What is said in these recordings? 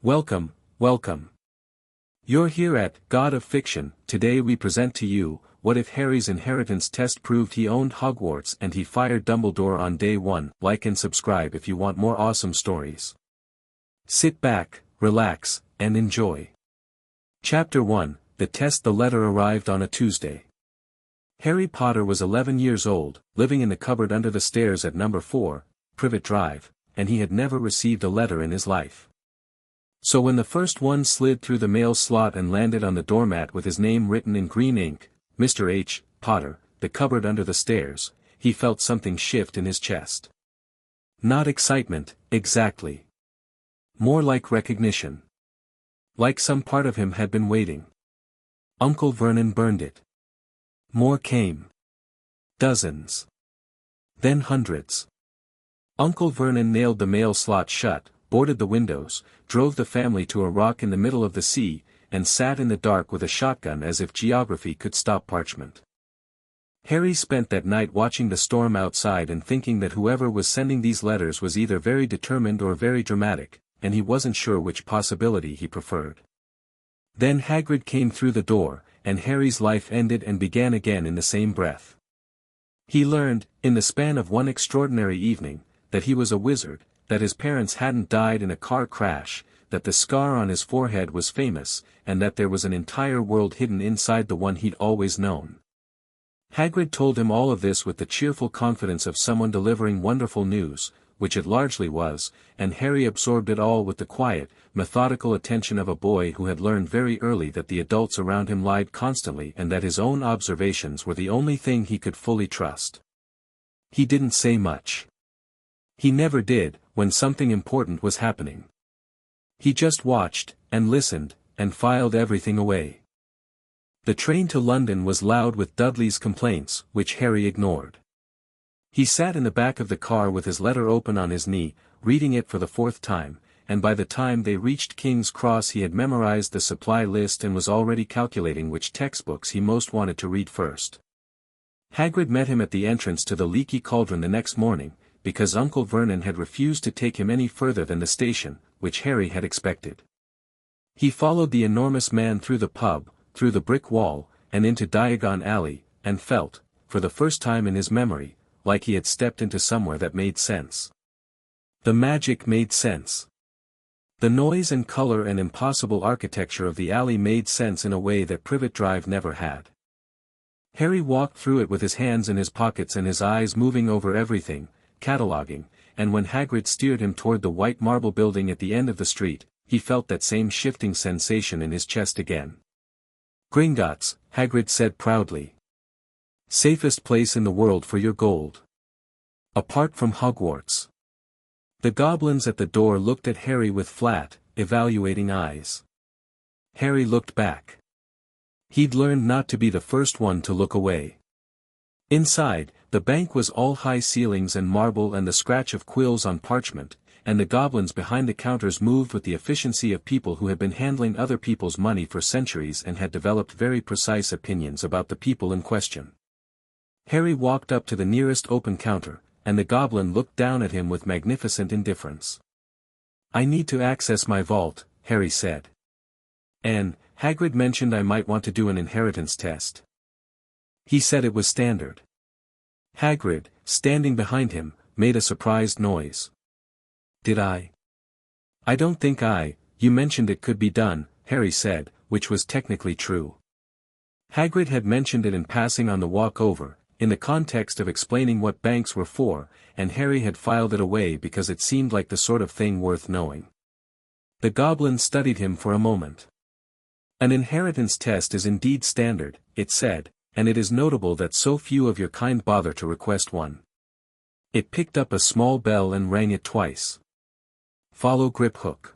Welcome, welcome. You're here at God of Fiction. Today we present to you, what if Harry's inheritance test proved he owned Hogwarts and he fired Dumbledore on day one? Like and subscribe if you want more awesome stories. Sit back, relax, and enjoy. Chapter 1, The Test. The letter arrived on a Tuesday. Harry Potter was 11 years old, living in the cupboard under the stairs at number 4, Privet Drive, and he had never received a letter in his life. So when the first one slid through the mail slot and landed on the doormat with his name written in green ink, Mr. H. Potter, the cupboard under the stairs, he felt something shift in his chest. Not excitement, exactly. More like recognition. Like some part of him had been waiting. Uncle Vernon burned it. More came. Dozens. Then hundreds. Uncle Vernon nailed the mail slot shut, boarded the windows, drove the family to a rock in the middle of the sea, and sat in the dark with a shotgun as if geography could stop parchment. Harry spent that night watching the storm outside and thinking that whoever was sending these letters was either very determined or very dramatic, and he wasn't sure which possibility he preferred. Then Hagrid came through the door, and Harry's life ended and began again in the same breath. He learned, in the span of one extraordinary evening, that he was a wizard, that his parents hadn't died in a car crash, that the scar on his forehead was famous, and that there was an entire world hidden inside the one he'd always known. Hagrid told him all of this with the cheerful confidence of someone delivering wonderful news, which it largely was, and Harry absorbed it all with the quiet, methodical attention of a boy who had learned very early that the adults around him lied constantly and that his own observations were the only thing he could fully trust. He didn't say much. He never did, when something important was happening. He just watched, and listened, and filed everything away. The train to London was loud with Dudley's complaints, which Harry ignored. He sat in the back of the car with his letter open on his knee, reading it for the 4th time, and by the time they reached King's Cross he had memorized the supply list and was already calculating which textbooks he most wanted to read first. Hagrid met him at the entrance to the Leaky Cauldron the next morning, because Uncle Vernon had refused to take him any further than the station, which Harry had expected. He followed the enormous man through the pub, through the brick wall, and into Diagon Alley, and felt, for the first time in his memory, like he had stepped into somewhere that made sense. The magic made sense. The noise and color and impossible architecture of the alley made sense in a way that Privet Drive never had. Harry walked through it with his hands in his pockets and his eyes moving over everything, cataloguing, and when Hagrid steered him toward the white marble building at the end of the street, he felt that same shifting sensation in his chest again. Gringotts, Hagrid said proudly. Safest place in the world for your gold. Apart from Hogwarts. The goblins at the door looked at Harry with flat, evaluating eyes. Harry looked back. He'd learned not to be the first one to look away. Inside, the bank was all high ceilings and marble and the scratch of quills on parchment, and the goblins behind the counters moved with the efficiency of people who had been handling other people's money for centuries and had developed very precise opinions about the people in question. Harry walked up to the nearest open counter, and the goblin looked down at him with magnificent indifference. I need to access my vault, Harry said. And, Hagrid mentioned I might want to do an inheritance test. He said it was standard. Hagrid, standing behind him, made a surprised noise. Did I? I don't think you mentioned it could be done, Harry said, which was technically true. Hagrid had mentioned it in passing on the walk over, in the context of explaining what banks were for, and Harry had filed it away because it seemed like the sort of thing worth knowing. The goblin studied him for a moment. An inheritance test is indeed standard, it said, and it is notable that so few of your kind bother to request one. It picked up a small bell and rang it twice. Follow Griphook.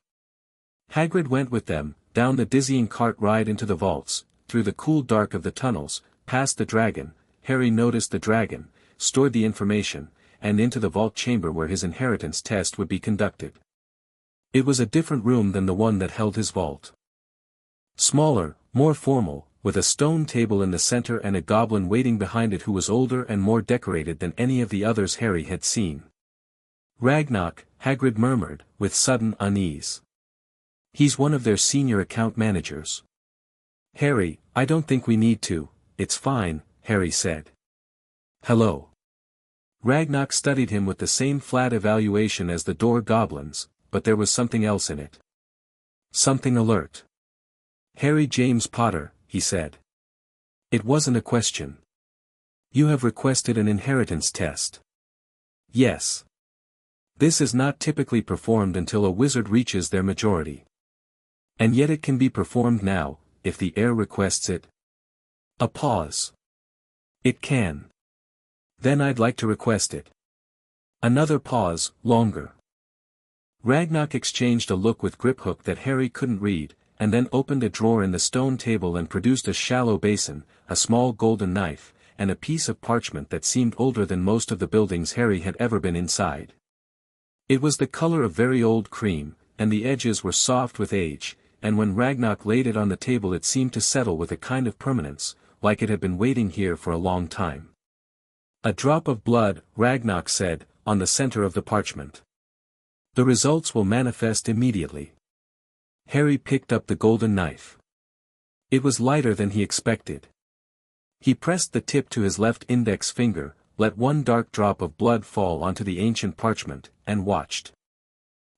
Hagrid went with them, down the dizzying cart ride into the vaults, through the cool dark of the tunnels, past the dragon. Harry noticed the dragon, stored the information, and into the vault chamber where his inheritance test would be conducted. It was a different room than the one that held his vault. Smaller, more formal, with a stone table in the center and a goblin waiting behind it who was older and more decorated than any of the others Harry had seen. Ragnarok, Hagrid murmured, with sudden unease. He's one of their senior account managers. Harry, I don't think we need to, it's fine, Harry said. Hello. Ragnock studied him with the same flat evaluation as the door goblins, but there was something else in it. Something alert. Harry James Potter, he said. It wasn't a question. You have requested an inheritance test. Yes. This is not typically performed until a wizard reaches their majority. And yet it can be performed now, if the heir requests it. A pause. It can. Then I'd like to request it. Another pause, longer. Ragnock exchanged a look with Griphook that Harry couldn't read, and then opened a drawer in the stone table and produced a shallow basin, a small golden knife, and a piece of parchment that seemed older than most of the buildings Harry had ever been inside. It was the color of very old cream, and the edges were soft with age, and when Ragnock laid it on the table it seemed to settle with a kind of permanence, like it had been waiting here for a long time. A drop of blood, Ragnock said, on the center of the parchment. The results will manifest immediately. Harry picked up the golden knife. It was lighter than he expected. He pressed the tip to his left index finger, let one dark drop of blood fall onto the ancient parchment, and watched.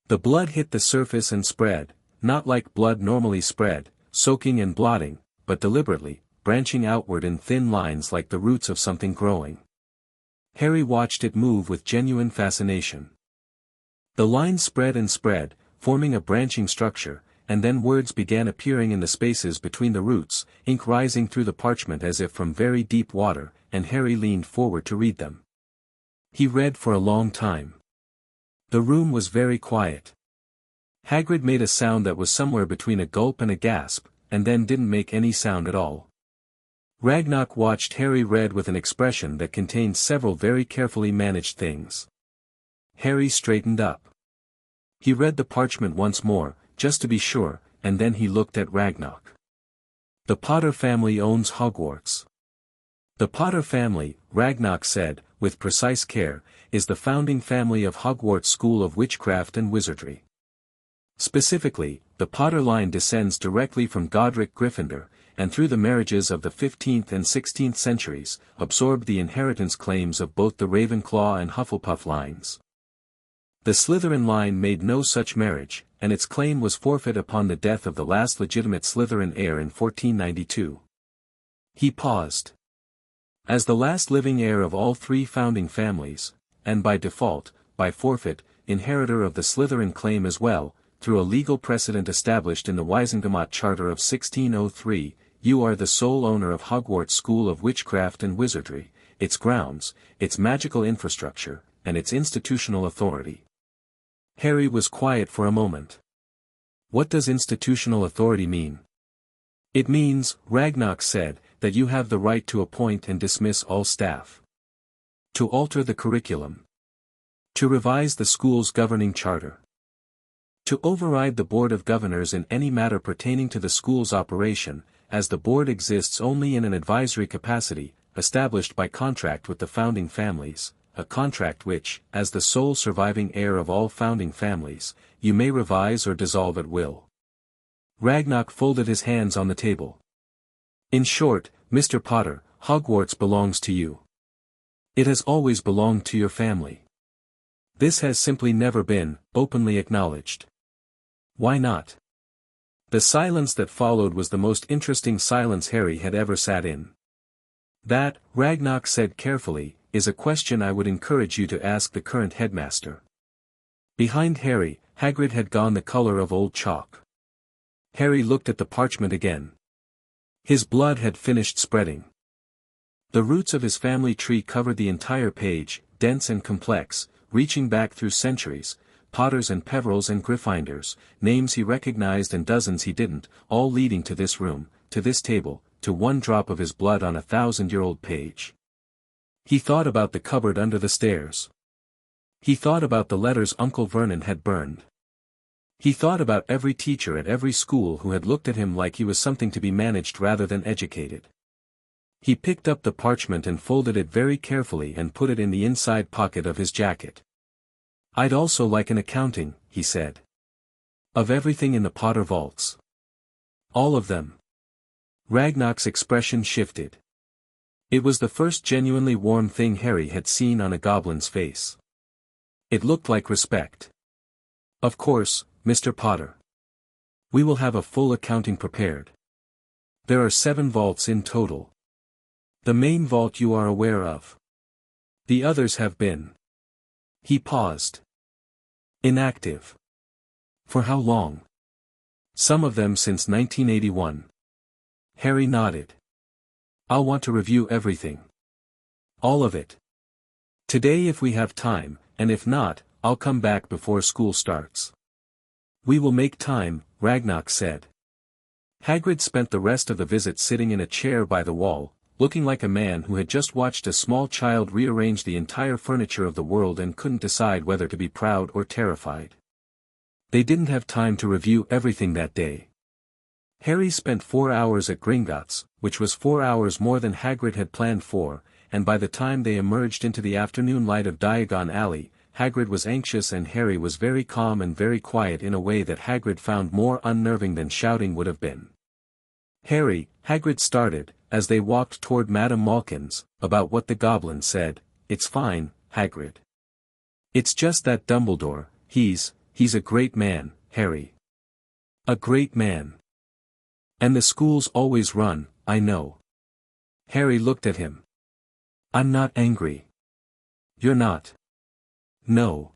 The blood hit the surface and spread, not like blood normally spread, soaking and blotting, but deliberately, branching outward in thin lines like the roots of something growing. Harry watched it move with genuine fascination. The lines spread and spread, forming a branching structure, and then words began appearing in the spaces between the roots, ink rising through the parchment as if from very deep water, and Harry leaned forward to read them. He read for a long time. The room was very quiet. Hagrid made a sound that was somewhere between a gulp and a gasp, and then didn't make any sound at all. Ragnock watched Harry read with an expression that contained several very carefully managed things. Harry straightened up. He read the parchment once more, just to be sure, and then he looked at Ragnock. The Potter family owns Hogwarts. The Potter family, Ragnock said, with precise care, is the founding family of Hogwarts School of Witchcraft and Wizardry. Specifically, the Potter line descends directly from Godric Gryffindor, and through the marriages of the 15th and 16th centuries, absorbed the inheritance claims of both the Ravenclaw and Hufflepuff lines. The Slytherin line made no such marriage, and its claim was forfeit upon the death of the last legitimate Slytherin heir in 1492. He paused. As the last living heir of all three founding families, and by default, by forfeit, inheritor of the Slytherin claim as well, through a legal precedent established in the Wisengamot Charter of 1603, you are the sole owner of Hogwarts School of Witchcraft and Wizardry, its grounds, its magical infrastructure, and its institutional authority. Harry was quiet for a moment. What does institutional authority mean? It means, Ragnock said, that you have the right to appoint and dismiss all staff. To alter the curriculum. To revise the school's governing charter. To override the Board of Governors in any matter pertaining to the school's operation, as the board exists only in an advisory capacity, established by contract with the founding families, a contract which, as the sole surviving heir of all founding families, you may revise or dissolve at will. Ragnock folded his hands on the table. In short, Mr. Potter, Hogwarts belongs to you. It has always belonged to your family. This has simply never been, openly acknowledged. Why not? The silence that followed was the most interesting silence Harry had ever sat in. That, Ragnock said carefully, is a question I would encourage you to ask the current headmaster. Behind Harry, Hagrid had gone the color of old chalk. Harry looked at the parchment again. His blood had finished spreading. The roots of his family tree covered the entire page, dense and complex, reaching back through centuries, Potters and Peverils and Gryffindors, names he recognized and dozens he didn't, all leading to this room, to this table, to one drop of his blood on a 1,000-year-old page. He thought about the cupboard under the stairs. He thought about the letters Uncle Vernon had burned. He thought about every teacher at every school who had looked at him like he was something to be managed rather than educated. He picked up the parchment and folded it very carefully and put it in the inside pocket of his jacket. I'd also like an accounting, he said. Of everything in the Potter vaults. All of them. Ragnar's expression shifted. It was the first genuinely warm thing Harry had seen on a goblin's face. It looked like respect. Of course, Mr. Potter. We will have a full accounting prepared. There are 7 vaults in total. The main vault you are aware of. The others have been. He paused. Inactive. For how long? Some of them since 1981. Harry nodded. I'll want to review everything. All of it. Today if we have time, and if not, I'll come back before school starts. We will make time, Ragnar said. Hagrid spent the rest of the visit sitting in a chair by the wall, looking like a man who had just watched a small child rearrange the entire furniture of the world and couldn't decide whether to be proud or terrified. They didn't have time to review everything that day. Harry spent 4 hours at Gringotts, which was 4 hours more than Hagrid had planned for, and by the time they emerged into the afternoon light of Diagon Alley, Hagrid was anxious and Harry was very calm and very quiet in a way that Hagrid found more unnerving than shouting would have been. Harry, Hagrid started, as they walked toward Madame Malkin's, about what the goblin said. It's fine, Hagrid. It's just that Dumbledore, he's a great man, Harry. A great man. And the schools always run, I know. Harry looked at him. I'm not angry. You're not. No.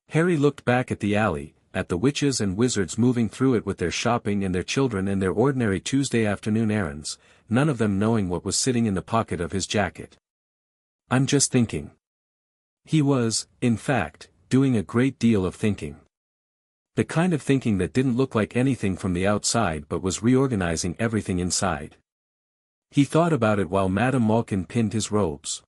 Harry looked back at the alley, at the witches and wizards moving through it with their shopping and their children and their ordinary Tuesday afternoon errands, none of them knowing what was sitting in the pocket of his jacket. I'm just thinking. He was, in fact, doing a great deal of thinking. The kind of thinking that didn't look like anything from the outside but was reorganizing everything inside. He thought about it while Madame Malkin pinned his robes.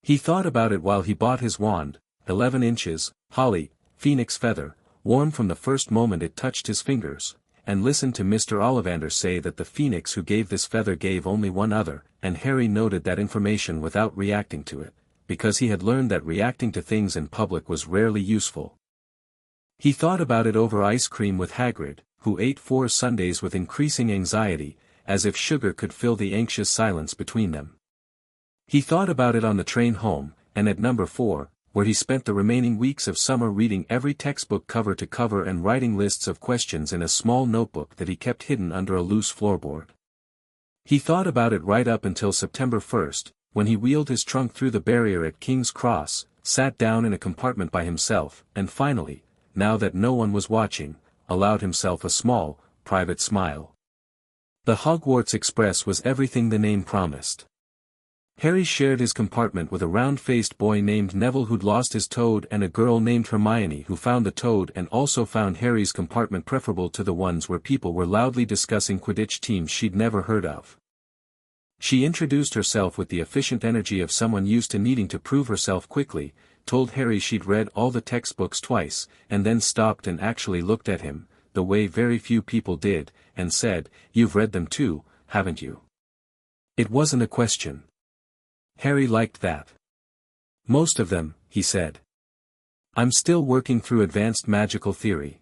He thought about it while he bought his wand, 11 inches, holly, phoenix feather, warm from the first moment it touched his fingers, and listened to Mr. Ollivander say that the phoenix who gave this feather gave only one other, and Harry noted that information without reacting to it, because he had learned that reacting to things in public was rarely useful. He thought about it over ice cream with Hagrid, who ate 4 sundaes with increasing anxiety, as if sugar could fill the anxious silence between them. He thought about it on the train home, and at number 4, where he spent the remaining weeks of summer reading every textbook cover to cover and writing lists of questions in a small notebook that he kept hidden under a loose floorboard. He thought about it right up until September 1st, when he wheeled his trunk through the barrier at King's Cross, sat down in a compartment by himself, and finally, now that no one was watching, allowed himself a small, private smile. The Hogwarts Express was everything the name promised. Harry shared his compartment with a round-faced boy named Neville who'd lost his toad and a girl named Hermione who found the toad and also found Harry's compartment preferable to the ones where people were loudly discussing Quidditch teams she'd never heard of. She introduced herself with the efficient energy of someone used to needing to prove herself quickly, told Harry she'd read all the textbooks twice, and then stopped and actually looked at him, the way very few people did, and said, "You've read them too, haven't you?" It wasn't a question. Harry liked that. Most of them, he said. I'm still working through advanced magical theory.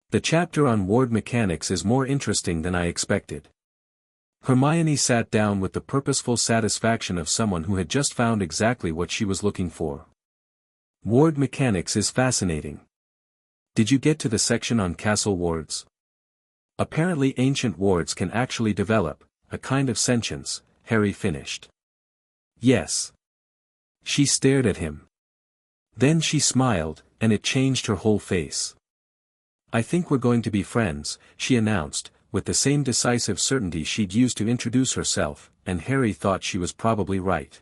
The chapter on ward mechanics is more interesting than I expected. Hermione sat down with the purposeful satisfaction of someone who had just found exactly what she was looking for. Ward mechanics is fascinating. Did you get to the section on castle wards? Apparently ancient wards can actually develop a kind of sentience, Harry finished. Yes. She stared at him. Then she smiled, and it changed her whole face. I think we're going to be friends, she announced, with the same decisive certainty she'd used to introduce herself, and Harry thought she was probably right.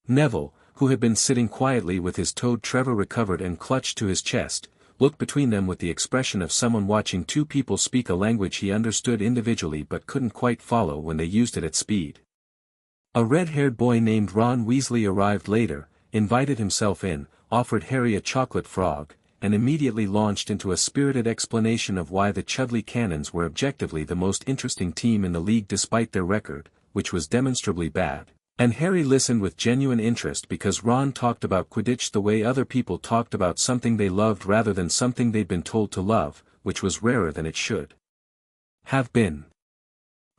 Neville, who had been sitting quietly with his toad Trevor recovered and clutched to his chest, looked between them with the expression of someone watching 2 people speak a language he understood individually but couldn't quite follow when they used it at speed. A red-haired boy named Ron Weasley arrived later, invited himself in, offered Harry a chocolate frog, and immediately launched into a spirited explanation of why the Chudley Cannons were objectively the most interesting team in the league despite their record, which was demonstrably bad, And Harry listened with genuine interest because Ron talked about Quidditch the way other people talked about something they loved rather than something they'd been told to love, which was rarer than it should have been.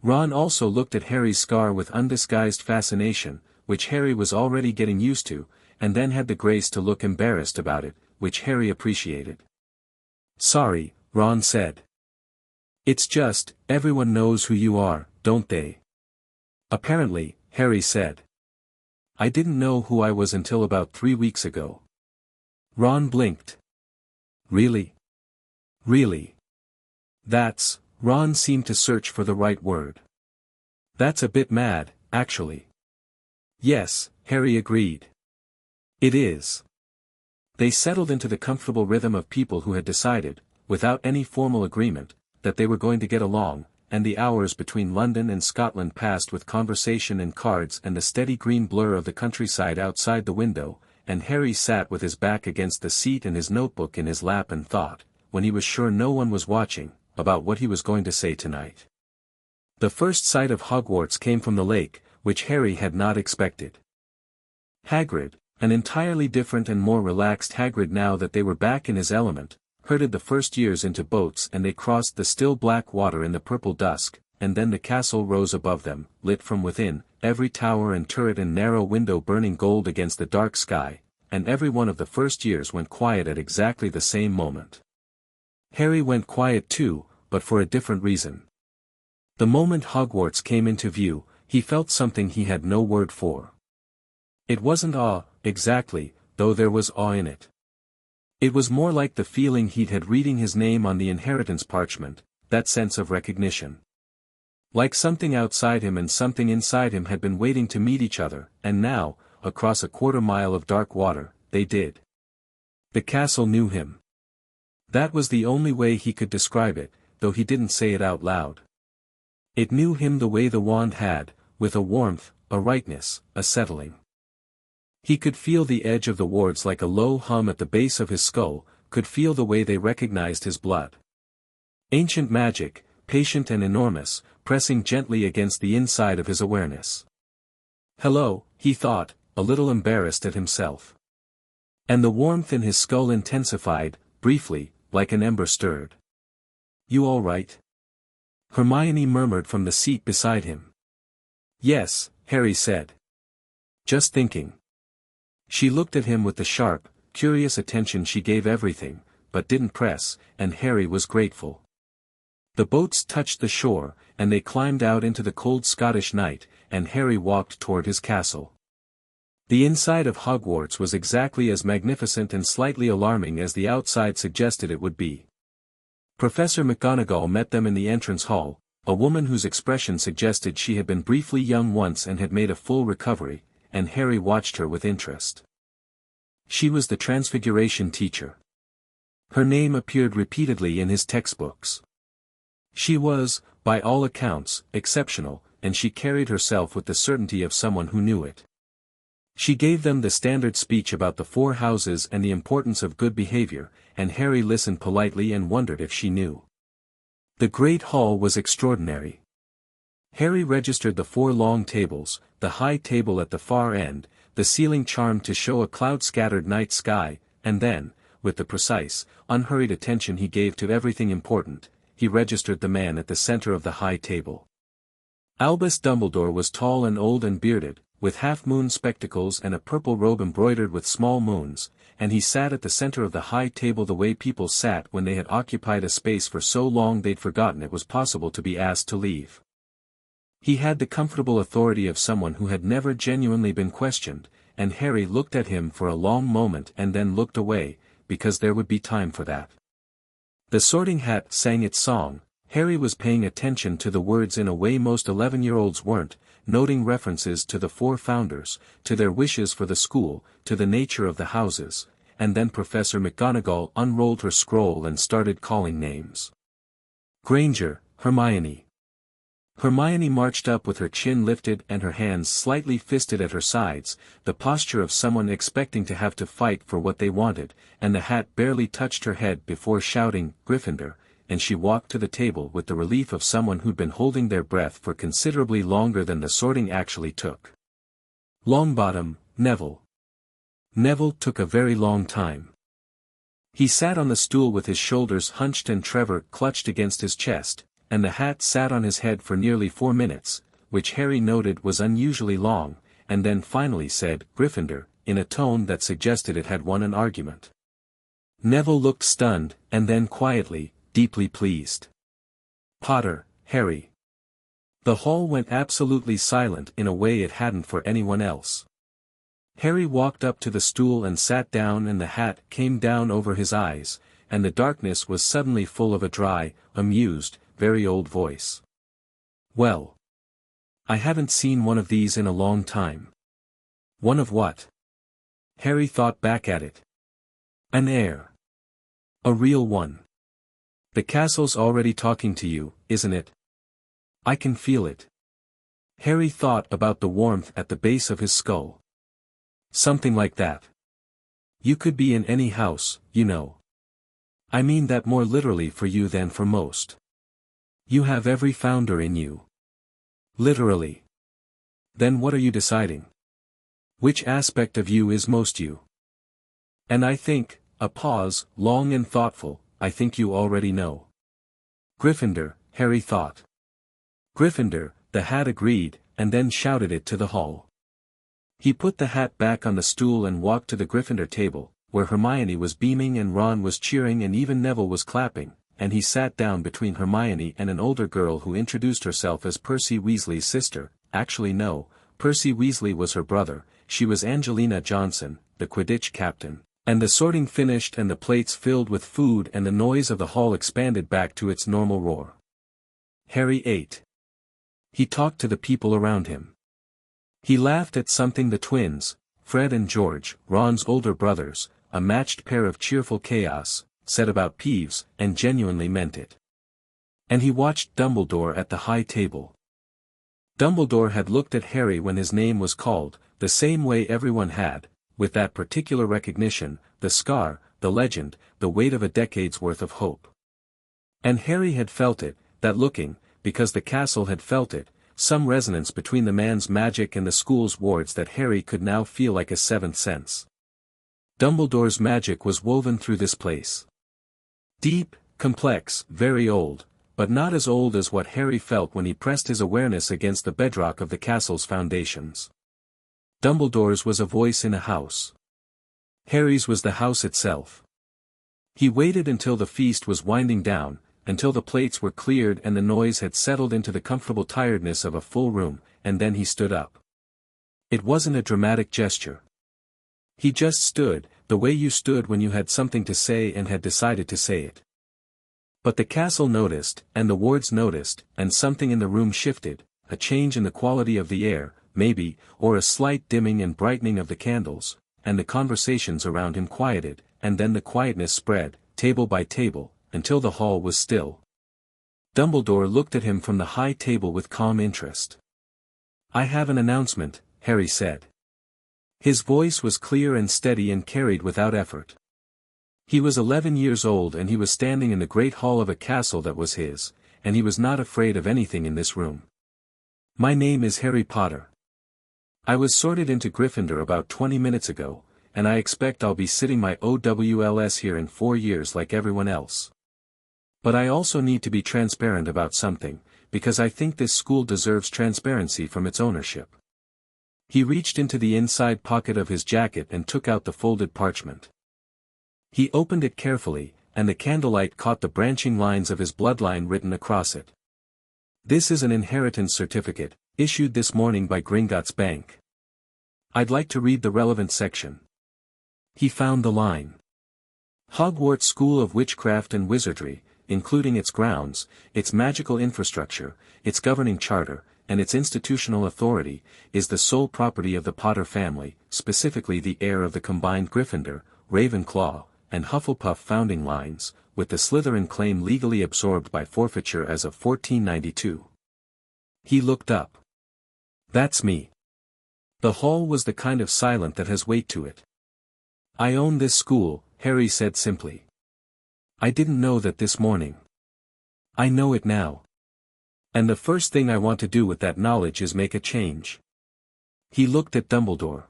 Ron also looked at Harry's scar with undisguised fascination, which Harry was already getting used to, and then had the grace to look embarrassed about it, which Harry appreciated. "Sorry," Ron said. "It's just, everyone knows who you are, don't they?" "Apparently," Harry said. "I didn't know who I was until about 3 weeks ago." Ron blinked. "Really? Really? Ron seemed to search for the right word. "That's a bit mad, actually." "Yes," Harry agreed. "It is." They settled into the comfortable rhythm of people who had decided, without any formal agreement, that they were going to get along, and the hours between London and Scotland passed with conversation and cards and the steady green blur of the countryside outside the window, and Harry sat with his back against the seat and his notebook in his lap and thought, when he was sure no one was watching, about what he was going to say tonight. The first sight of Hogwarts came from the lake, which Harry had not expected. Hagrid, an entirely different and more relaxed Hagrid now that they were back in his element, herded the first years into boats and they crossed the still black water in the purple dusk, and then the castle rose above them, lit from within, every tower and turret and narrow window burning gold against the dark sky, and every one of the first years went quiet at exactly the same moment. Harry went quiet too, but for a different reason. The moment Hogwarts came into view, he felt something he had no word for. It wasn't awe, exactly, though there was awe in it. It was more like the feeling he'd had reading his name on the inheritance parchment, that sense of recognition. Like something outside him and something inside him had been waiting to meet each other, and now, across a quarter-mile of dark water, they did. The castle knew him. That was the only way he could describe it, though he didn't say it out loud. It knew him the way the wand had, with a warmth, a rightness, a settling. He could feel the edge of the wards like a low hum at the base of his skull, could feel the way they recognized his blood. Ancient magic, patient and enormous, pressing gently against the inside of his awareness. "Hello," he thought, a little embarrassed at himself. And the warmth in his skull intensified, briefly, like an ember stirred. "You all right?" Hermione murmured from the seat beside him. "Yes," Harry said. "Just thinking." She looked at him with the sharp, curious attention she gave everything, but didn't press, and Harry was grateful. The boats touched the shore, and they climbed out into the cold Scottish night, and Harry walked toward his castle. The inside of Hogwarts was exactly as magnificent and slightly alarming as the outside suggested it would be. Professor McGonagall met them in the entrance hall, a woman whose expression suggested she had been briefly young once and had made a full recovery, and Harry watched her with interest. She was the Transfiguration teacher. Her name appeared repeatedly in his textbooks. She was, by all accounts, exceptional, and she carried herself with the certainty of someone who knew it. She gave them the standard speech about the 4 houses and the importance of good behavior, and Harry listened politely and wondered if she knew. The great hall was extraordinary. Harry registered the 4 long tables, the high table at the far end, the ceiling charmed to show a cloud-scattered night sky, and then, with the precise, unhurried attention he gave to everything important, he registered the man at the center of the high table. Albus Dumbledore was tall and old and bearded, with half-moon spectacles and a purple robe embroidered with small moons, and he sat at the center of the high table the way people sat when they had occupied a space for so long they'd forgotten it was possible to be asked to leave. He had the comfortable authority of someone who had never genuinely been questioned, and Harry looked at him for a long moment and then looked away, because there would be time for that. The Sorting Hat sang its song. Harry was paying attention to the words in a way most 11-year-olds weren't, noting references to the 4 founders, to their wishes for the school, to the nature of the houses, and then Professor McGonagall unrolled her scroll and started calling names. Granger, Hermione. Hermione marched up with her chin lifted and her hands slightly fisted at her sides, the posture of someone expecting to have to fight for what they wanted, and the hat barely touched her head before shouting, Gryffindor, and she walked to the table with the relief of someone who'd been holding their breath for considerably longer than the sorting actually took. Longbottom, Neville. Neville took a very long time. He sat on the stool with his shoulders hunched and Trevor clutched against his chest, and the hat sat on his head for nearly 4 minutes, which Harry noted was unusually long, and then finally said, "Gryffindor," in a tone that suggested it had won an argument. Neville looked stunned, and then quietly, deeply pleased. "Potter, Harry." The hall went absolutely silent in a way it hadn't for anyone else. Harry walked up to the stool and sat down, and the hat came down over his eyes, and the darkness was suddenly full of a dry, amused, very old voice. "Well. I haven't seen one of these in a long time." "One of what?" Harry thought back at it. "An heir. A real one. The castle's already talking to you, isn't it? I can feel it." Harry thought about the warmth at the base of his skull. "Something like that. You could be in any house, you know. I mean that more literally for you than for most. You have every founder in you. Literally. Then what are you deciding? Which aspect of you is most you? And I think," a pause, long and thoughtful, "I think you already know." "Gryffindor," Harry thought. "Gryffindor," the hat agreed, and then shouted it to the hall. He put the hat back on the stool and walked to the Gryffindor table, where Hermione was beaming and Ron was cheering and even Neville was clapping, and he sat down between Hermione and an older girl who introduced herself as Percy Weasley's sister. Actually no, Percy Weasley was her brother. She was Angelina Johnson, the Quidditch captain. And the sorting finished and the plates filled with food and the noise of the hall expanded back to its normal roar. Harry ate. He talked to the people around him. He laughed at something the twins, Fred and George, Ron's older brothers, a matched pair of cheerful chaos, said about Peeves, and genuinely meant it. And he watched Dumbledore at the high table. Dumbledore had looked at Harry when his name was called, the same way everyone had, with that particular recognition, the scar, the legend, the weight of a decade's worth of hope. And Harry had felt it, that looking, because the castle had felt it, some resonance between the man's magic and the school's wards that Harry could now feel like a seventh sense. Dumbledore's magic was woven through this place. Deep, complex, very old, but not as old as what Harry felt when he pressed his awareness against the bedrock of the castle's foundations. Dumbledore's was a voice in a house. Harry's was the house itself. He waited until the feast was winding down, until the plates were cleared and the noise had settled into the comfortable tiredness of a full room, and then he stood up. It wasn't a dramatic gesture. He just stood, the way you stood when you had something to say and had decided to say it. But the castle noticed, and the wards noticed, and something in the room shifted, a change in the quality of the air, maybe, or a slight dimming and brightening of the candles, and the conversations around him quieted, and then the quietness spread, table by table, until the hall was still. Dumbledore looked at him from the high table with calm interest. "I have an announcement," Harry said. His voice was clear and steady and carried without effort. He was 11 years old and he was standing in the great hall of a castle that was his, and he was not afraid of anything in this room. "My name is Harry Potter. I was sorted into Gryffindor about 20 minutes ago, and I expect I'll be sitting my OWLS here in 4 years like everyone else. But I also need to be transparent about something, because I think this school deserves transparency from its ownership." He reached into the inside pocket of his jacket and took out the folded parchment. He opened it carefully, and the candlelight caught the branching lines of his bloodline written across it. "This is an inheritance certificate, issued this morning by Gringotts Bank. I'd like to read the relevant section." He found the line. "Hogwarts School of Witchcraft and Wizardry, including its grounds, its magical infrastructure, its governing charter, and its institutional authority, is the sole property of the Potter family, specifically the heir of the combined Gryffindor, Ravenclaw, and Hufflepuff founding lines, with the Slytherin claim legally absorbed by forfeiture as of 1492. He looked up. "That's me." The hall was the kind of silent that has weight to it. "I own this school," Harry said simply. "I didn't know that this morning. I know it now. And the first thing I want to do with that knowledge is make a change." He looked at Dumbledore.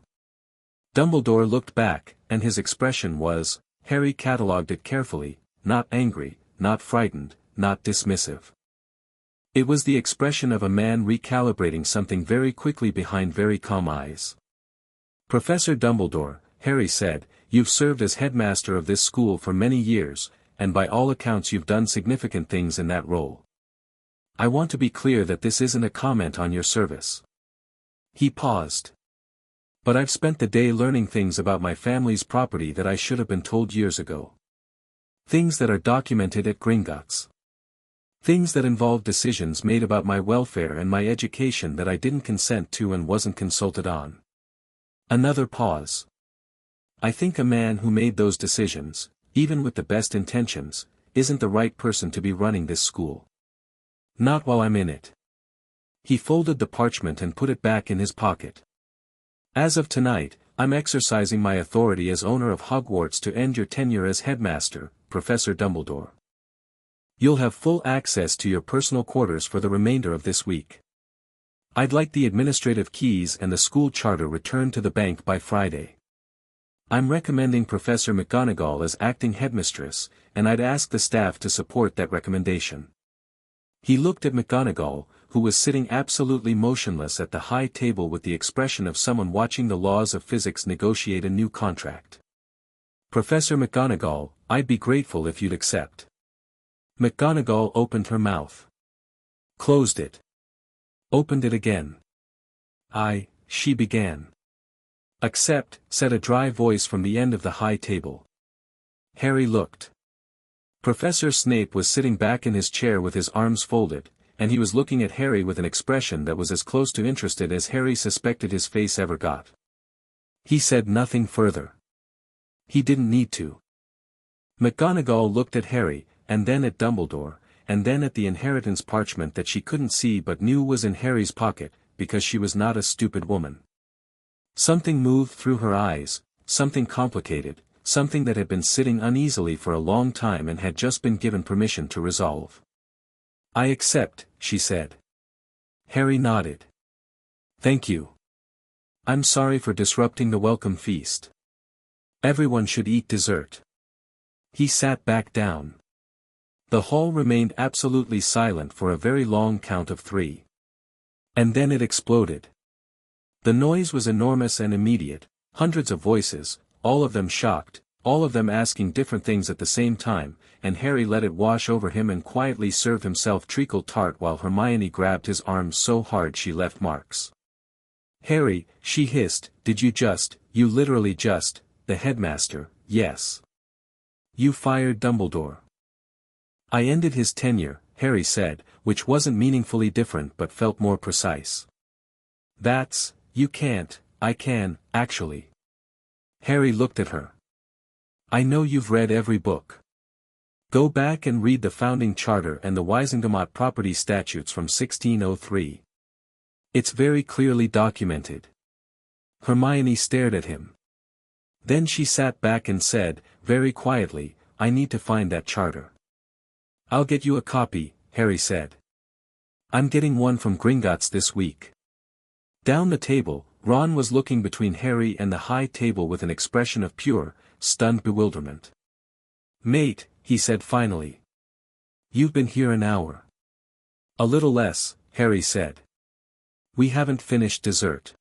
Dumbledore looked back, and his expression was, Harry catalogued it carefully, not angry, not frightened, not dismissive. It was the expression of a man recalibrating something very quickly behind very calm eyes. Professor Dumbledore, Harry said, you've served as headmaster of this school for many years, and by all accounts you've done significant things in that role. I want to be clear that this isn't a comment on your service. He paused. But I've spent the day learning things about my family's property that I should have been told years ago. Things that are documented at Gringotts. Things that involve decisions made about my welfare and my education that I didn't consent to and wasn't consulted on. Another pause. I think a man who made those decisions, even with the best intentions, isn't the right person to be running this school. Not while I'm in it. He folded the parchment and put it back in his pocket. As of tonight, I'm exercising my authority as owner of Hogwarts to end your tenure as headmaster, Professor Dumbledore. You'll have full access to your personal quarters for the remainder of this week. I'd like the administrative keys and the school charter returned to the bank by Friday. I'm recommending Professor McGonagall as acting headmistress, and I'd ask the staff to support that recommendation. He looked at McGonagall, who was sitting absolutely motionless at the high table with the expression of someone watching the laws of physics negotiate a new contract. Professor McGonagall, I'd be grateful if you'd accept. McGonagall opened her mouth. Closed it. Opened it again. She began. Accept, said a dry voice from the end of the high table. Harry looked. Professor Snape was sitting back in his chair with his arms folded, and he was looking at Harry with an expression that was as close to interested as Harry suspected his face ever got. He said nothing further. He didn't need to. McGonagall looked at Harry, and then at Dumbledore, and then at the inheritance parchment that she couldn't see but knew was in Harry's pocket, because she was not a stupid woman. Something moved through her eyes, something complicated, something that had been sitting uneasily for a long time and had just been given permission to resolve. I accept, she said. Harry nodded. Thank you. I'm sorry for disrupting the welcome feast. Everyone should eat dessert. He sat back down. The hall remained absolutely silent for a very long count of 3. And then it exploded. The noise was enormous and immediate, hundreds of voices, all of them shocked, all of them asking different things at the same time, and Harry let it wash over him and quietly served himself treacle tart while Hermione grabbed his arms so hard she left marks. Harry, she hissed, you literally just, the headmaster, yes. You fired Dumbledore. I ended his tenure, Harry said, which wasn't meaningfully different but felt more precise. You can't, I can, actually. Harry looked at her. I know you've read every book. Go back and read the Founding Charter and the Wisengamot Property Statutes from 1603. It's very clearly documented. Hermione stared at him. Then she sat back and said, very quietly, I need to find that charter. I'll get you a copy, Harry said. I'm getting one from Gringotts this week. Down the table, Ron was looking between Harry and the high table with an expression of pure, stunned bewilderment. Mate, he said finally. You've been here an hour. A little less, Harry said. We haven't finished dessert.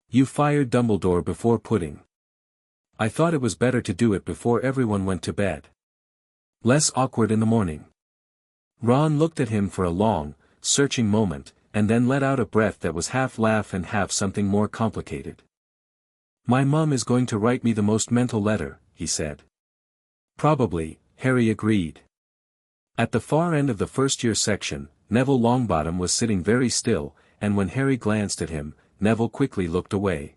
You fired Dumbledore before pudding. I thought it was better to do it before everyone went to bed. Less awkward in the morning. Ron looked at him for a long, searching moment, and then let out a breath that was half laugh and half something more complicated. My mum is going to write me the most mental letter, he said. Probably, Harry agreed. At the far end of the first-year section, Neville Longbottom was sitting very still, and when Harry glanced at him, Neville quickly looked away.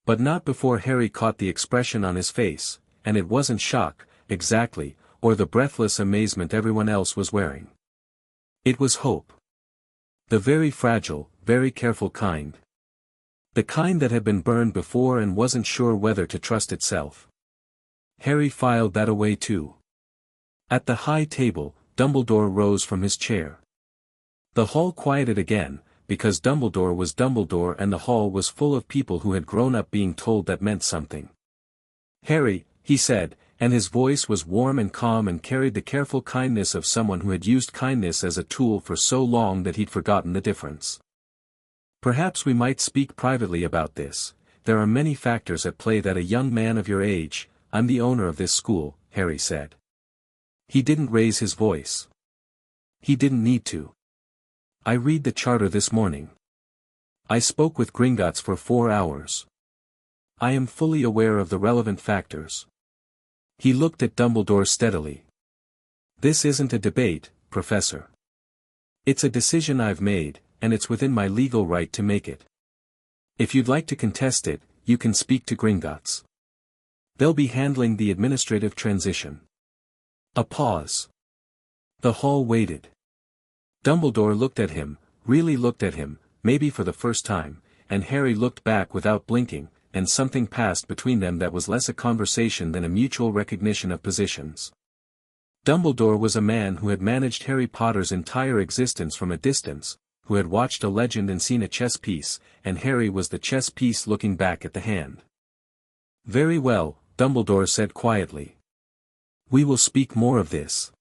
But not before Harry caught the expression on his face, and it wasn't shock, exactly, or the breathless amazement everyone else was wearing. It was hope. The very fragile, very careful kind. The kind that had been burned before and wasn't sure whether to trust itself. Harry filed that away too. At the high table, Dumbledore rose from his chair. The hall quieted again, because Dumbledore was Dumbledore and the hall was full of people who had grown up being told that meant something. "Harry," he said, and his voice was warm and calm and carried the careful kindness of someone who had used kindness as a tool for so long that he'd forgotten the difference. "Perhaps we might speak privately about this. There are many factors at play that a young man of your age—" "I'm the owner of this school," Harry said. He didn't raise his voice. He didn't need to. "I read the charter this morning. I spoke with Gringotts for 4 hours. I am fully aware of the relevant factors." He looked at Dumbledore steadily. "This isn't a debate, Professor. It's a decision I've made, and it's within my legal right to make it. If you'd like to contest it, you can speak to Gringotts. They'll be handling the administrative transition." A pause. The hall waited. Dumbledore looked at him, really looked at him, maybe for the first time, and Harry looked back without blinking, and something passed between them that was less a conversation than a mutual recognition of positions. Dumbledore was a man who had managed Harry Potter's entire existence from a distance, who had watched a legend and seen a chess piece, and Harry was the chess piece looking back at the hand. "Very well," Dumbledore said quietly. "We will speak more of this."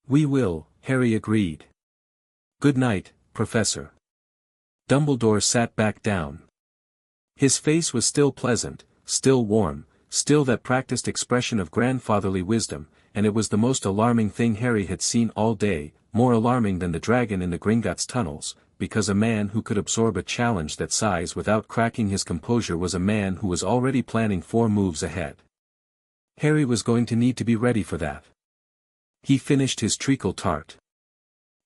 "We will," Harry agreed. "Good night, Professor." Dumbledore sat back down. His face was still pleasant, still warm, still that practiced expression of grandfatherly wisdom, and it was the most alarming thing Harry had seen all day, more alarming than the dragon in the Gringotts tunnels, because a man who could absorb a challenge that size without cracking his composure was a man who was already planning 4 moves ahead. Harry was going to need to be ready for that. He finished his treacle tart.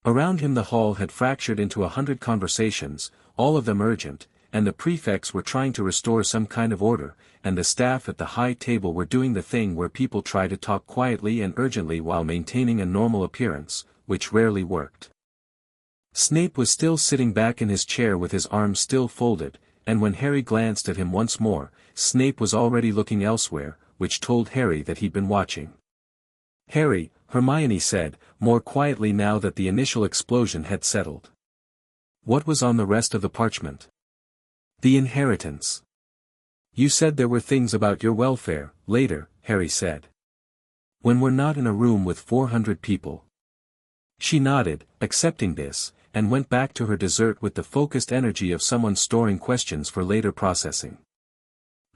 Around him the hall had fractured into 100 conversations, all of them urgent, and the prefects were trying to restore some kind of order, and the staff at the high table were doing the thing where people try to talk quietly and urgently while maintaining a normal appearance, which rarely worked. Snape was still sitting back in his chair with his arms still folded, and when Harry glanced at him once more, Snape was already looking elsewhere, which told Harry that he'd been watching. "Harry," Hermione said, more quietly now that the initial explosion had settled. "What was on the rest of the parchment?" "The inheritance." "You said there were things about your welfare, later," Harry said. "When we're not in a room with 400 people." She nodded, accepting this, and went back to her dessert with the focused energy of someone storing questions for later processing.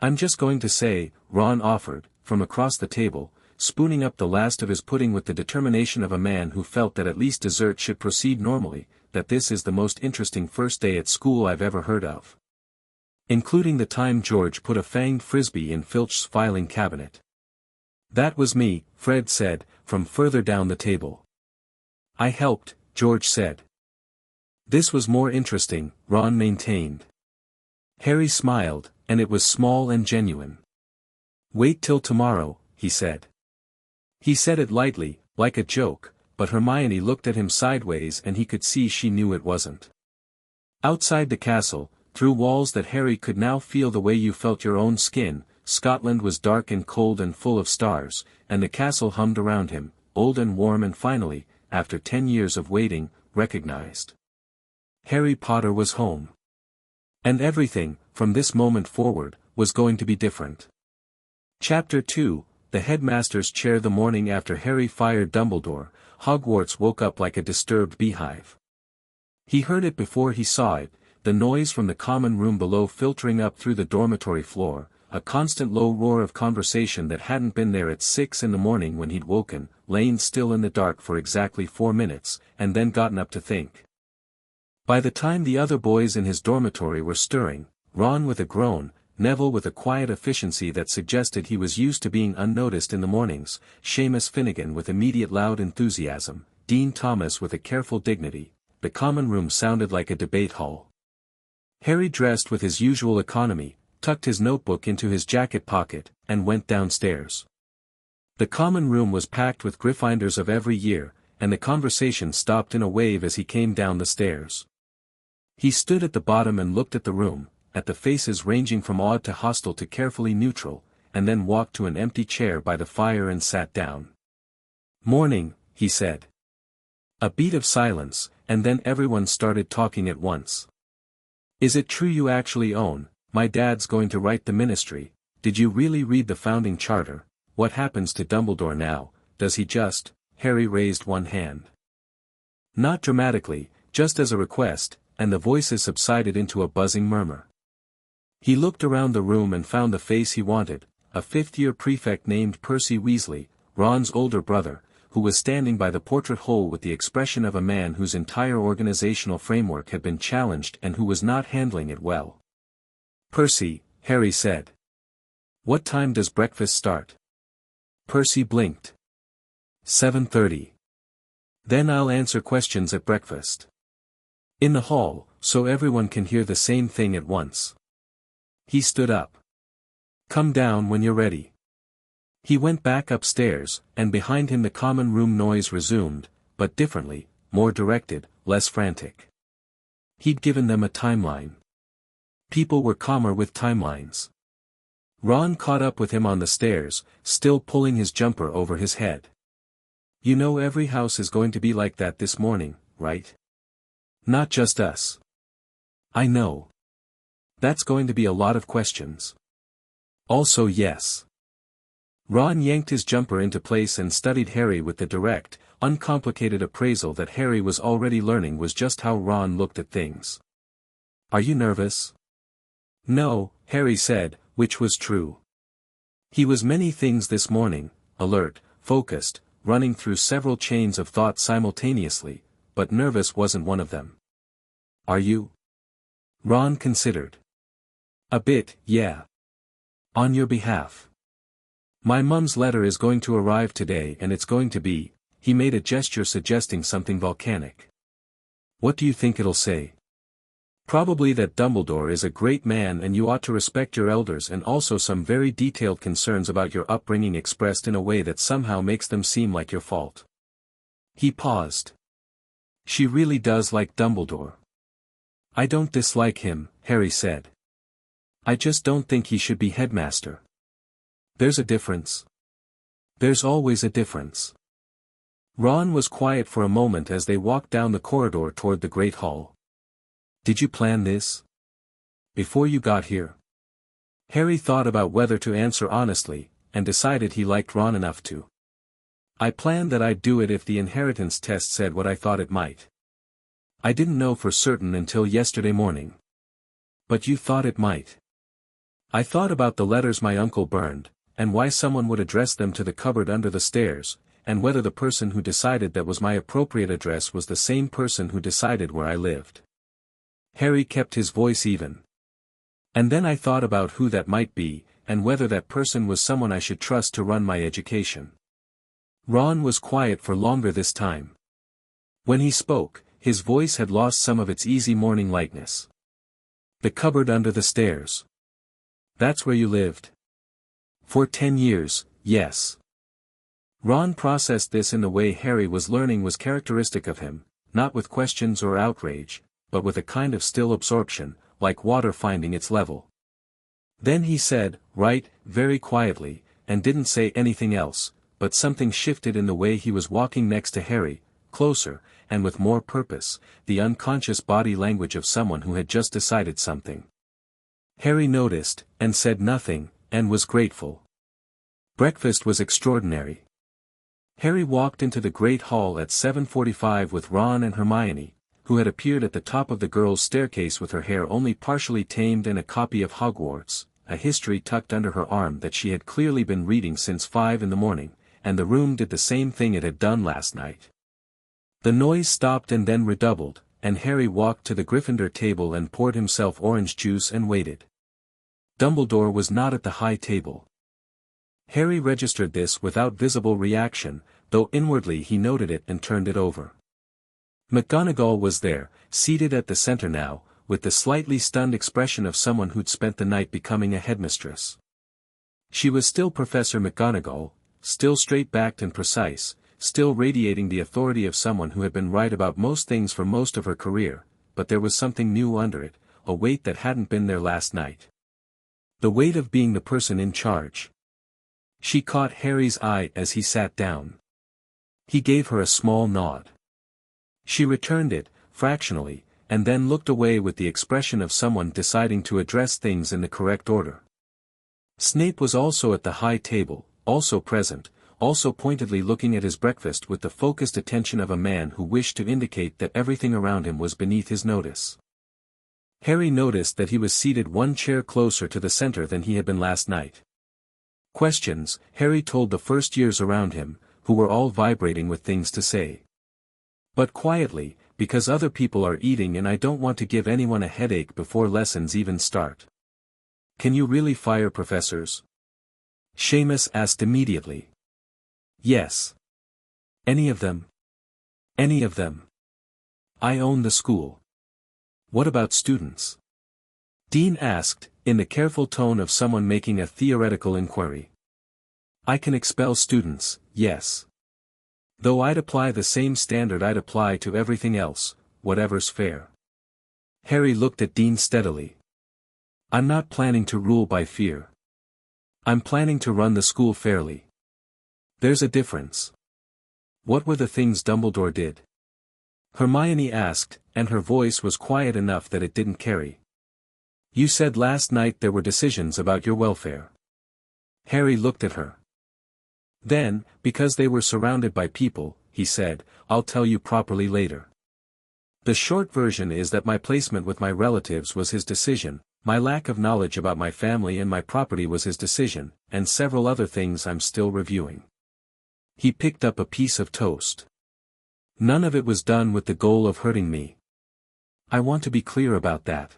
"I'm just going to say," Ron offered, from across the table, spooning up the last of his pudding with the determination of a man who felt that at least dessert should proceed normally, "that this is the most interesting first day at school I've ever heard of. Including the time George put a fanged frisbee in Filch's filing cabinet." "That was me," Fred said, from further down the table. "I helped," George said. "This was more interesting," Ron maintained. Harry smiled, and it was small and genuine. "Wait till tomorrow," he said. He said it lightly, like a joke, but Hermione looked at him sideways and he could see she knew it wasn't. Outside the castle, through walls that Harry could now feel the way you felt your own skin, Scotland was dark and cold and full of stars, and the castle hummed around him, old and warm and finally, after 10 years of waiting, recognized. Harry Potter was home. And everything, from this moment forward, was going to be different. Chapter 2, The Headmaster's Chair. The morning after Harry fired Dumbledore, Hogwarts woke up like a disturbed beehive. He heard it before he saw it, the noise from the common room below filtering up through the dormitory floor, a constant low roar of conversation that hadn't been there at 6 in the morning when he'd woken, lain still in the dark for exactly 4 minutes, and then gotten up to think. By the time the other boys in his dormitory were stirring, Ron with a groan, Neville with a quiet efficiency that suggested he was used to being unnoticed in the mornings, Seamus Finnegan with immediate loud enthusiasm, Dean Thomas with a careful dignity, the common room sounded like a debate hall. Harry dressed with his usual economy, tucked his notebook into his jacket pocket, and went downstairs. The common room was packed with Gryffindors of every year, and the conversation stopped in a wave as he came down the stairs. He stood at the bottom and looked at the room, at the faces ranging from awed to hostile to carefully neutral, and then walked to an empty chair by the fire and sat down. "Morning," he said. A beat of silence, and then everyone started talking at once. Is it true you actually own? My dad's going to write the ministry. Did you really read the founding charter? What happens to Dumbledore now? Does he just? Harry raised one hand. Not dramatically, just as a request, and the voices subsided into a buzzing murmur. He looked around the room and found the face he wanted, a fifth-year prefect named Percy Weasley, Ron's older brother, who was standing by the portrait hole with the expression of a man whose entire organizational framework had been challenged and who was not handling it well. Percy, Harry said. What time does breakfast start? Percy blinked. 7:30. Then I'll answer questions at breakfast. In the hall, so everyone can hear the same thing at once. He stood up. Come down when you're ready. He went back upstairs, and behind him the common room noise resumed, but differently, more directed, less frantic. He'd given them a timeline. People were calmer with timelines. Ron caught up with him on the stairs, still pulling his jumper over his head. You know every house is going to be like that this morning, right? Not just us. I know. That's going to be a lot of questions. Also yes. Ron yanked his jumper into place and studied Harry with the direct, uncomplicated appraisal that Harry was already learning was just how Ron looked at things. Are you nervous? No, Harry said, which was true. He was many things this morning, alert, focused, running through several chains of thought simultaneously, but nervous wasn't one of them. Are you? Ron considered. A bit, yeah. On your behalf. My mum's letter is going to arrive today and it's going to be, he made a gesture suggesting something volcanic. What do you think it'll say? Probably that Dumbledore is a great man and you ought to respect your elders and also some very detailed concerns about your upbringing expressed in a way that somehow makes them seem like your fault. He paused. She really does like Dumbledore. I don't dislike him, Harry said. I just don't think he should be headmaster. There's a difference. There's always a difference. Ron was quiet for a moment as they walked down the corridor toward the Great Hall. Did you plan this? Before you got here? Harry thought about whether to answer honestly, and decided he liked Ron enough to. I planned that I'd do it if the inheritance test said what I thought it might. I didn't know for certain until yesterday morning. But you thought it might. I thought about the letters my uncle burned, and why someone would address them to the cupboard under the stairs, and whether the person who decided that was my appropriate address was the same person who decided where I lived. Harry kept his voice even. And then I thought about who that might be, and whether that person was someone I should trust to run my education. Ron was quiet for longer this time. When he spoke, his voice had lost some of its easy morning lightness. The cupboard under the stairs. That's where you lived? For 10 years, yes. Ron processed this in the way Harry was learning was characteristic of him, not with questions or outrage, but with a kind of still absorption, like water finding its level. Then he said, right, very quietly, and didn't say anything else, but something shifted in the way he was walking next to Harry, closer, and with more purpose, the unconscious body language of someone who had just decided something. Harry noticed, and said nothing, and was grateful. Breakfast was extraordinary. Harry walked into the Great Hall at 7:45 with Ron and Hermione, who had appeared at the top of the girls' staircase with her hair only partially tamed and a copy of Hogwarts, a history tucked under her arm that she had clearly been reading since 5 in the morning, and the room did the same thing it had done last night. The noise stopped and then redoubled, and Harry walked to the Gryffindor table and poured himself orange juice and waited. Dumbledore was not at the high table. Harry registered this without visible reaction, though inwardly he noted it and turned it over. McGonagall was there, seated at the center now, with the slightly stunned expression of someone who'd spent the night becoming a headmistress. She was still Professor McGonagall, still straight-backed and precise, still radiating the authority of someone who had been right about most things for most of her career, but there was something new under it, a weight that hadn't been there last night. The weight of being the person in charge. She caught Harry's eye as he sat down. He gave her a small nod. She returned it, fractionally, and then looked away with the expression of someone deciding to address things in the correct order. Snape was also at the high table, also present, also pointedly looking at his breakfast with the focused attention of a man who wished to indicate that everything around him was beneath his notice. Harry noticed that he was seated one chair closer to the center than he had been last night. Questions, Harry told the first years around him, who were all vibrating with things to say. But quietly, because other people are eating and I don't want to give anyone a headache before lessons even start. Can you really fire professors? Seamus asked immediately. Yes. Any of them? Any of them. I own the school. What about students? Dean asked, in the careful tone of someone making a theoretical inquiry. I can expel students, yes. Though I'd apply the same standard I'd apply to everything else, whatever's fair. Harry looked at Dean steadily. I'm not planning to rule by fear. I'm planning to run the school fairly. There's a difference. What were the things Dumbledore did? Hermione asked, and her voice was quiet enough that it didn't carry. You said last night there were decisions about your welfare. Harry looked at her. Then, because they were surrounded by people, he said, I'll tell you properly later. The short version is that my placement with my relatives was his decision, my lack of knowledge about my family and my property was his decision, and several other things I'm still reviewing. He picked up a piece of toast. None of it was done with the goal of hurting me. I want to be clear about that.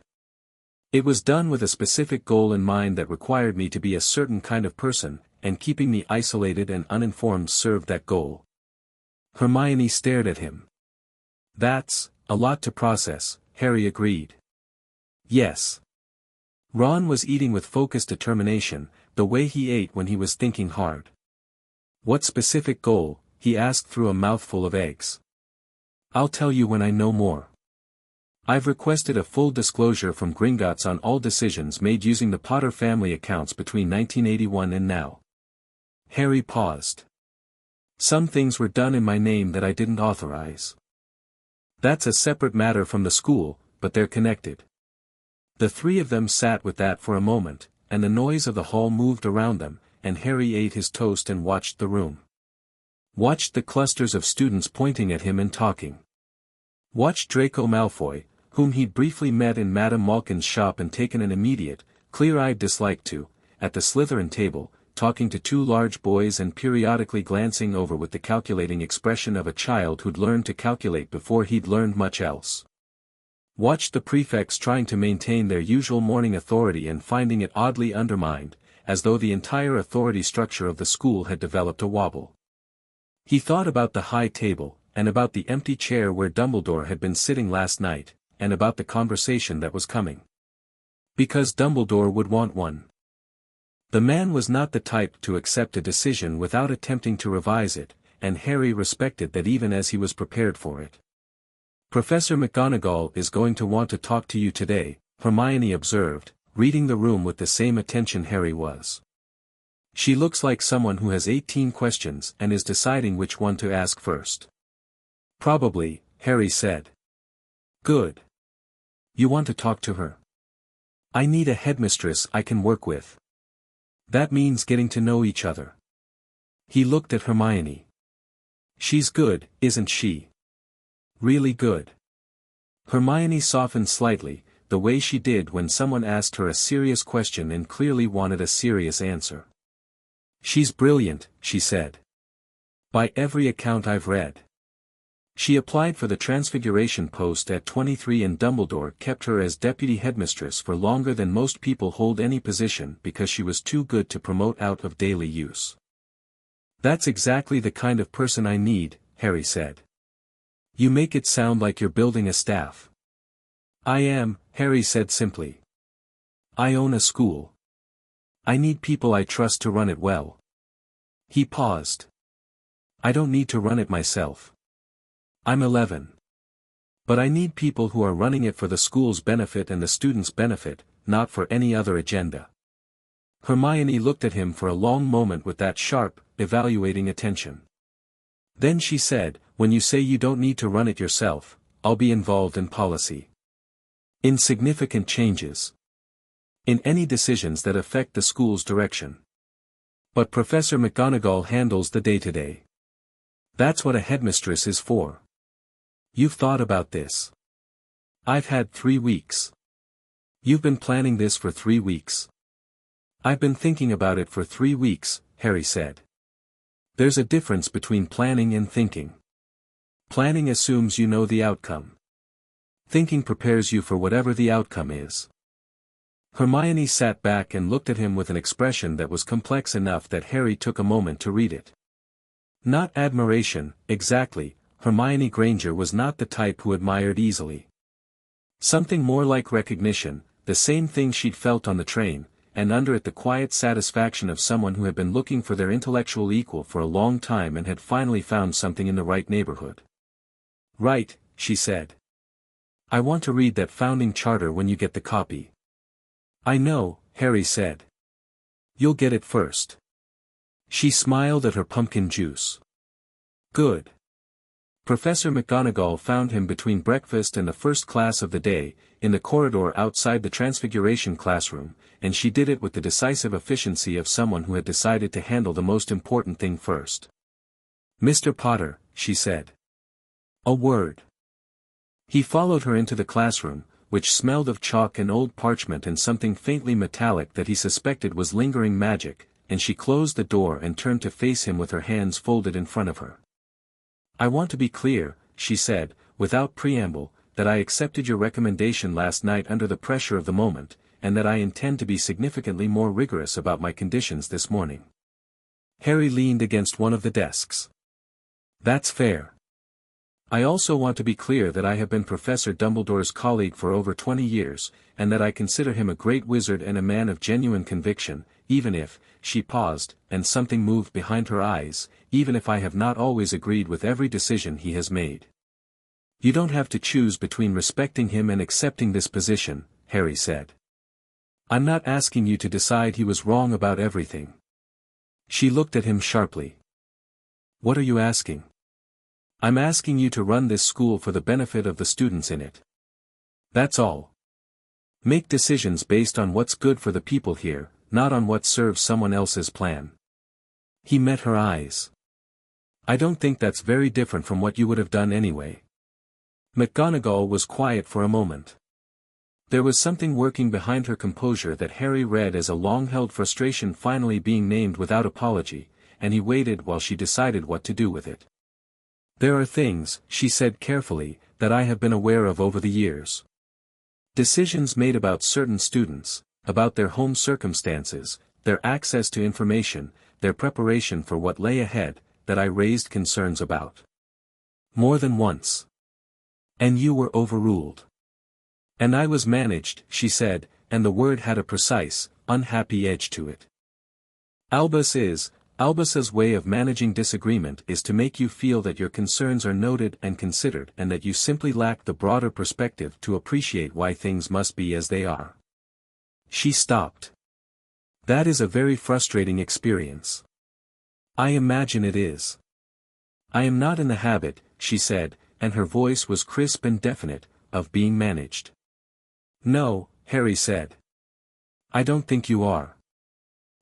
It was done with a specific goal in mind that required me to be a certain kind of person, and keeping me isolated and uninformed served that goal. Hermione stared at him. That's a lot to process, Harry agreed. Yes. Ron was eating with focused determination, the way he ate when he was thinking hard. What specific goal? He asked through a mouthful of eggs. I'll tell you when I know more. I've requested a full disclosure from Gringotts on all decisions made using the Potter family accounts between 1981 and now. Harry paused. Some things were done in my name that I didn't authorize. That's a separate matter from the school, but they're connected. The three of them sat with that for a moment, and the noise of the hall moved around them, and Harry ate his toast and watched the room. Watched the clusters of students pointing at him and talking. Watched Draco Malfoy, whom he'd briefly met in Madame Malkin's shop and taken an immediate, clear-eyed dislike to, at the Slytherin table, talking to two large boys and periodically glancing over with the calculating expression of a child who'd learned to calculate before he'd learned much else. Watched the prefects trying to maintain their usual morning authority and finding it oddly undermined, as though the entire authority structure of the school had developed a wobble. He thought about the high table, and about the empty chair where Dumbledore had been sitting last night, and about the conversation that was coming. Because Dumbledore would want one. The man was not the type to accept a decision without attempting to revise it, and Harry respected that even as he was prepared for it. Professor McGonagall is going to want to talk to you today, Hermione observed, reading the room with the same attention Harry was. She looks like someone who has 18 questions and is deciding which one to ask first. Probably, Harry said. Good. You want to talk to her? I need a headmistress I can work with. That means getting to know each other. He looked at Hermione. She's good, isn't she? Really good. Hermione softened slightly, the way she did when someone asked her a serious question and clearly wanted a serious answer. She's brilliant, she said. By every account I've read. She applied for the Transfiguration post at 23 and Dumbledore kept her as deputy headmistress for longer than most people hold any position because she was too good to promote out of daily use. That's exactly the kind of person I need, Harry said. You make it sound like you're building a staff. I am, Harry said simply. I own a school. I need people I trust to run it well. He paused. I don't need to run it myself. I'm 11. But I need people who are running it for the school's benefit and the students' benefit, not for any other agenda. Hermione looked at him for a long moment with that sharp, evaluating attention. Then she said, when you say you don't need to run it yourself, I'll be involved in policy. In significant changes. In any decisions that affect the school's direction. But Professor McGonagall handles the day-to-day. That's what a headmistress is for. You've thought about this. I've had 3 weeks. You've been planning this for 3 weeks. I've been thinking about it for 3 weeks, Harry said. There's a difference between planning and thinking. Planning assumes you know the outcome. Thinking prepares you for whatever the outcome is. Hermione sat back and looked at him with an expression that was complex enough that Harry took a moment to read it. Not admiration, exactly. Hermione Granger was not the type who admired easily. Something more like recognition, the same thing she'd felt on the train, and under it the quiet satisfaction of someone who had been looking for their intellectual equal for a long time and had finally found something in the right neighborhood. Right, she said. I want to read that founding charter when you get the copy. I know, Harry said. You'll get it first. She smiled at her pumpkin juice. Good. Professor McGonagall found him between breakfast and the first class of the day, in the corridor outside the Transfiguration classroom, and she did it with the decisive efficiency of someone who had decided to handle the most important thing first. Mr. Potter, she said. A word. He followed her into the classroom, which smelled of chalk and old parchment and something faintly metallic that he suspected was lingering magic, and she closed the door and turned to face him with her hands folded in front of her. I want to be clear, she said, without preamble, that I accepted your recommendation last night under the pressure of the moment, and that I intend to be significantly more rigorous about my conditions this morning. Harry leaned against one of the desks. That's fair. I also want to be clear that I have been Professor Dumbledore's colleague for over 20 years, and that I consider him a great wizard and a man of genuine conviction, even if, she paused, and something moved behind her eyes, even if I have not always agreed with every decision he has made. You don't have to choose between respecting him and accepting this position, Harry said. I'm not asking you to decide he was wrong about everything. She looked at him sharply. What are you asking? I'm asking you to run this school for the benefit of the students in it. That's all. Make decisions based on what's good for the people here, not on what serves someone else's plan. He met her eyes. I don't think that's very different from what you would have done anyway. McGonagall was quiet for a moment. There was something working behind her composure that Harry read as a long-held frustration finally being named without apology, and he waited while she decided what to do with it. There are things, she said carefully, that I have been aware of over the years. Decisions made about certain students, about their home circumstances, their access to information, their preparation for what lay ahead, that I raised concerns about. More than once. And you were overruled. And I was managed, she said, and the word had a precise, unhappy edge to it. Albus's way of managing disagreement is to make you feel that your concerns are noted and considered and that you simply lack the broader perspective to appreciate why things must be as they are. She stopped. That is a very frustrating experience. I imagine it is. I am not in the habit, she said, and her voice was crisp and definite, of being managed. No, Harry said. I don't think you are.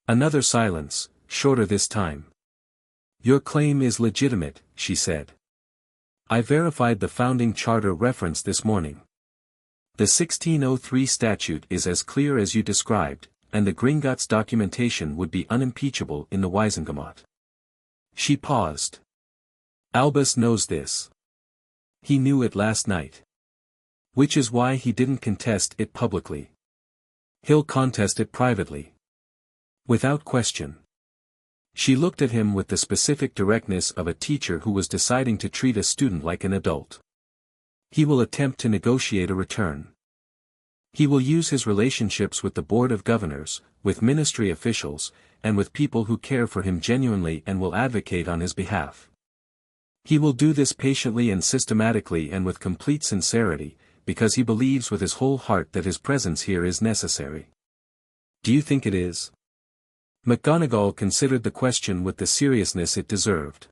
Another silence. Shorter this time. Your claim is legitimate, she said. I verified the founding charter reference this morning. The 1603 statute is as clear as you described, and the Gringotts documentation would be unimpeachable in the Wisengamot. She paused. Albus knows this. He knew it last night. Which is why he didn't contest it publicly. He'll contest it privately. Without question. She looked at him with the specific directness of a teacher who was deciding to treat a student like an adult. He will attempt to negotiate a return. He will use his relationships with the Board of Governors, with ministry officials, and with people who care for him genuinely and will advocate on his behalf. He will do this patiently and systematically and with complete sincerity, because he believes with his whole heart that his presence here is necessary. Do you think it is? McGonagall considered the question with the seriousness it deserved.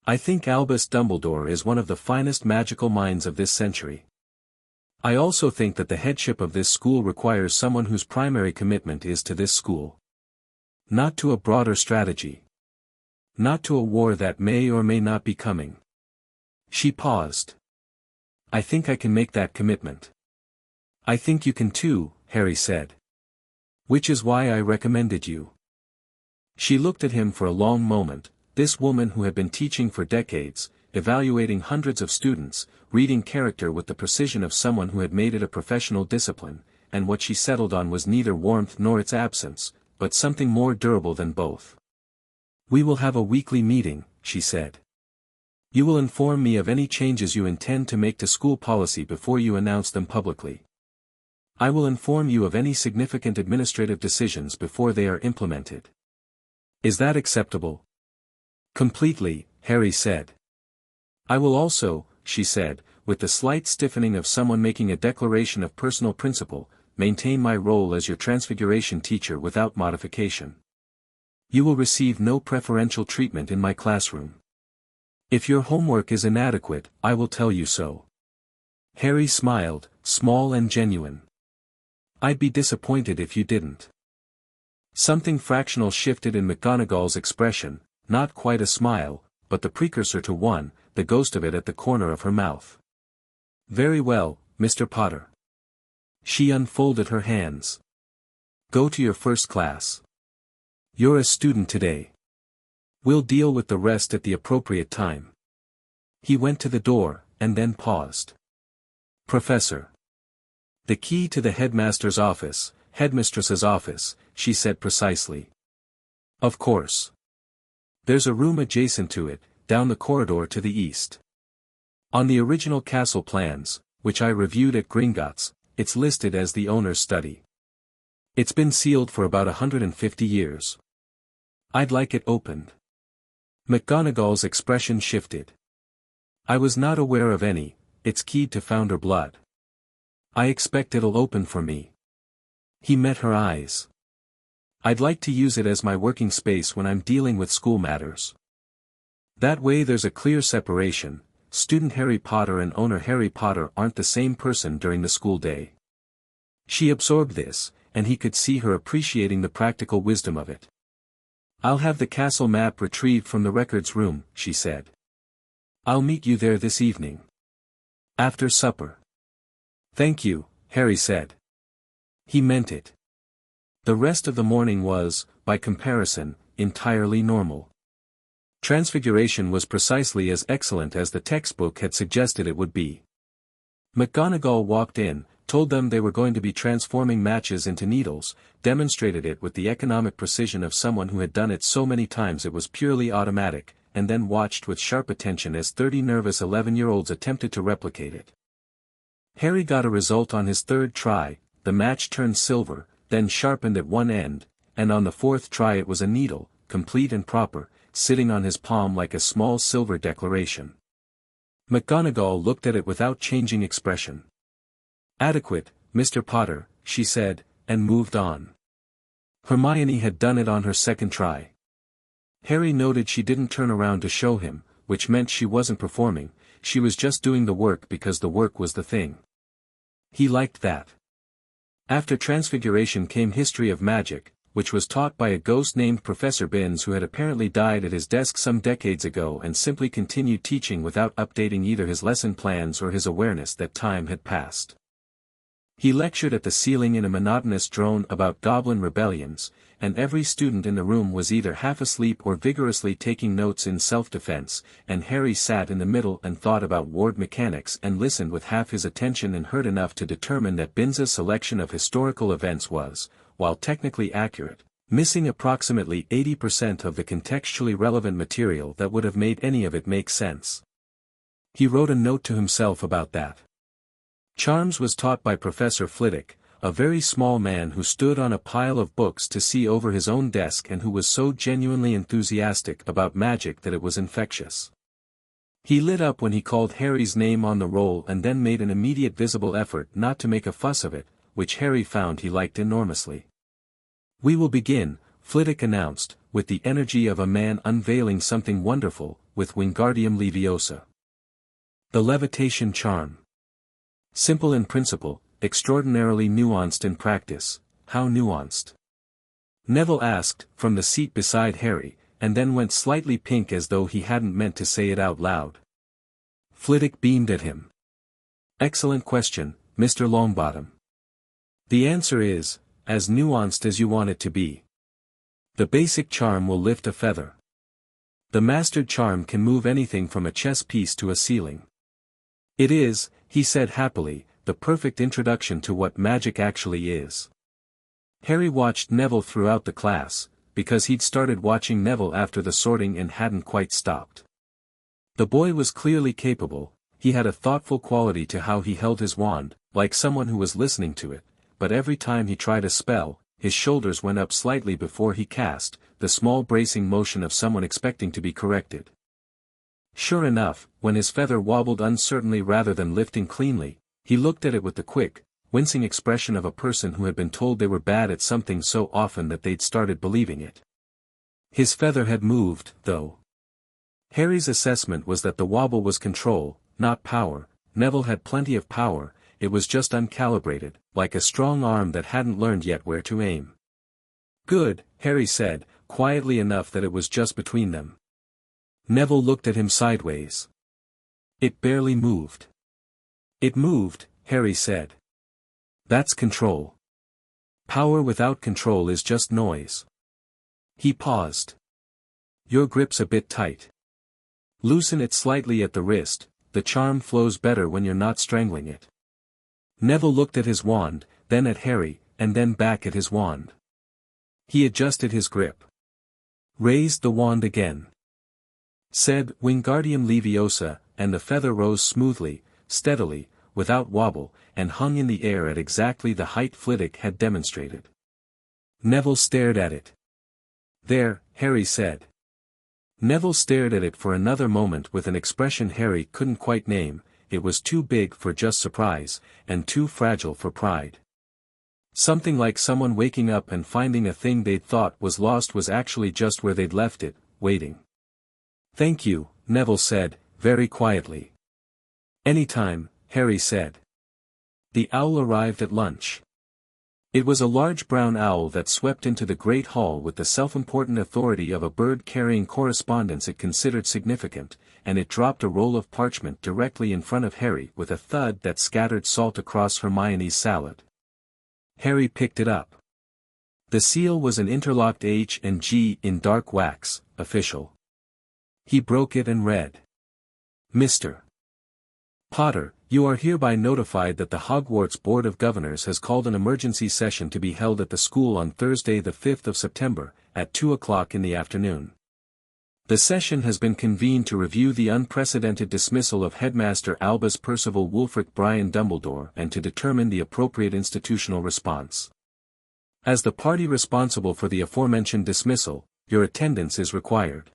I think Albus Dumbledore is one of the finest magical minds of this century. I also think that the headship of this school requires someone whose primary commitment is to this school. Not to a broader strategy. Not to a war that may or may not be coming. She paused. I think I can make that commitment. I think you can too, Harry said. Which is why I recommended you. She looked at him for a long moment, this woman who had been teaching for decades, evaluating hundreds of students, reading character with the precision of someone who had made it a professional discipline, and what she settled on was neither warmth nor its absence, but something more durable than both. We will have a weekly meeting, she said. You will inform me of any changes you intend to make to school policy before you announce them publicly. I will inform you of any significant administrative decisions before they are implemented. Is that acceptable? Completely, Harry said. I will also, she said, with the slight stiffening of someone making a declaration of personal principle, maintain my role as your transfiguration teacher without modification. You will receive no preferential treatment in my classroom. If your homework is inadequate, I will tell you so. Harry smiled, small and genuine. I'd be disappointed if you didn't. Something fractional shifted in McGonagall's expression, not quite a smile, but the precursor to one, the ghost of it at the corner of her mouth. Very well, Mr. Potter. She unfolded her hands. Go to your first class. You're a student today. We'll deal with the rest at the appropriate time. He went to the door, and then paused. Professor. The key to the headmaster's office, headmistress's office, she said precisely. Of course. There's a room adjacent to it, down the corridor to the east. On the original castle plans, which I reviewed at Gringotts, it's listed as the owner's study. It's been sealed for about 150 years. I'd like it opened. McGonagall's expression shifted. I was not aware of any, it's keyed to founder blood. I expect it'll open for me. He met her eyes. I'd like to use it as my working space when I'm dealing with school matters. That way there's a clear separation, student Harry Potter and owner Harry Potter aren't the same person during the school day. She absorbed this, and he could see her appreciating the practical wisdom of it. I'll have the castle map retrieved from the records room, she said. I'll meet you there this evening. After supper. Thank you, Harry said. He meant it. The rest of the morning was, by comparison, entirely normal. Transfiguration was precisely as excellent as the textbook had suggested it would be. McGonagall walked in, told them they were going to be transforming matches into needles, demonstrated it with the economic precision of someone who had done it so many times it was purely automatic, and then watched with sharp attention as 30 nervous 11-year-olds attempted to replicate it. Harry got a result on his third try, the match turned silver, then sharpened at one end, and on the fourth try it was a needle, complete and proper, sitting on his palm like a small silver declaration. McGonagall looked at it without changing expression. Adequate, Mr. Potter, she said, and moved on. Hermione had done it on her second try. Harry noted she didn't turn around to show him, which meant she wasn't performing, she was just doing the work because the work was the thing. He liked that. After Transfiguration came History of Magic, which was taught by a ghost named Professor Binns who had apparently died at his desk some decades ago and simply continued teaching without updating either his lesson plans or his awareness that time had passed. He lectured at the ceiling in a monotonous drone about goblin rebellions, and every student in the room was either half asleep or vigorously taking notes in self-defense, and Harry sat in the middle and thought about ward mechanics and listened with half his attention and heard enough to determine that Binns's selection of historical events was, while technically accurate, missing approximately 80% of the contextually relevant material that would have made any of it make sense. He wrote a note to himself about that. Charms was taught by Professor Flitwick, a very small man who stood on a pile of books to see over his own desk and who was so genuinely enthusiastic about magic that it was infectious. He lit up when he called Harry's name on the roll and then made an immediate visible effort not to make a fuss of it, which Harry found he liked enormously. We will begin, Flitwick announced, with the energy of a man unveiling something wonderful, with Wingardium Leviosa. The levitation charm. Simple in principle, extraordinarily nuanced in practice. How nuanced? Neville asked, from the seat beside Harry, and then went slightly pink as though he hadn't meant to say it out loud. Flitwick beamed at him. Excellent question, Mr. Longbottom. The answer is, as nuanced as you want it to be. The basic charm will lift a feather. The mastered charm can move anything from a chess piece to a ceiling. It is, he said happily, the perfect introduction to what magic actually is. Harry watched Neville throughout the class, because he'd started watching Neville after the sorting and hadn't quite stopped. The boy was clearly capable, he had a thoughtful quality to how he held his wand, like someone who was listening to it, but every time he tried a spell, his shoulders went up slightly before he cast, the small bracing motion of someone expecting to be corrected. Sure enough, when his feather wobbled uncertainly rather than lifting cleanly, he looked at it with the quick, wincing expression of a person who had been told they were bad at something so often that they'd started believing it. His feather had moved, though. Harry's assessment was that the wobble was control, not power. Neville had plenty of power, it was just uncalibrated, like a strong arm that hadn't learned yet where to aim. Good, Harry said, quietly enough that it was just between them. Neville looked at him sideways. It barely moved. It moved, Harry said. That's control. Power without control is just noise. He paused. Your grip's a bit tight. Loosen it slightly at the wrist, the charm flows better when you're not strangling it. Neville looked at his wand, then at Harry, and then back at his wand. He adjusted his grip. Raised the wand again. Said Wingardium Leviosa, and the feather rose smoothly, steadily, without wobble, and hung in the air at exactly the height Flitwick had demonstrated. Neville stared at it. There, Harry said. Neville stared at it for another moment with an expression Harry couldn't quite name. It was too big for just surprise, and too fragile for pride. Something like someone waking up and finding a thing they'd thought was lost was actually just where they'd left it, waiting. Thank you, Neville said, very quietly. Anytime, Harry said. The owl arrived at lunch. It was a large brown owl that swept into the great hall with the self-important authority of a bird carrying correspondence it considered significant, and it dropped a roll of parchment directly in front of Harry with a thud that scattered salt across Hermione's salad. Harry picked it up. The seal was an interlocked H and G in dark wax, official. He broke it and read. Mr. Potter, you are hereby notified that the Hogwarts Board of Governors has called an emergency session to be held at the school on Thursday the 5th of September, at 2 o'clock in the afternoon. The session has been convened to review the unprecedented dismissal of Headmaster Albus Percival Wulfric Brian Dumbledore and to determine the appropriate institutional response. As the party responsible for the aforementioned dismissal, your attendance is required.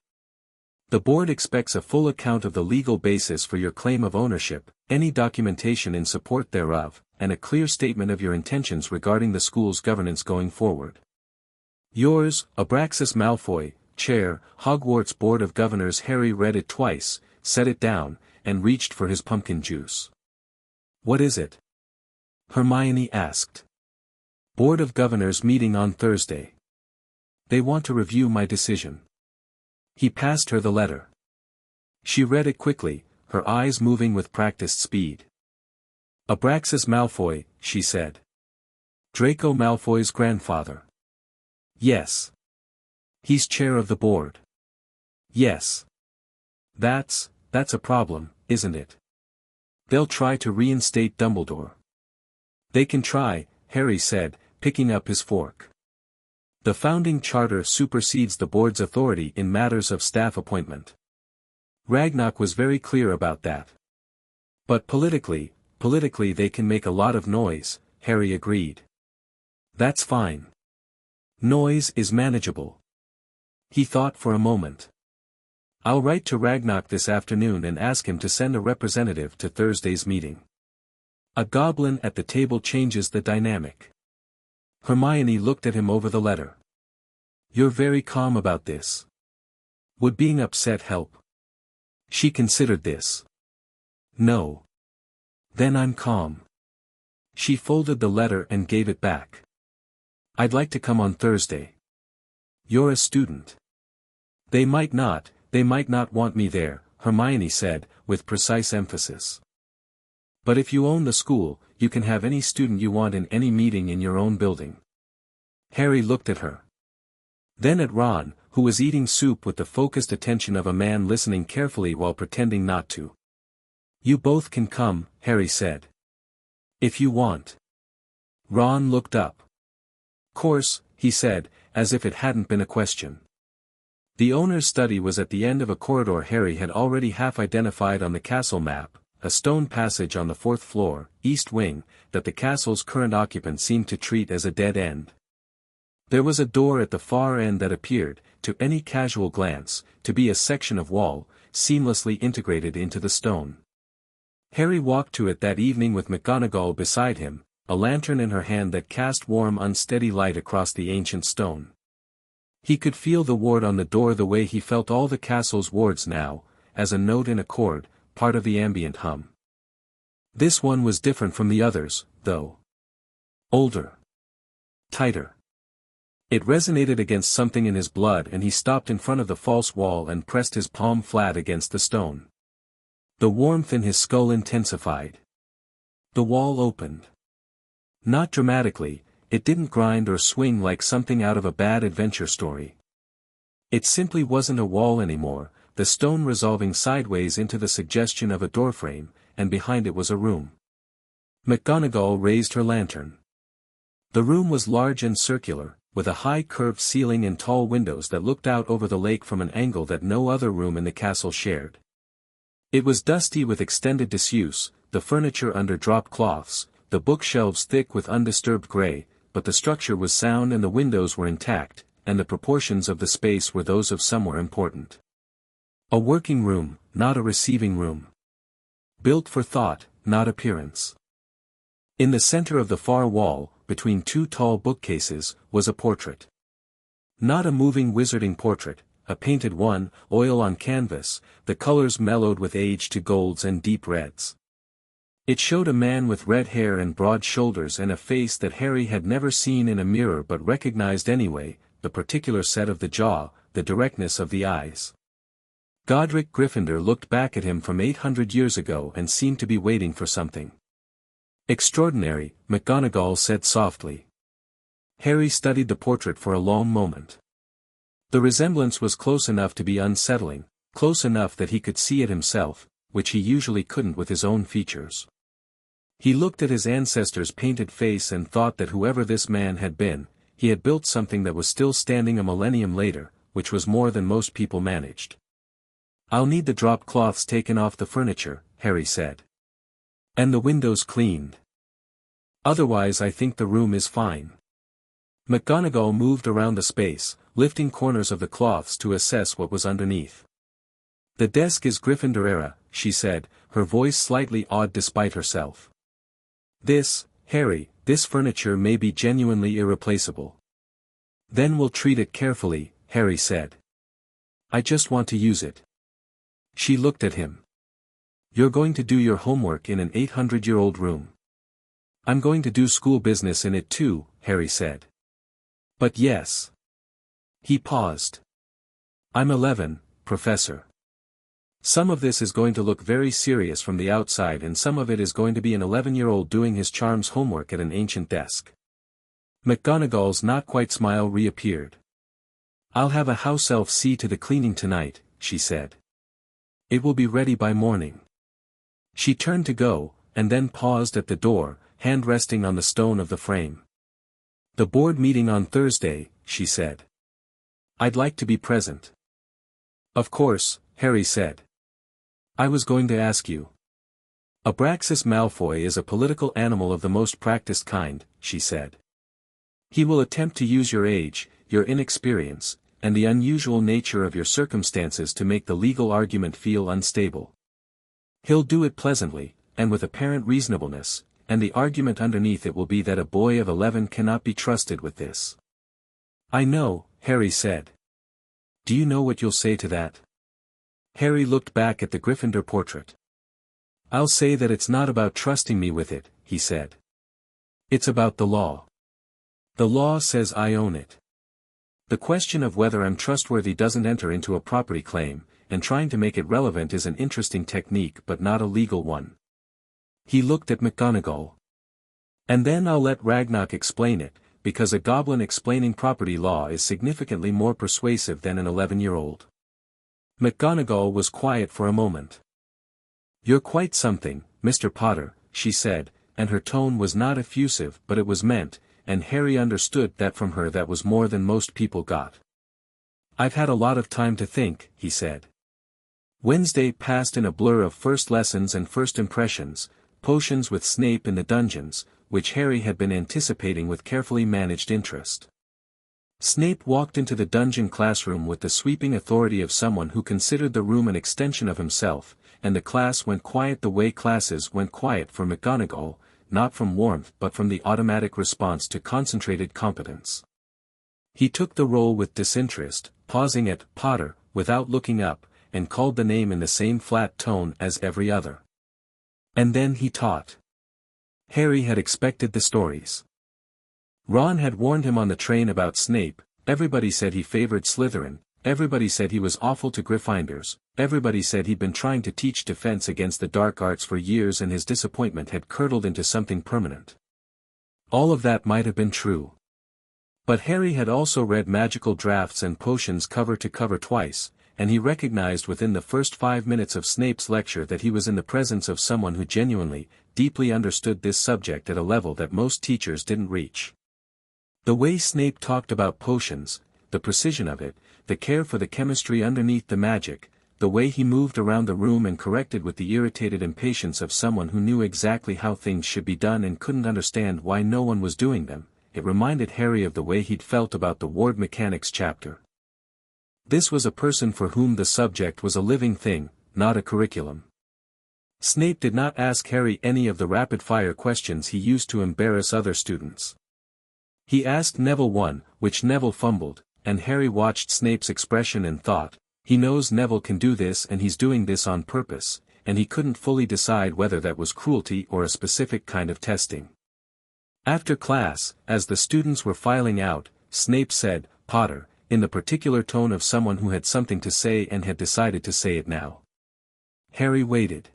The board expects a full account of the legal basis for your claim of ownership, any documentation in support thereof, and a clear statement of your intentions regarding the school's governance going forward. Yours, Abraxas Malfoy, Chair, Hogwarts Board of Governors. Harry read it twice, set it down, and reached for his pumpkin juice. What is it? Hermione asked. Board of Governors meeting on Thursday. They want to review my decision. He passed her the letter. She read it quickly, her eyes moving with practiced speed. Abraxas Malfoy, she said. Draco Malfoy's grandfather. Yes. He's chair of the board. Yes. That's a problem, isn't it? They'll try to reinstate Dumbledore. They can try, Harry said, picking up his fork. The founding charter supersedes the board's authority in matters of staff appointment. Ragnarok was very clear about that. But politically they can make a lot of noise, Harry agreed. That's fine. Noise is manageable. He thought for a moment. I'll write to Ragnarok this afternoon and ask him to send a representative to Thursday's meeting. A goblin at the table changes the dynamic. Hermione looked at him over the letter. You're very calm about this. Would being upset help? She considered this. No. Then I'm calm. She folded the letter and gave it back. I'd like to come on Thursday. You're a student. They might not want me there, Hermione said, with precise emphasis. But if you own the school, you can have any student you want in any meeting in your own building. Harry looked at her. Then at Ron, who was eating soup with the focused attention of a man listening carefully while pretending not to. You both can come, Harry said. If you want. Ron looked up. Course, he said, as if it hadn't been a question. The owner's study was at the end of a corridor Harry had already half identified on the castle map, a stone passage on the 4th floor, east wing, that the castle's current occupant seemed to treat as a dead end. There was a door at the far end that appeared, to any casual glance, to be a section of wall, seamlessly integrated into the stone. Harry walked to it that evening with McGonagall beside him, a lantern in her hand that cast warm unsteady light across the ancient stone. He could feel the ward on the door the way he felt all the castle's wards now, as a note in a chord, part of the ambient hum. This one was different from the others, though. Older. Tighter. It resonated against something in his blood and he stopped in front of the false wall and pressed his palm flat against the stone. The warmth in his skull intensified. The wall opened. Not dramatically, it didn't grind or swing like something out of a bad adventure story. It simply wasn't a wall anymore, the stone resolving sideways into the suggestion of a doorframe, and behind it was a room. McGonagall raised her lantern. The room was large and circular, with a high curved ceiling and tall windows that looked out over the lake from an angle that no other room in the castle shared. It was dusty with extended disuse, the furniture under drop cloths, the bookshelves thick with undisturbed gray, but the structure was sound and the windows were intact, and the proportions of the space were those of somewhere important. A working room, not a receiving room. Built for thought, not appearance. In the center of the far wall, between two tall bookcases, was a portrait. Not a moving wizarding portrait, a painted one, oil on canvas, the colors mellowed with age to golds and deep reds. It showed a man with red hair and broad shoulders and a face that Harry had never seen in a mirror but recognized anyway, the particular set of the jaw, the directness of the eyes. Godric Gryffindor looked back at him from 800 years ago and seemed to be waiting for something. Extraordinary, McGonagall said softly. Harry studied the portrait for a long moment. The resemblance was close enough to be unsettling, close enough that he could see it himself, which he usually couldn't with his own features. He looked at his ancestor's painted face and thought that whoever this man had been, he had built something that was still standing a millennium later, which was more than most people managed. I'll need the drop cloths taken off the furniture, Harry said. And the windows cleaned. Otherwise I think the room is fine. McGonagall moved around the space, lifting corners of the cloths to assess what was underneath. The desk is Gryffindor era, she said, her voice slightly awed despite herself. Harry, this furniture may be genuinely irreplaceable. Then we'll treat it carefully, Harry said. I just want to use it. She looked at him. You're going to do your homework in an 800-year-old room. I'm going to do school business in it too, Harry said. But yes. He paused. I'm 11, Professor. Some of this is going to look very serious from the outside and some of it is going to be an 11-year-old doing his charms homework at an ancient desk. McGonagall's not-quite smile reappeared. I'll have a house elf see to the cleaning tonight, she said. It will be ready by morning. She turned to go, and then paused at the door, hand resting on the stone of the frame. The board meeting on Thursday, she said. I'd like to be present. Of course, Harry said. I was going to ask you. Abraxas Malfoy is a political animal of the most practiced kind, she said. He will attempt to use your age, your inexperience, and the unusual nature of your circumstances to make the legal argument feel unstable. He'll do it pleasantly, and with apparent reasonableness, and the argument underneath it will be that a boy of 11 cannot be trusted with this. I know, Harry said. Do you know what you'll say to that? Harry looked back at the Gryffindor portrait. I'll say that it's not about trusting me with it, he said. It's about the law. The law says I own it. The question of whether I'm trustworthy doesn't enter into a property claim, and trying to make it relevant is an interesting technique but not a legal one. He looked at McGonagall. And then I'll let Ragnarok explain it, because a goblin explaining property law is significantly more persuasive than an 11-year-old. McGonagall was quiet for a moment. You're quite something, Mr. Potter, she said, and her tone was not effusive but it was meant, and Harry understood that from her that was more than most people got. I've had a lot of time to think, he said. Wednesday passed in a blur of first lessons and first impressions, potions with Snape in the dungeons, which Harry had been anticipating with carefully managed interest. Snape walked into the dungeon classroom with the sweeping authority of someone who considered the room an extension of himself, and the class went quiet the way classes went quiet for McGonagall, not from warmth but from the automatic response to concentrated competence. He took the roll with disinterest, pausing at Potter, without looking up, and called the name in the same flat tone as every other. And then he taught. Harry had expected the stories. Ron had warned him on the train about Snape, everybody said he favored Slytherin, everybody said he was awful to Gryffindors, everybody said he'd been trying to teach defense against the dark arts for years and his disappointment had curdled into something permanent. All of that might have been true. But Harry had also read magical drafts and potions cover to cover twice, and he recognized within the first 5 minutes of Snape's lecture that he was in the presence of someone who genuinely, deeply understood this subject at a level that most teachers didn't reach. The way Snape talked about potions, the precision of it, the care for the chemistry underneath the magic, the way he moved around the room and corrected with the irritated impatience of someone who knew exactly how things should be done and couldn't understand why no one was doing them, it reminded Harry of the way he'd felt about the ward mechanics chapter. This was a person for whom the subject was a living thing, not a curriculum. Snape did not ask Harry any of the rapid-fire questions he used to embarrass other students. He asked Neville one, which Neville fumbled, and Harry watched Snape's expression and thought, he knows Neville can do this and he's doing this on purpose, and he couldn't fully decide whether that was cruelty or a specific kind of testing. After class, as the students were filing out, Snape said, Potter, in the particular tone of someone who had something to say and had decided to say it now. Harry waited.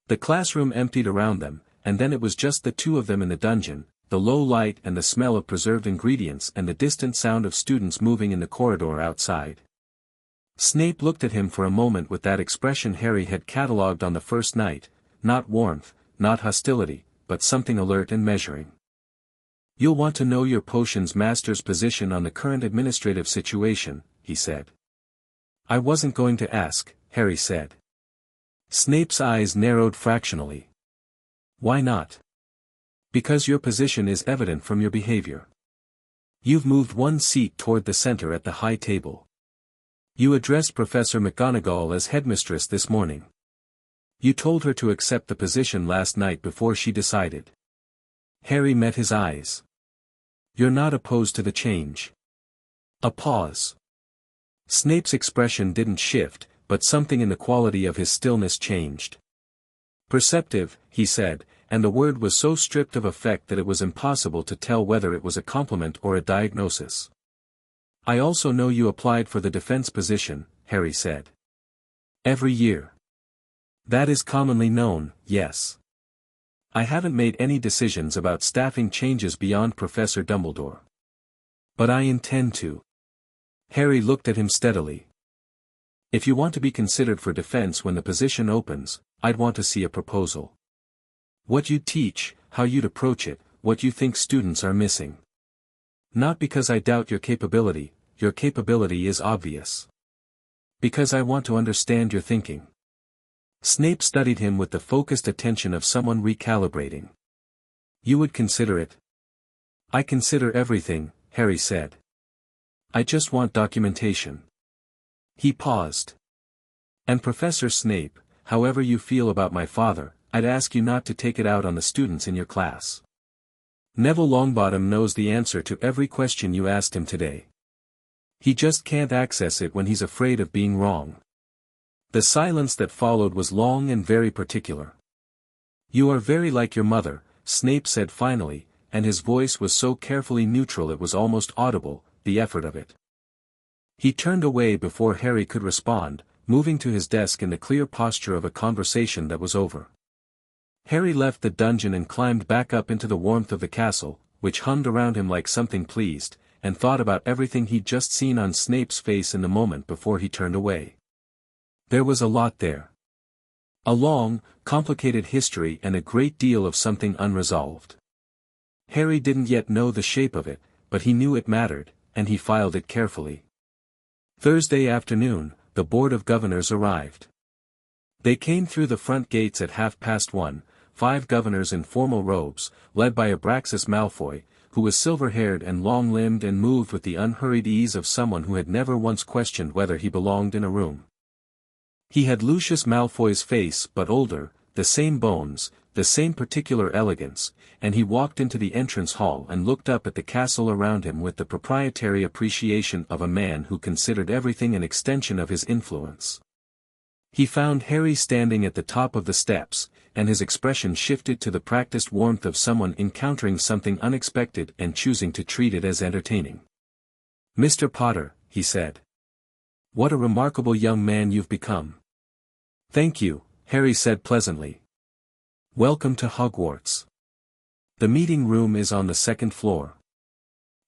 The classroom emptied around them, and then it was just the two of them in the dungeon, the low light and the smell of preserved ingredients and the distant sound of students moving in the corridor outside. Snape looked at him for a moment with that expression Harry had catalogued on the first night, not warmth, not hostility, but something alert and measuring. You'll want to know your potions master's position on the current administrative situation, he said. I wasn't going to ask, Harry said. Snape's eyes narrowed fractionally. Why not? Because your position is evident from your behavior. You've moved one seat toward the center at the high table. You addressed Professor McGonagall as headmistress this morning. You told her to accept the position last night before she decided. Harry met his eyes. You're not opposed to the change. A pause. Snape's expression didn't shift, but something in the quality of his stillness changed. Perceptive, he said, and the word was so stripped of effect that it was impossible to tell whether it was a compliment or a diagnosis. I also know you applied for the defense position, Harry said. Every year. That is commonly known, yes. I haven't made any decisions about staffing changes beyond Professor Dumbledore. But I intend to. Harry looked at him steadily. If you want to be considered for defense when the position opens, I'd want to see a proposal. What you'd teach, how you'd approach it, what you think students are missing. Not because I doubt your capability is obvious. Because I want to understand your thinking. Snape studied him with the focused attention of someone recalibrating. You would consider it? I consider everything, Harry said. I just want documentation. He paused. And Professor Snape, however you feel about my father, I'd ask you not to take it out on the students in your class. Neville Longbottom knows the answer to every question you asked him today. He just can't access it when he's afraid of being wrong. The silence that followed was long and very particular. "You are very like your mother," Snape said finally, and his voice was so carefully neutral it was almost audible, the effort of it. He turned away before Harry could respond, moving to his desk in the clear posture of a conversation that was over. Harry left the dungeon and climbed back up into the warmth of the castle, which hummed around him like something pleased, and thought about everything he'd just seen on Snape's face in the moment before he turned away. There was a lot there. A long, complicated history and a great deal of something unresolved. Harry didn't yet know the shape of it, but he knew it mattered, and he filed it carefully. Thursday afternoon, the Board of Governors arrived. They came through the front gates at 1:30, 5 governors in formal robes, led by Abraxas Malfoy, who was silver-haired and long-limbed and moved with the unhurried ease of someone who had never once questioned whether he belonged in a room. He had Lucius Malfoy's face but older, the same bones, the same particular elegance, and he walked into the entrance hall and looked up at the castle around him with the proprietary appreciation of a man who considered everything an extension of his influence. He found Harry standing at the top of the steps, and his expression shifted to the practiced warmth of someone encountering something unexpected and choosing to treat it as entertaining. "Mr. Potter," he said. "What a remarkable young man you've become." "Thank you," Harry said pleasantly. "Welcome to Hogwarts. The meeting room is on the 2nd floor.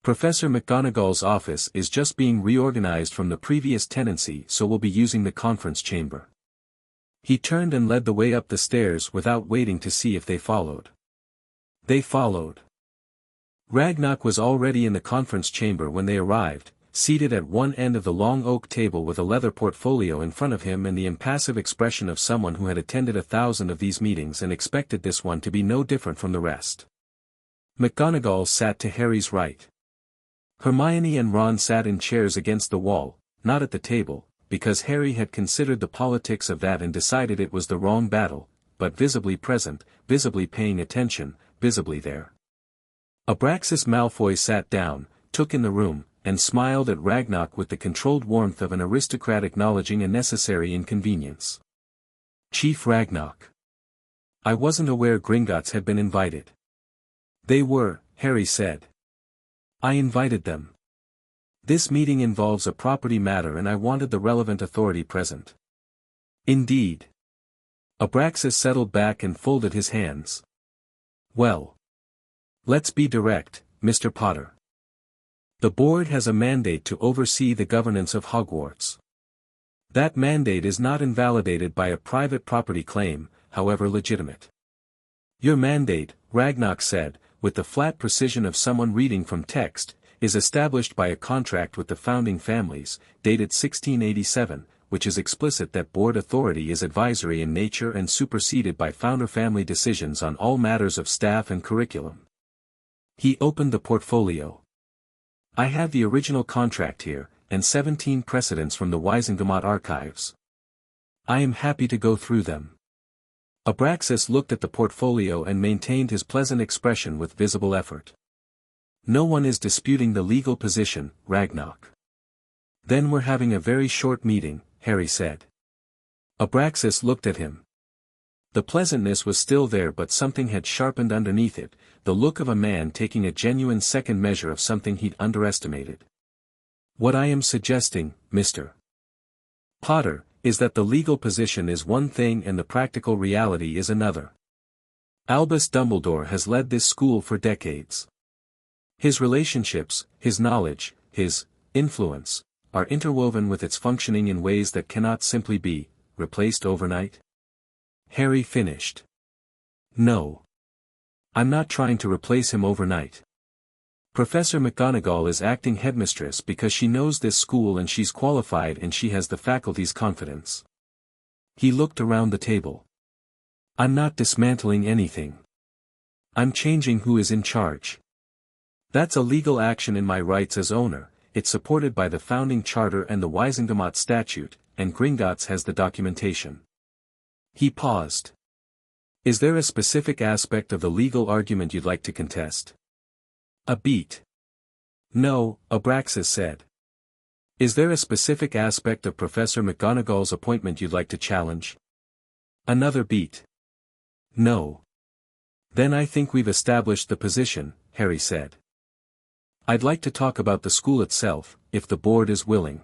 Professor McGonagall's office is just being reorganized from the previous tenancy, so we'll be using the conference chamber." He turned and led the way up the stairs without waiting to see if they followed. They followed. Ragnarok was already in the conference chamber when they arrived, seated at one end of the long oak table with a leather portfolio in front of him and the impassive expression of someone who had attended 1,000 of these meetings and expected this one to be no different from the rest. McGonagall sat to Harry's right. Hermione and Ron sat in chairs against the wall, not at the table, because Harry had considered the politics of that and decided it was the wrong battle, but visibly present, visibly paying attention, visibly there. Abraxas Malfoy sat down, took in the room, and smiled at Ragnarok with the controlled warmth of an aristocrat acknowledging a necessary inconvenience. "Chief Ragnarok. I wasn't aware Gringotts had been invited." "They were," Harry said. "I invited them. This meeting involves a property matter and I wanted the relevant authority present." "Indeed." Abraxas settled back and folded his hands. "Well. Let's be direct, Mr. Potter. The board has a mandate to oversee the governance of Hogwarts. That mandate is not invalidated by a private property claim, however legitimate. Your mandate," Ragnarok said, with the flat precision of someone reading from text, "is established by a contract with the founding families, dated 1687, which is explicit that board authority is advisory in nature and superseded by founder family decisions on all matters of staff and curriculum." He opened the portfolio. "I have the original contract here, and 17 precedents from the Wisengamot archives. I am happy to go through them." Abraxas looked at the portfolio and maintained his pleasant expression with visible effort. "No one is disputing the legal position, Ragnarok." "Then we're having a very short meeting," Harry said. Abraxas looked at him. The pleasantness was still there but something had sharpened underneath it, the look of a man taking a genuine second measure of something he'd underestimated. "What I am suggesting, Mr. Potter, is that the legal position is one thing and the practical reality is another. Albus Dumbledore has led this school for decades. His relationships, his knowledge, his influence, are interwoven with its functioning in ways that cannot simply be replaced overnight." Harry finished. "No. I'm not trying to replace him overnight. Professor McGonagall is acting headmistress because she knows this school and she's qualified and she has the faculty's confidence." He looked around the table. "I'm not dismantling anything. I'm changing who is in charge. That's a legal action in my rights as owner, it's supported by the founding charter and the Wisengamot statute, and Gringotts has the documentation." He paused. "Is there a specific aspect of the legal argument you'd like to contest?" "A beat." "No," Abraxas said. Is there a specific aspect of Professor McGonagall's appointment you'd like to challenge? Another beat. No. Then I think we've established the position, Harry said. I'd like to talk about the school itself, if the board is willing.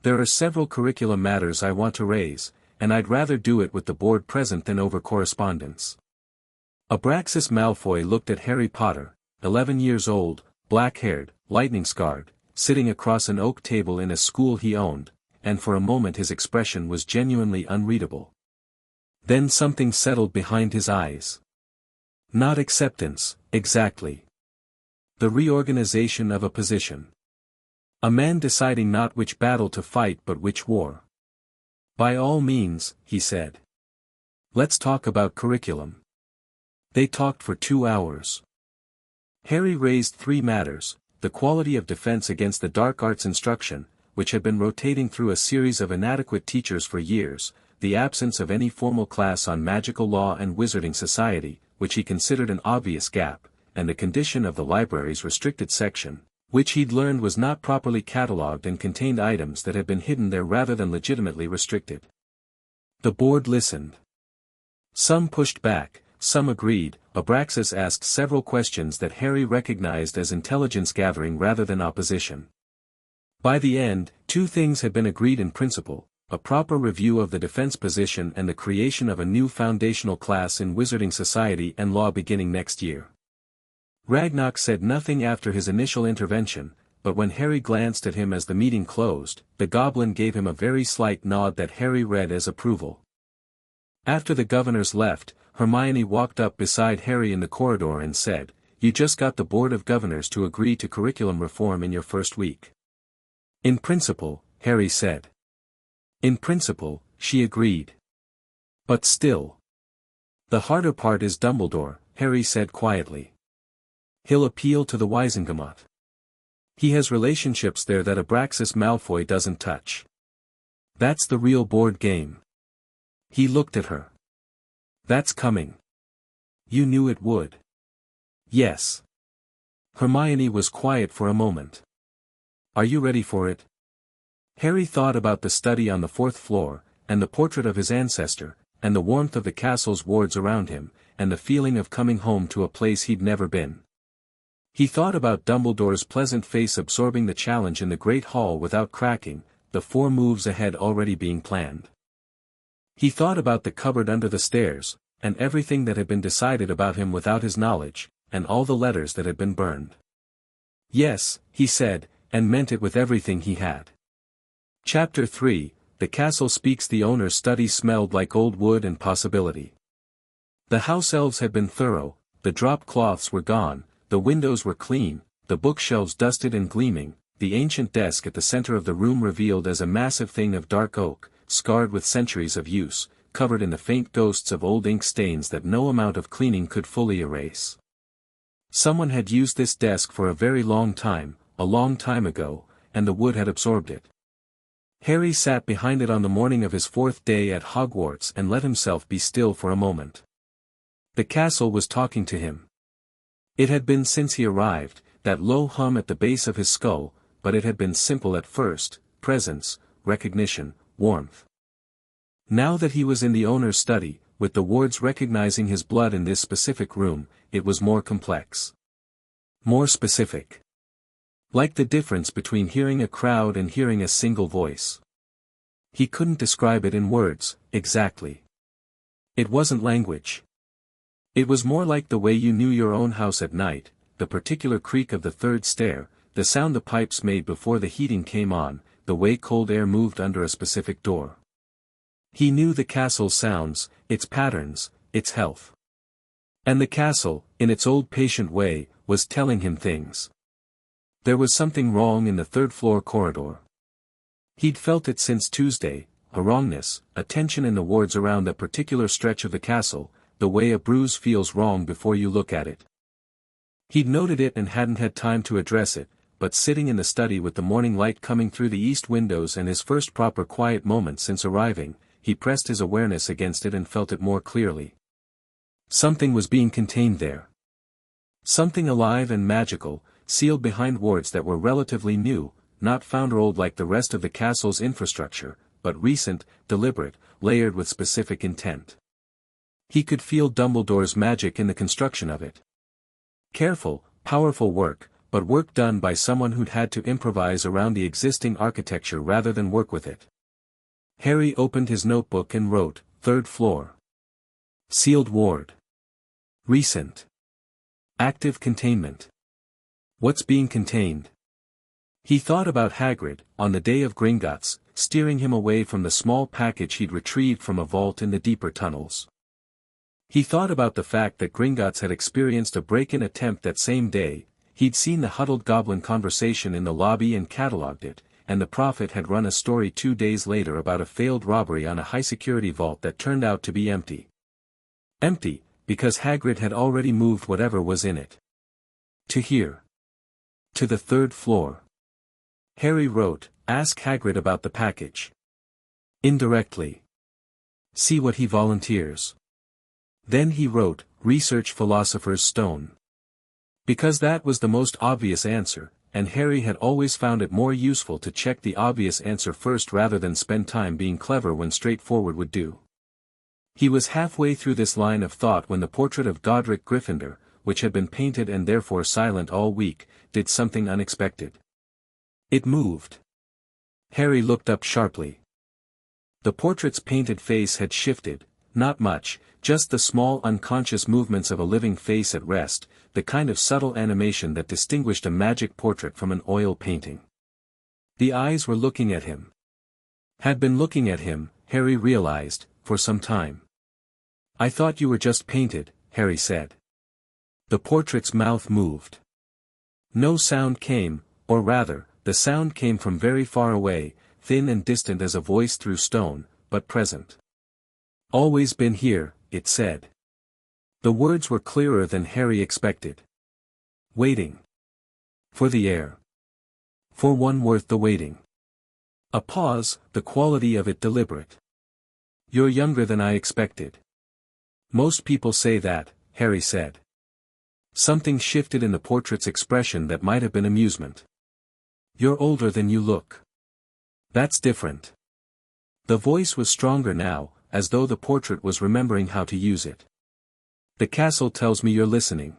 There are several curriculum matters I want to raise, and I'd rather do it with the board present than over correspondence. Abraxas Malfoy looked at Harry Potter, 11 years old, black-haired, lightning-scarred, sitting across an oak table in a school he owned, and for a moment his expression was genuinely unreadable. Then something settled behind his eyes. Not acceptance, exactly. The reorganization of a position. A man deciding not which battle to fight but which war. By all means, he said. Let's talk about curriculum. They talked for 2 hours. Harry raised 3 matters: the quality of defense against the dark arts instruction, which had been rotating through a series of inadequate teachers for years, the absence of any formal class on magical law and wizarding society, which he considered an obvious gap, and the condition of the library's restricted section, which he'd learned was not properly catalogued and contained items that had been hidden there rather than legitimately restricted. The board listened. Some pushed back, some agreed. Abraxas asked several questions that Harry recognized as intelligence gathering rather than opposition. By the end, 2 things had been agreed in principle: a proper review of the defense position and the creation of a new foundational class in wizarding society and law beginning next year. Ragnarok said nothing after his initial intervention, but when Harry glanced at him as the meeting closed, the goblin gave him a very slight nod that Harry read as approval. After the governors left, Hermione walked up beside Harry in the corridor and said, "You just got the Board of Governors to agree to curriculum reform in your first week." "In principle," Harry said. "In principle," she agreed. "But still. The harder part is Dumbledore," Harry said quietly. "He'll appeal to the Wizengamot. He has relationships there that Abraxas Malfoy doesn't touch. That's the real board game." He looked at her. "That's coming. You knew it would." "Yes." Hermione was quiet for a moment. "Are you ready for it?" Harry thought about the study on the 4th floor, and the portrait of his ancestor, and the warmth of the castle's wards around him, and the feeling of coming home to a place he'd never been. He thought about Dumbledore's pleasant face absorbing the challenge in the Great Hall without cracking, the 4 moves ahead already being planned. He thought about the cupboard under the stairs, and everything that had been decided about him without his knowledge, and all the letters that had been burned. "Yes," he said, and meant it with everything he had. Chapter 3, The Castle Speaks. The owner's study smelled like old wood and possibility. The house elves had been thorough, the drop cloths were gone, the windows were clean, the bookshelves dusted and gleaming, the ancient desk at the center of the room revealed as a massive thing of dark oak, scarred with centuries of use, covered in the faint ghosts of old ink stains that no amount of cleaning could fully erase. Someone had used this desk for a very long time, a long time ago, and the wood had absorbed it. Harry sat behind it on the morning of his 4th day at Hogwarts and let himself be still for a moment. The castle was talking to him. It had been since he arrived, that low hum at the base of his skull, but it had been simple at first: presence, recognition, warmth. Now that he was in the owner's study, with the wards recognizing his blood in this specific room, it was more complex. More specific. Like the difference between hearing a crowd and hearing a single voice. He couldn't describe it in words, exactly. It wasn't language. It was more like the way you knew your own house at night, the particular creak of the 3rd stair, the sound the pipes made before the heating came on, the way cold air moved under a specific door. He knew the castle's sounds, its patterns, its health. And the castle, in its old patient way, was telling him things. There was something wrong in the 3rd floor corridor. He'd felt it since Tuesday, a wrongness, a tension in the wards around that particular stretch of the castle, the way a bruise feels wrong before you look at it. He'd noted it and hadn't had time to address it, but sitting in the study with the morning light coming through the east windows and his first proper quiet moment since arriving, he pressed his awareness against it and felt it more clearly. Something was being contained there. Something alive and magical, sealed behind wards that were relatively new, not found-rolled like the rest of the castle's infrastructure, but recent, deliberate, layered with specific intent. He could feel Dumbledore's magic in the construction of it. Careful, powerful work, but work done by someone who'd had to improvise around the existing architecture rather than work with it. Harry opened his notebook and wrote, "Third floor. Sealed ward. Recent. Active containment. What's being contained?" He thought about Hagrid, on the day of Gringotts, steering him away from the small package he'd retrieved from a vault in the deeper tunnels. He thought about the fact that Gringotts had experienced a break-in attempt that same day, he'd seen the huddled goblin conversation in the lobby and catalogued it, and the prophet had run a story 2 days later about a failed robbery on a high-security vault that turned out to be empty. Empty, because Hagrid had already moved whatever was in it. To here. To the third floor. Harry wrote, "Ask Hagrid about the package." Indirectly. See what he volunteers. Then he wrote, "Research Philosopher's Stone." Because that was the most obvious answer, and Harry had always found it more useful to check the obvious answer first rather than spend time being clever when straightforward would do. He was halfway through this line of thought when the portrait of Godric Gryffindor, which had been painted and therefore silent all week, did something unexpected. It moved. Harry looked up sharply. The portrait's painted face had shifted, not much, just the small unconscious movements of a living face at rest, the kind of subtle animation that distinguished a magic portrait from an oil painting. The eyes were looking at him. Had been looking at him, Harry realized, for some time. "I thought you were just painted," Harry said. The portrait's mouth moved. No sound came, or rather, the sound came from very far away, thin and distant as a voice through stone, but present. "Always been here," it said. The words were clearer than Harry expected. "Waiting. For the heir. For one worth the waiting." A pause, the quality of it deliberate. "You're younger than I expected." "Most people say that," Harry said. Something shifted in the portrait's expression that might have been amusement. "You're older than you look." "That's different." The voice was stronger now, as though the portrait was remembering how to use it. "The castle tells me you're listening."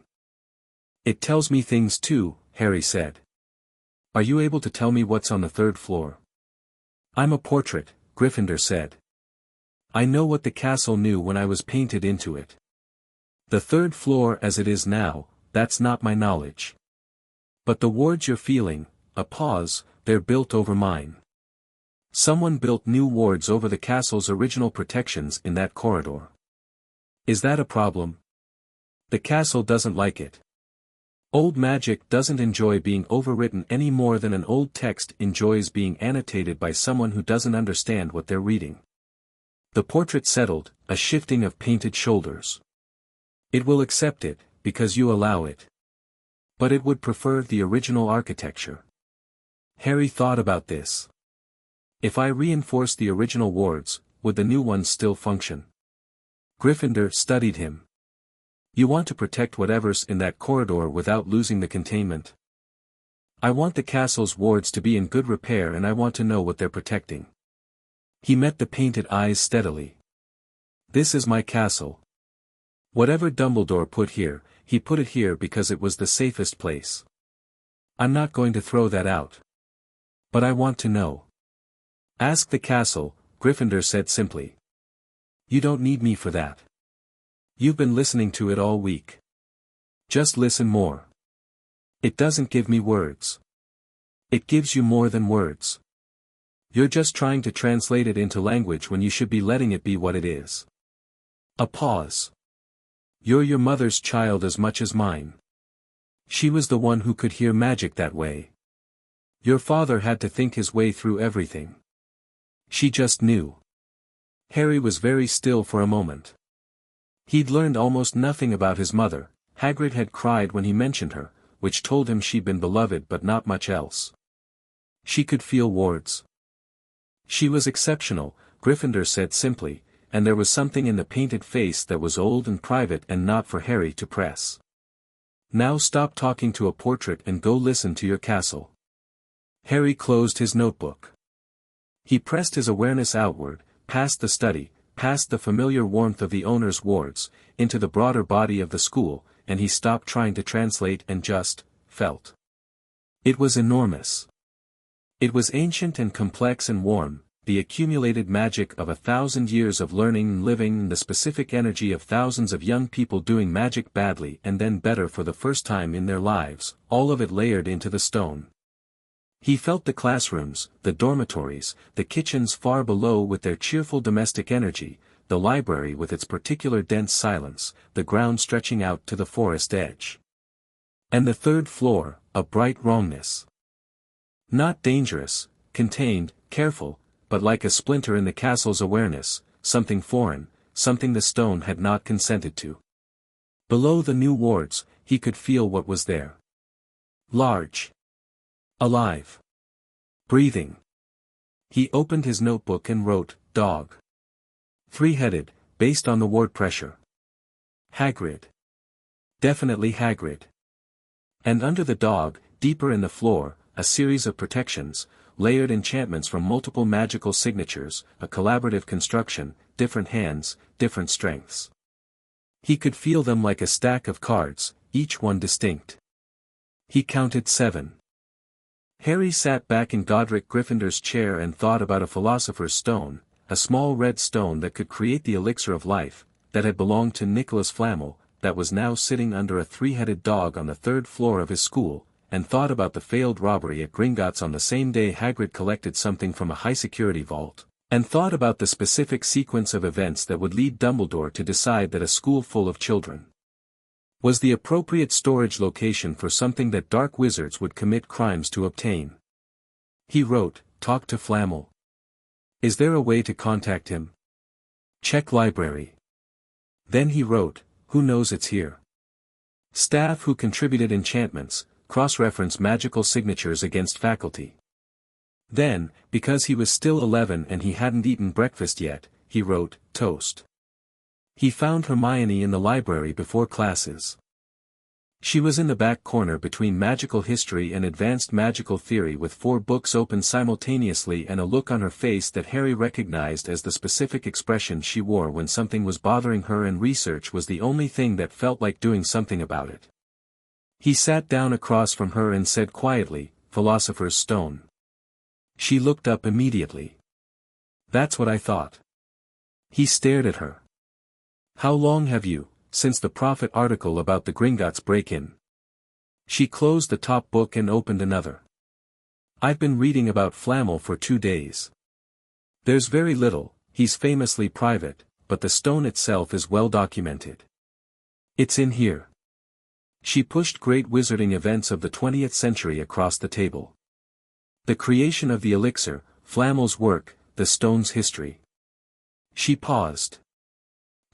"It tells me things too," Harry said. "Are you able to tell me what's on the third floor?" "I'm a portrait," Gryffindor said. "I know what the castle knew when I was painted into it. The third floor as it is now, that's not my knowledge. But the wards you're feeling," a pause, "they're built over mine. Someone built new wards over the castle's original protections in that corridor. Is that a problem? The castle doesn't like it. Old magic doesn't enjoy being overwritten any more than an old text enjoys being annotated by someone who doesn't understand what they're reading." The portrait settled, a shifting of painted shoulders. "It will accept it, because you allow it. But it would prefer the original architecture." Harry thought about this. If I reinforced the original wards, would the new ones still function? Gryffindor studied him. "You want to protect whatever's in that corridor without losing the containment?" "I want the castle's wards to be in good repair and I want to know what they're protecting." He met the painted eyes steadily. "This is my castle. Whatever Dumbledore put here, he put it here because it was the safest place. I'm not going to throw that out. But I want to know." "Ask the castle," Gryffindor said simply. "You don't need me for that. You've been listening to it all week. Just listen more. It doesn't give me words. It gives you more than words. You're just trying to translate it into language when you should be letting it be what it is." A pause. "You're your mother's child as much as mine. She was the one who could hear magic that way. Your father had to think his way through everything. She just knew." Harry was very still for a moment. He'd learned almost nothing about his mother. Hagrid had cried when he mentioned her, which told him she'd been beloved but not much else. She could feel wards. She was exceptional, Gryffindor said simply, and there was something in the painted face that was old and private and not for Harry to press. "Now stop talking to a portrait and go listen to your castle." Harry closed his notebook. He pressed his awareness outward, past the study, past the familiar warmth of the owner's wards, into the broader body of the school, and he stopped trying to translate and just felt. It was enormous. It was ancient and complex and warm, the accumulated magic of 1,000 years of learning and living and the specific energy of thousands of young people doing magic badly and then better for the first time in their lives, all of it layered into the stone. He felt the classrooms, the dormitories, the kitchens far below with their cheerful domestic energy, the library with its particular dense silence, the ground stretching out to the forest edge. And the third floor, a bright wrongness. Not dangerous, contained, careful, but like a splinter in the castle's awareness, something foreign, something the stone had not consented to. Below the new wards, he could feel what was there. Large. Alive. Breathing. He opened his notebook and wrote, dog. Three-headed, based on the word pressure. Hagrid. Definitely Hagrid. And under the dog, deeper in the floor, a series of protections, layered enchantments from multiple magical signatures, a collaborative construction, different hands, different strengths. He could feel them like a stack of cards, each one distinct. He counted 7. Harry sat back in Godric Gryffindor's chair and thought about a philosopher's stone, a small red stone that could create the elixir of life, that had belonged to Nicholas Flamel, that was now sitting under a three-headed dog on the 3rd floor of his school, and thought about the failed robbery at Gringotts on the same day Hagrid collected something from a high-security vault, and thought about the specific sequence of events that would lead Dumbledore to decide that a school full of children was the appropriate storage location for something that dark wizards would commit crimes to obtain. He wrote, talk to Flamel. Is there a way to contact him? Check library. Then he wrote, who knows it's here. Staff who contributed enchantments, cross-reference magical signatures against faculty. Then, because he was still 11 and he hadn't eaten breakfast yet, he wrote, toast. He found Hermione in the library before classes. She was in the back corner between magical history and advanced magical theory with 4 books open simultaneously and a look on her face that Harry recognized as the specific expression she wore when something was bothering her and research was the only thing that felt like doing something about it. He sat down across from her and said quietly, Philosopher's Stone. She looked up immediately. That's what I thought. He stared at her. How long have you, since the Prophet article about the Gringotts break-in? She closed the top book and opened another. I've been reading about Flamel for 2 days. There's very little, he's famously private, but the stone itself is well documented. It's in here. She pushed great wizarding events of the 20th century across the table. The creation of the elixir, Flamel's work, the stone's history. She paused.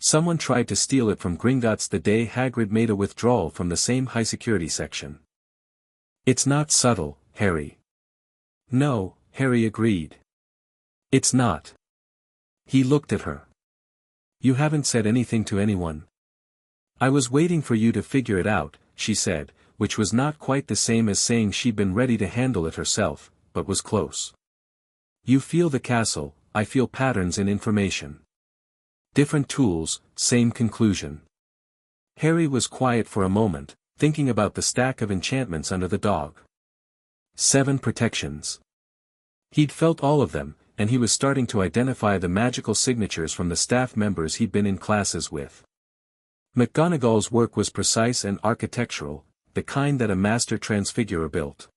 Someone tried to steal it from Gringotts the day Hagrid made a withdrawal from the same high-security section. It's not subtle, Harry. No, Harry agreed. It's not. He looked at her. You haven't said anything to anyone. I was waiting for you to figure it out, she said, which was not quite the same as saying she'd been ready to handle it herself, but was close. You feel the castle, I feel patterns in information. Different tools, same conclusion. Harry was quiet for a moment, thinking about the stack of enchantments under the dog. 7 protections. He'd felt all of them, and he was starting to identify the magical signatures from the staff members he'd been in classes with. McGonagall's work was precise and architectural, the kind that a master transfigurer built.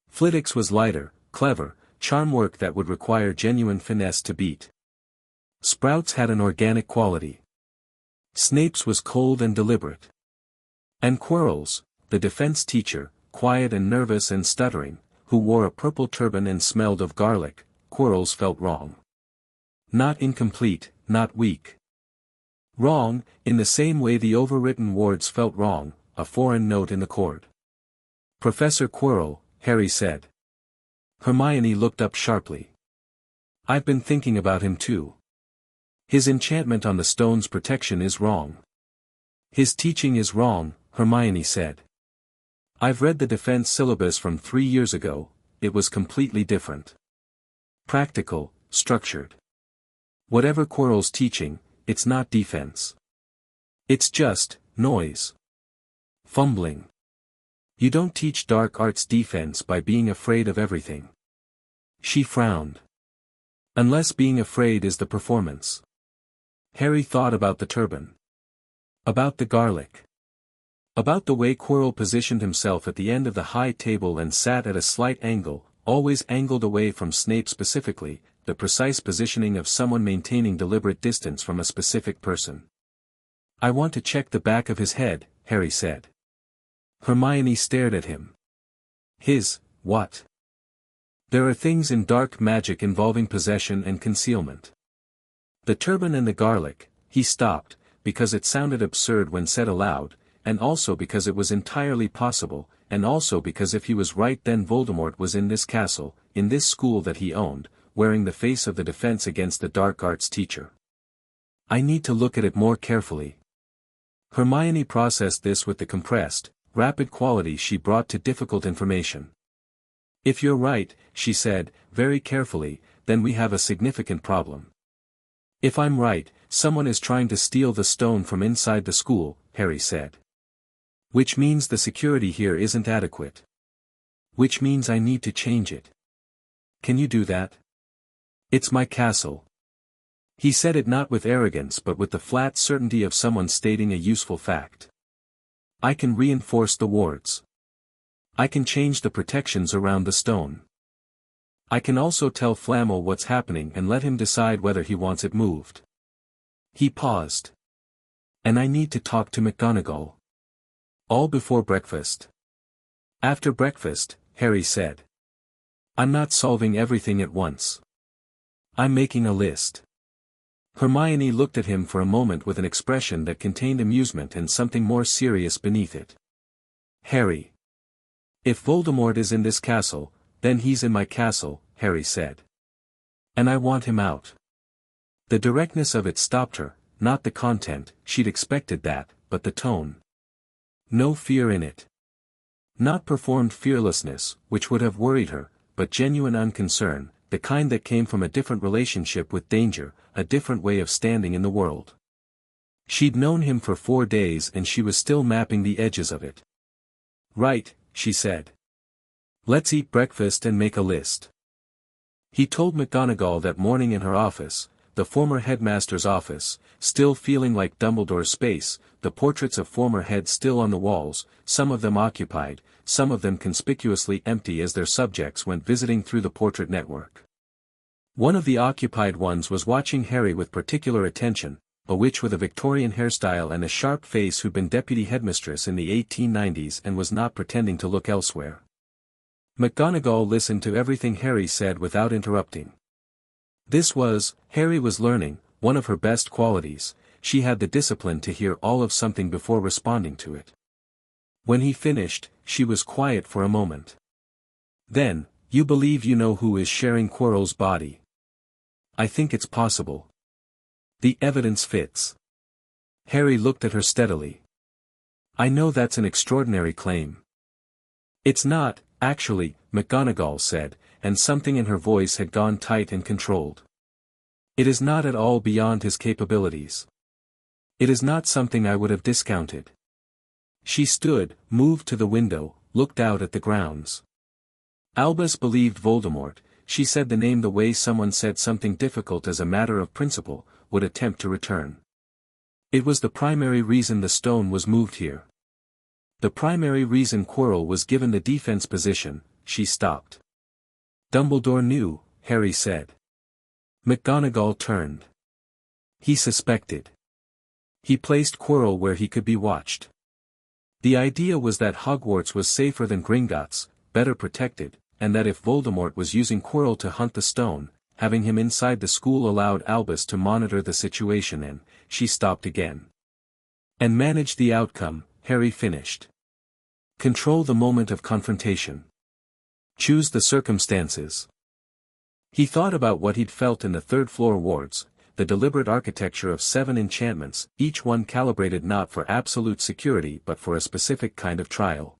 Flitwick's was lighter, clever, charm work that would require genuine finesse to beat. Sprout's had an organic quality. Snape's was cold and deliberate. And Quirrell's, the defense teacher, quiet and nervous and stuttering, who wore a purple turban and smelled of garlic, Quirrell's felt wrong. Not incomplete, not weak. Wrong, in the same way the overwritten wards felt wrong, a foreign note in the chord. Professor Quirrell, Harry said. Hermione looked up sharply. I've been thinking about him too. His enchantment on the stone's protection is wrong. His teaching is wrong, Hermione said. I've read the defense syllabus from 3 years ago, it was completely different. Practical, structured. Whatever Quirrell's teaching, it's not defense. It's just noise. Fumbling. You don't teach dark arts defense by being afraid of everything. She frowned. Unless being afraid is the performance. Harry thought about the turban. About the garlic. About the way Quirrell positioned himself at the end of the high table and sat at a slight angle, always angled away from Snape specifically, the precise positioning of someone maintaining deliberate distance from a specific person. I want to check the back of his head, Harry said. Hermione stared at him. What? There are things in dark magic involving possession and concealment. The turban and the garlic, he stopped, because it sounded absurd when said aloud, and also because it was entirely possible, and also because if he was right then Voldemort was in this castle, in this school that he owned, wearing the face of the defense against the dark arts teacher. I need to look at it more carefully. Hermione processed this with the compressed, rapid quality she brought to difficult information. If you're right, she said, very carefully, then we have a significant problem. If I'm right, someone is trying to steal the stone from inside the school, Harry said. Which means the security here isn't adequate. Which means I need to change it. Can you do that? It's my castle. He said it not with arrogance but with the flat certainty of someone stating a useful fact. I can reinforce the wards. I can change the protections around the stone. I can also tell Flamel what's happening and let him decide whether he wants it moved. He paused. And I need to talk to McGonagall. All before breakfast. After breakfast, Harry said. I'm not solving everything at once. I'm making a list. Hermione looked at him for a moment with an expression that contained amusement and something more serious beneath it. Harry. If Voldemort is in this castle, then he's in my castle, Harry said. And I want him out. The directness of it stopped her, not the content, she'd expected that, but the tone. No fear in it. Not performed fearlessness, which would have worried her, but genuine unconcern, the kind that came from a different relationship with danger, a different way of standing in the world. She'd known him for 4 days and she was still mapping the edges of it. Right, she said. Let's eat breakfast and make a list. He told McGonagall that morning in her office, the former headmaster's office, still feeling like Dumbledore's space, the portraits of former heads still on the walls, some of them occupied, some of them conspicuously empty as their subjects went visiting through the portrait network. One of the occupied ones was watching Harry with particular attention, a witch with a Victorian hairstyle and a sharp face who'd been deputy headmistress in the 1890s and was not pretending to look elsewhere. McGonagall listened to everything Harry said without interrupting. This was, Harry was learning, one of her best qualities. She had the discipline to hear all of something before responding to it. When he finished, she was quiet for a moment. Then, you believe you know who is sharing Quirrell's body? I think it's possible. The evidence fits. Harry looked at her steadily. I know that's an extraordinary claim. It's not, actually, McGonagall said, and something in her voice had gone tight and controlled. It is not at all beyond his capabilities. It is not something I would have discounted. She stood, moved to the window, looked out at the grounds. Albus believed Voldemort, she said the name the way someone said something difficult as a matter of principle, would attempt to return. It was the primary reason the stone was moved here. The primary reason Quirrell was given the defense position. She stopped. Dumbledore knew, Harry said. McGonagall turned. He suspected. He placed Quirrell where he could be watched. The idea was that Hogwarts was safer than Gringotts, better protected, and that if Voldemort was using Quirrell to hunt the stone, having him inside the school allowed Albus to monitor the situation and, she stopped again. And manage the outcome, Harry finished. Control the moment of confrontation. Choose the circumstances. He thought about what he'd felt in the third-floor wards, the deliberate architecture of 7 enchantments, each one calibrated not for absolute security but for a specific kind of trial.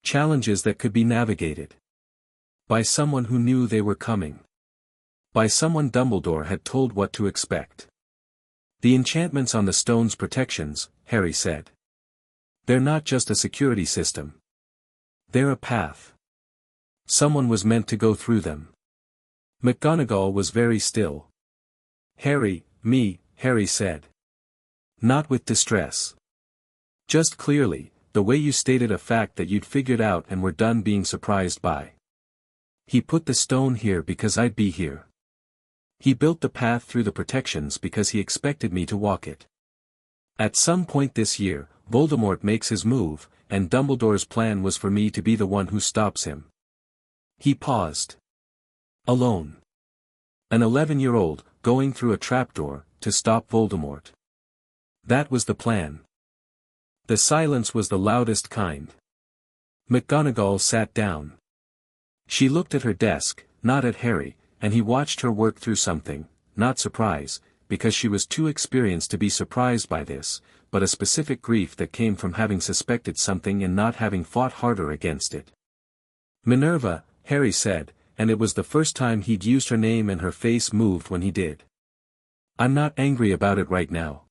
Challenges that could be navigated. By someone who knew they were coming. By someone Dumbledore had told what to expect. The enchantments on the stone's protections, Harry said. They're not just a security system. They're a path. Someone was meant to go through them. McGonagall was very still. Harry said. Not with distress. Just clearly, the way you stated a fact that you'd figured out and were done being surprised by. He put the stone here because I'd be here. He built the path through the protections because he expected me to walk it. At some point this year, Voldemort makes his move, and Dumbledore's plan was for me to be the one who stops him. He paused. Alone. An 11-year-old, going through a trapdoor, to stop Voldemort. That was the plan. The silence was the loudest kind. McGonagall sat down. She looked at her desk, not at Harry, and he watched her work through something, not surprise, because she was too experienced to be surprised by this, but a specific grief that came from having suspected something and not having fought harder against it. Minerva, Harry said, and it was the first time he'd used her name and her face moved when he did. I'm not angry about it right now.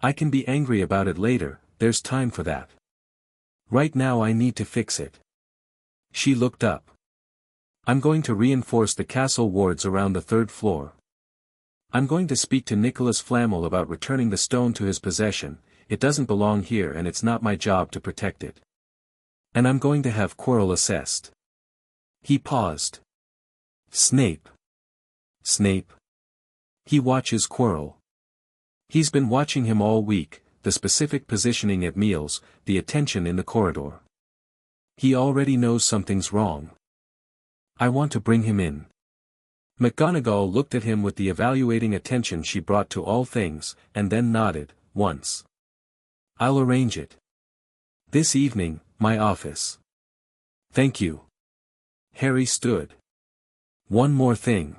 I can be angry about it later, there's time for that. Right now I need to fix it. She looked up. I'm going to reinforce the castle wards around the 3rd floor. I'm going to speak to Nicholas Flamel about returning the stone to his possession. It doesn't belong here and it's not my job to protect it. And I'm going to have Quirrell assessed. He paused. Snape. He watches Quirrell. He's been watching him all week, the specific positioning at meals, the attention in the corridor. He already knows something's wrong. I want to bring him in. McGonagall looked at him with the evaluating attention she brought to all things, and then nodded, once. I'll arrange it. This evening, my office. Thank you. Harry stood. One more thing.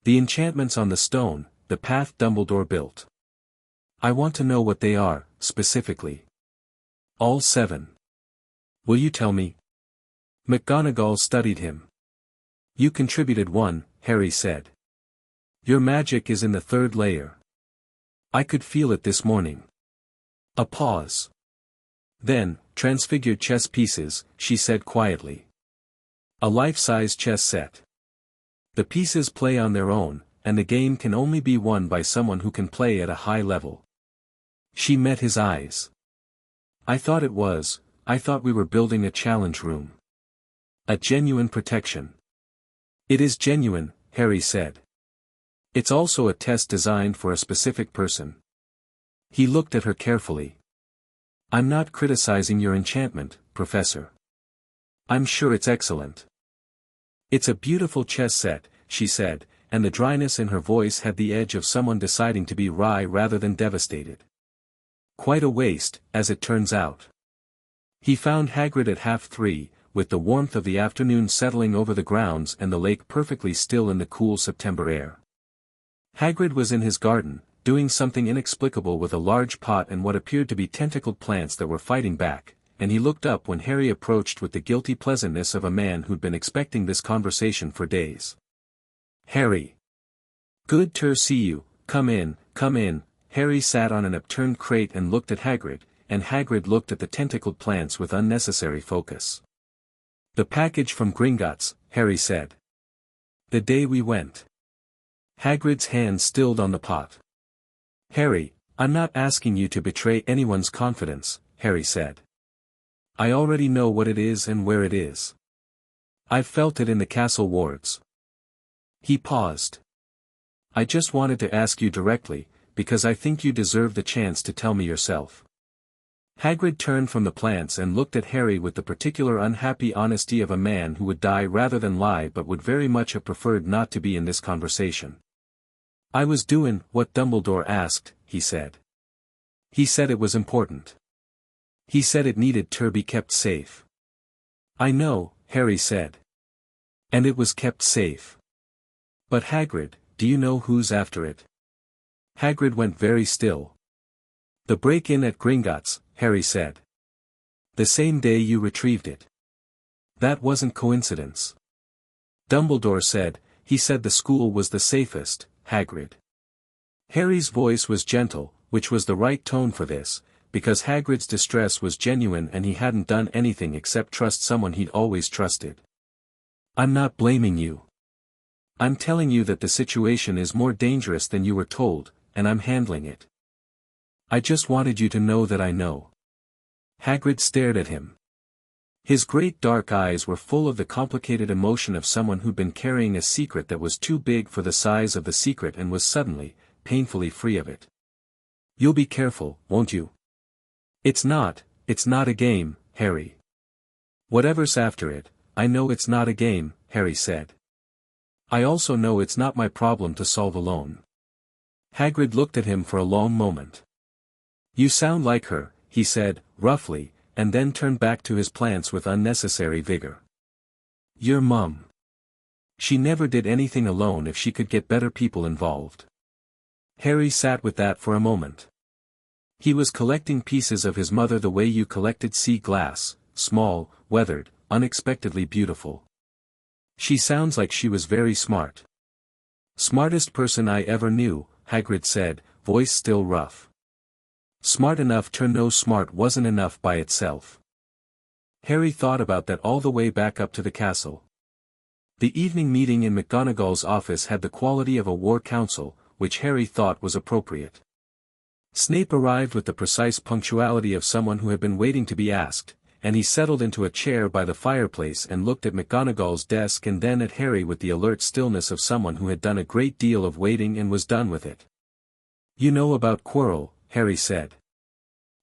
The enchantments on the stone, the path Dumbledore built. I want to know what they are, specifically. All 7. Will you tell me? McGonagall studied him. You contributed 1, Harry said. Your magic is in the 3rd layer. I could feel it this morning. A pause. Then, transfigured chess pieces, she said quietly. A life-size chess set. The pieces play on their own, and the game can only be won by someone who can play at a high level. She met his eyes. I thought we were building a challenge room. A genuine protection. It is genuine, Harry said. It's also a test designed for a specific person. He looked at her carefully. I'm not criticizing your enchantment, Professor. I'm sure it's excellent. It's a beautiful chess set, she said, and the dryness in her voice had the edge of someone deciding to be wry rather than devastated. Quite a waste, as it turns out. He found Hagrid at 3:30, with the warmth of the afternoon settling over the grounds and the lake perfectly still in the cool September air. Hagrid was in his garden, doing something inexplicable with a large pot and what appeared to be tentacled plants that were fighting back, and he looked up when Harry approached with the guilty pleasantness of a man who'd been expecting this conversation for days. Harry. Good to see you, come in. Harry sat on an upturned crate and looked at Hagrid, and Hagrid looked at the tentacled plants with unnecessary focus. The package from Gringotts, Harry said. The day we went. Hagrid's hand stilled on the pot. Harry, I'm not asking you to betray anyone's confidence, Harry said. I already know what it is and where it is. I've felt it in the castle wards. He paused. I just wanted to ask you directly, because I think you deserve the chance to tell me yourself. Hagrid turned from the plants and looked at Harry with the particular unhappy honesty of a man who would die rather than lie but would very much have preferred not to be in this conversation. I was doing what Dumbledore asked, he said. He said it was important. He said it needed to be kept safe. I know, Harry said. And it was kept safe. But Hagrid, do you know who's after it? Hagrid went very still. The break-in at Gringotts, Harry said. The same day you retrieved it. That wasn't coincidence. Dumbledore said, he said the school was the safest, Hagrid. Harry's voice was gentle, which was the right tone for this, because Hagrid's distress was genuine and he hadn't done anything except trust someone he'd always trusted. I'm not blaming you. I'm telling you that the situation is more dangerous than you were told, and I'm handling it. I just wanted you to know that I know. Hagrid stared at him. His great dark eyes were full of the complicated emotion of someone who'd been carrying a secret that was too big for the size of the secret and was suddenly, painfully free of it. You'll be careful, won't you? It's not a game, Harry. Whatever's after it, I know it's not a game, Harry said. I also know it's not my problem to solve alone. Hagrid looked at him for a long moment. You sound like her, he said, roughly, and then turned back to his plants with unnecessary vigor. Your mum. She never did anything alone if she could get better people involved. Harry sat with that for a moment. He was collecting pieces of his mother the way you collected sea glass, small, weathered, unexpectedly beautiful. She sounds like she was very smart. Smartest person I ever knew, Hagrid said, voice still rough. Smart enough to know smart wasn't enough by itself. Harry thought about that all the way back up to the castle. The evening meeting in McGonagall's office had the quality of a war council, which Harry thought was appropriate. Snape arrived with the precise punctuality of someone who had been waiting to be asked, and he settled into a chair by the fireplace and looked at McGonagall's desk and then at Harry with the alert stillness of someone who had done a great deal of waiting and was done with it. You know about Quirrell, Harry said.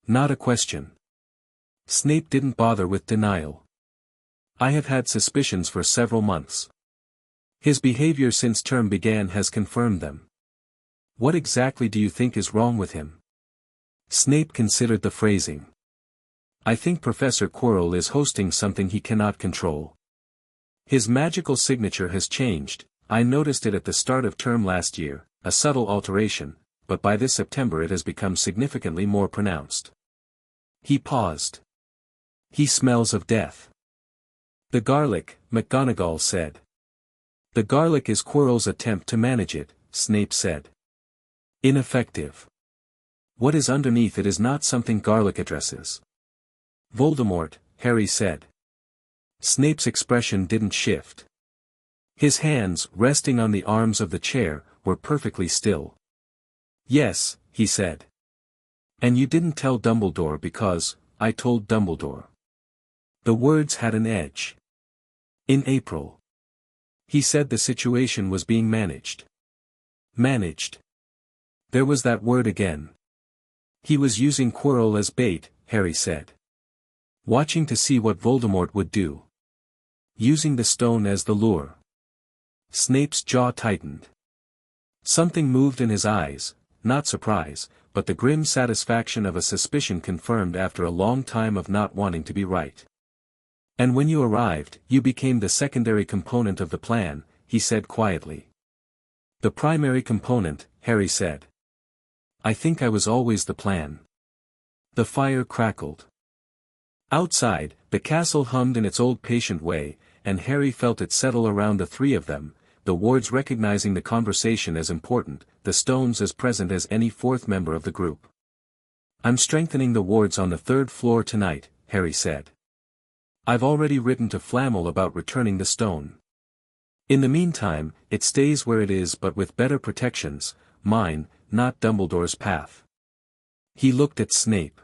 Not a question. Snape didn't bother with denial. I have had suspicions for several months. His behavior since term began has confirmed them. What exactly do you think is wrong with him? Snape considered the phrasing. I think Professor Quirrell is hosting something he cannot control. His magical signature has changed. I noticed it at the start of term last year, a subtle alteration, but by this September it has become significantly more pronounced. He paused. He smells of death. The garlic, McGonagall said. The garlic is Quirrell's attempt to manage it, Snape said. Ineffective. What is underneath it is not something garlic addresses. Voldemort, Harry said. Snape's expression didn't shift. His hands, resting on the arms of the chair, were perfectly still. Yes, he said. And you didn't tell Dumbledore because, I told Dumbledore. The words had an edge. In April. He said the situation was being managed. Managed. There was that word again. He was using Quirrell as bait, Harry said. Watching to see what Voldemort would do. Using the stone as the lure. Snape's jaw tightened. Something moved in his eyes, not surprise, but the grim satisfaction of a suspicion confirmed after a long time of not wanting to be right. And when you arrived, you became the secondary component of the plan, he said quietly. The primary component, Harry said. I think I was always the plan. The fire crackled. Outside, the castle hummed in its old patient way, and Harry felt it settle around the three of them, the wards recognizing the conversation as important, the stones as present as any fourth member of the group. I'm strengthening the wards on the 3rd floor tonight, Harry said. I've already written to Flamel about returning the stone. In the meantime, it stays where it is but with better protections, mine, not Dumbledore's path. He looked at Snape.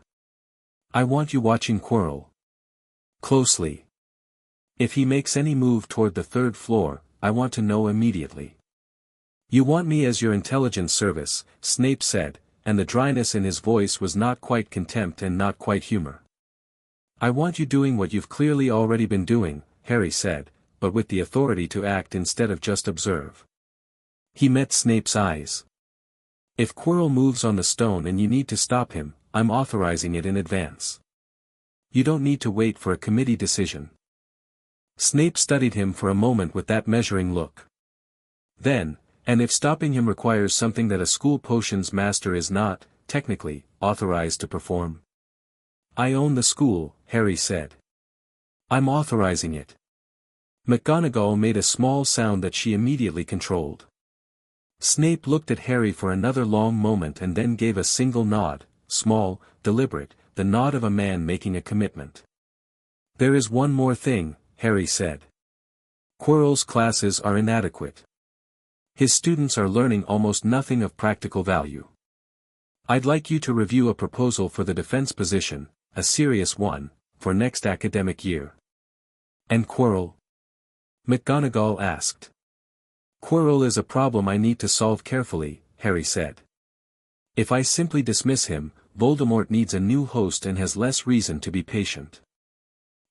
I want you watching Quirrell. Closely. If he makes any move toward the 3rd floor, I want to know immediately. You want me as your intelligence service, Snape said, and the dryness in his voice was not quite contempt and not quite humor. I want you doing what you've clearly already been doing, Harry said, but with the authority to act instead of just observe. He met Snape's eyes. If Quirrell moves on the stone and you need to stop him, I'm authorizing it in advance. You don't need to wait for a committee decision. Snape studied him for a moment with that measuring look. Then, and if stopping him requires something that a school potions master is not, technically, authorized to perform? I own the school, Harry said. I'm authorizing it. McGonagall made a small sound that she immediately controlled. Snape looked at Harry for another long moment and then gave a single nod, small, deliberate, the nod of a man making a commitment. "There is one more thing," Harry said. "Quirrell's classes are inadequate. His students are learning almost nothing of practical value. I'd like you to review a proposal for the defense position, a serious one, for next academic year." "And Quirrell?" McGonagall asked. "Quirrell is a problem I need to solve carefully," Harry said. "If I simply dismiss him, Voldemort needs a new host and has less reason to be patient.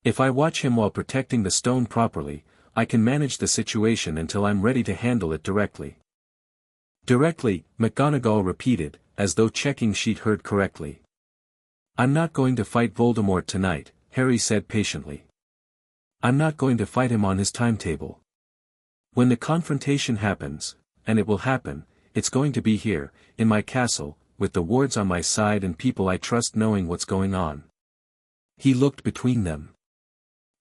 If I watch him while protecting the stone properly, I can manage the situation until I'm ready to handle it directly." "Directly," McGonagall repeated, as though checking she'd heard correctly. "I'm not going to fight Voldemort tonight," Harry said patiently. "I'm not going to fight him on his timetable. When the confrontation happens, and it will happen, it's going to be here, in my castle, with the wards on my side and people I trust knowing what's going on." He looked between them.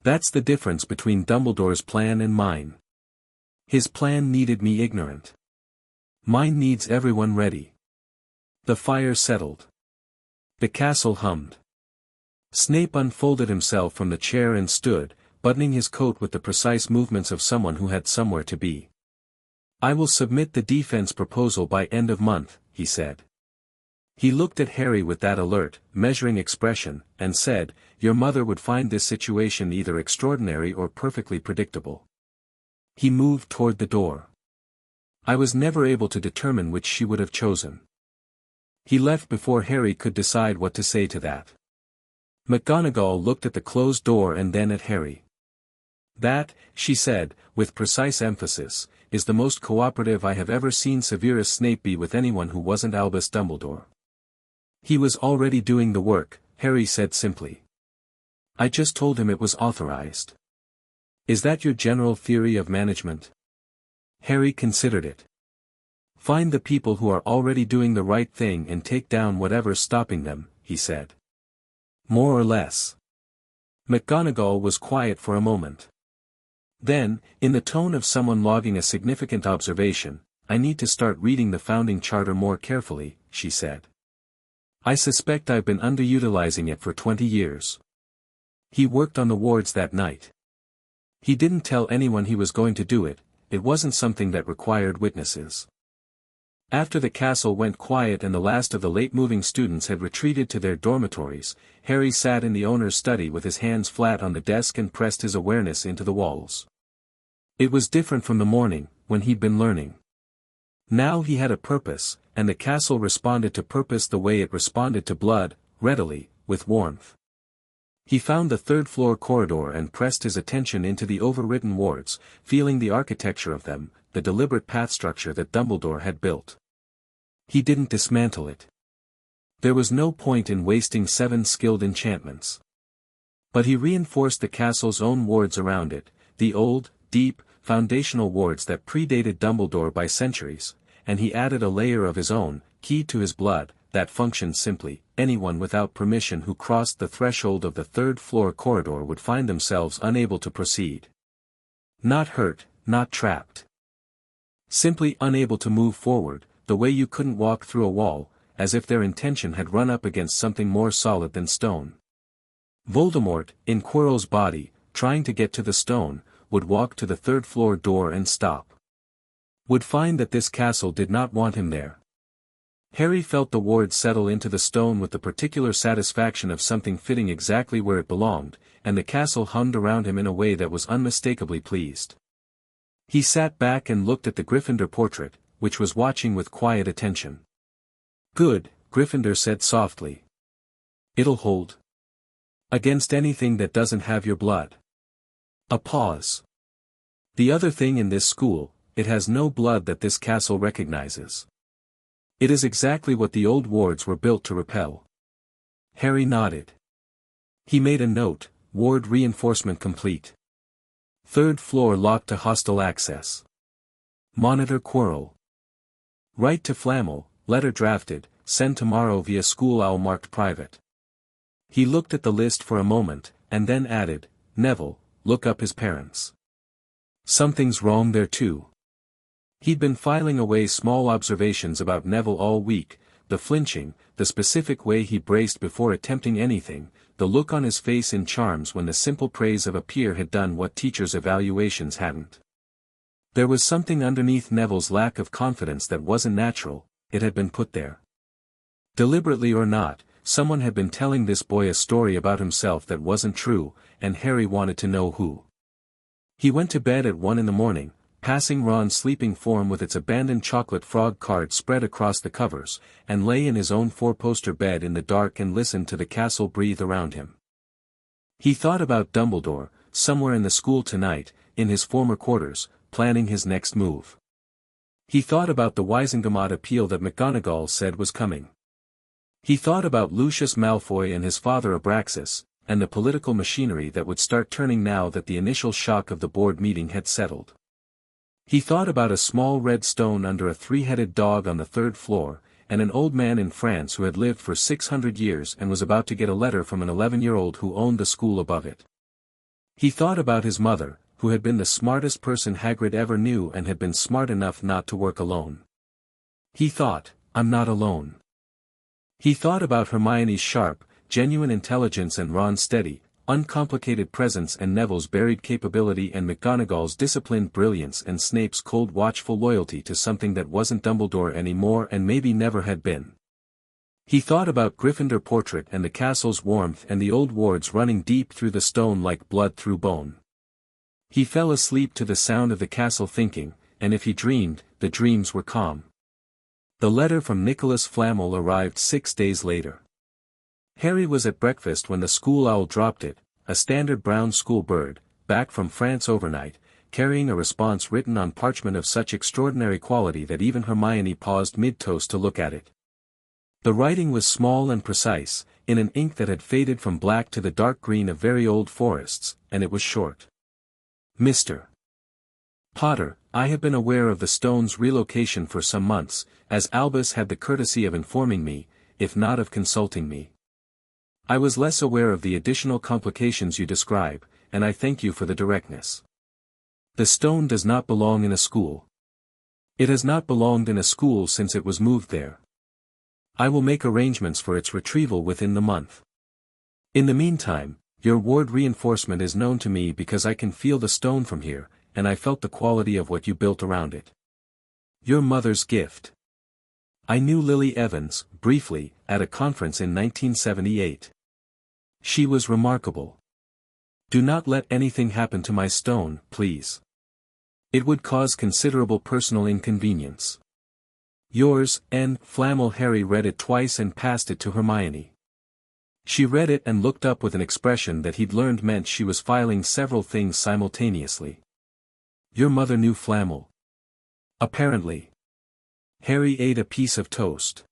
"That's the difference between Dumbledore's plan and mine. His plan needed me ignorant. Mine needs everyone ready." The fire settled. The castle hummed. Snape unfolded himself from the chair and stood, buttoning his coat with the precise movements of someone who had somewhere to be. "I will submit the defense proposal by end of month," he said. He looked at Harry with that alert, measuring expression, and said, "Your mother would find this situation either extraordinary or perfectly predictable." He moved toward the door. "I was never able to determine which she would have chosen." He left before Harry could decide what to say to that. McGonagall looked at the closed door and then at Harry. "That," she said, with precise emphasis, "is the most cooperative I have ever seen Severus Snape be with anyone who wasn't Albus Dumbledore." "He was already doing the work," Harry said simply. "I just told him it was authorized." "Is that your general theory of management?" Harry considered it. "Find the people who are already doing the right thing and take down whatever's stopping them," he said. "More or less." McGonagall was quiet for a moment. Then, in the tone of someone logging a significant observation, "I need to start reading the founding charter more carefully," she said. "I suspect I've been underutilizing it for 20 years. He worked on the wards that night. He didn't tell anyone he was going to do it, it wasn't something that required witnesses." After the castle went quiet and the last of the late-moving students had retreated to their dormitories, Harry sat in the owner's study with his hands flat on the desk and pressed his awareness into the walls. It was different from the morning, when he'd been learning. Now he had a purpose, and the castle responded to purpose the way it responded to blood, readily, with warmth. He found the third-floor corridor and pressed his attention into the overwritten wards, feeling the architecture of them, the deliberate path structure that Dumbledore had built. He didn't dismantle it. There was no point in wasting 7 skilled enchantments. But he reinforced the castle's own wards around it, the old, deep, foundational wards that predated Dumbledore by centuries, and he added a layer of his own, keyed to his blood, that functioned simply. Anyone without permission who crossed the threshold of the third-floor corridor would find themselves unable to proceed. Not hurt, not trapped. Simply unable to move forward, the way you couldn't walk through a wall, as if their intention had run up against something more solid than stone. Voldemort, in Quirrell's body, trying to get to the stone, would walk to the third-floor door and stop. Would find that this castle did not want him there. Harry felt the ward settle into the stone with the particular satisfaction of something fitting exactly where it belonged, and the castle hummed around him in a way that was unmistakably pleased. He sat back and looked at the Gryffindor portrait, which was watching with quiet attention. "Good," Gryffindor said softly. "It'll hold. Against anything that doesn't have your blood." A pause. "The other thing in this school, it has no blood that this castle recognizes. It is exactly what the old wards were built to repel." Harry nodded. He made a note, "Ward reinforcement complete. Third floor locked to hostile access. Monitor Quirrell. Write to Flammel, letter drafted, send tomorrow via school owl marked private." He looked at the list for a moment, and then added, "Neville, look up his parents. Something's wrong there too. He'd been filing away small observations about Neville all week, the flinching, the specific way he braced before attempting anything, the look on his face in charms when the simple praise of a peer had done what teachers' evaluations hadn't. There was something underneath Neville's lack of confidence that wasn't natural, it had been put there. Deliberately or not, someone had been telling this boy a story about himself that wasn't true, and Harry wanted to know who. He went to bed at 1 in the morning, passing Ron's sleeping form with its abandoned chocolate frog card spread across the covers, and lay in his own four-poster bed in the dark and listened to the castle breathe around him. He thought about Dumbledore, somewhere in the school tonight, in his former quarters, planning his next move. He thought about the Wizengamot appeal that McGonagall said was coming. He thought about Lucius Malfoy and his father Abraxas, and the political machinery that would start turning now that the initial shock of the board meeting had settled. He thought about a small red stone under a three-headed dog on the 3rd floor, and an old man in France who had lived for 600 years and was about to get a letter from an 11-year-old who owned the school above it. He thought about his mother, who had been the smartest person Hagrid ever knew and had been smart enough not to work alone. He thought, I'm not alone. He thought about Hermione's sharp, genuine intelligence and Ron's steady, uncomplicated presence and Neville's buried capability and McGonagall's disciplined brilliance and Snape's cold watchful loyalty to something that wasn't Dumbledore anymore and maybe never had been. He thought about Gryffindor portrait and the castle's warmth and the old wards running deep through the stone like blood through bone. He fell asleep to the sound of the castle thinking, and if he dreamed, the dreams were calm. The letter from Nicholas Flamel arrived 6 days later. Harry was at breakfast when the school owl dropped it, a standard brown school bird, back from France overnight, carrying a response written on parchment of such extraordinary quality that even Hermione paused mid-toast to look at it. The writing was small and precise, in an ink that had faded from black to the dark green of very old forests, and it was short. Mr. Potter, I have been aware of the stone's relocation for some months, as Albus had the courtesy of informing me, if not of consulting me. I was less aware of the additional complications you describe, and I thank you for the directness. The stone does not belong in a school. It has not belonged in a school since it was moved there. I will make arrangements for its retrieval within the month. In the meantime, your ward reinforcement is known to me because I can feel the stone from here, and I felt the quality of what you built around it. Your mother's gift. I knew Lily Evans, briefly, at a conference in 1978. She was remarkable. Do not let anything happen to my stone, please. It would cause considerable personal inconvenience. Yours, N. Flamel. Harry read it twice and passed it to Hermione. She read it and looked up with an expression that he'd learned meant she was filing several things simultaneously. Your mother knew Flamel. Apparently. Harry ate a piece of toast.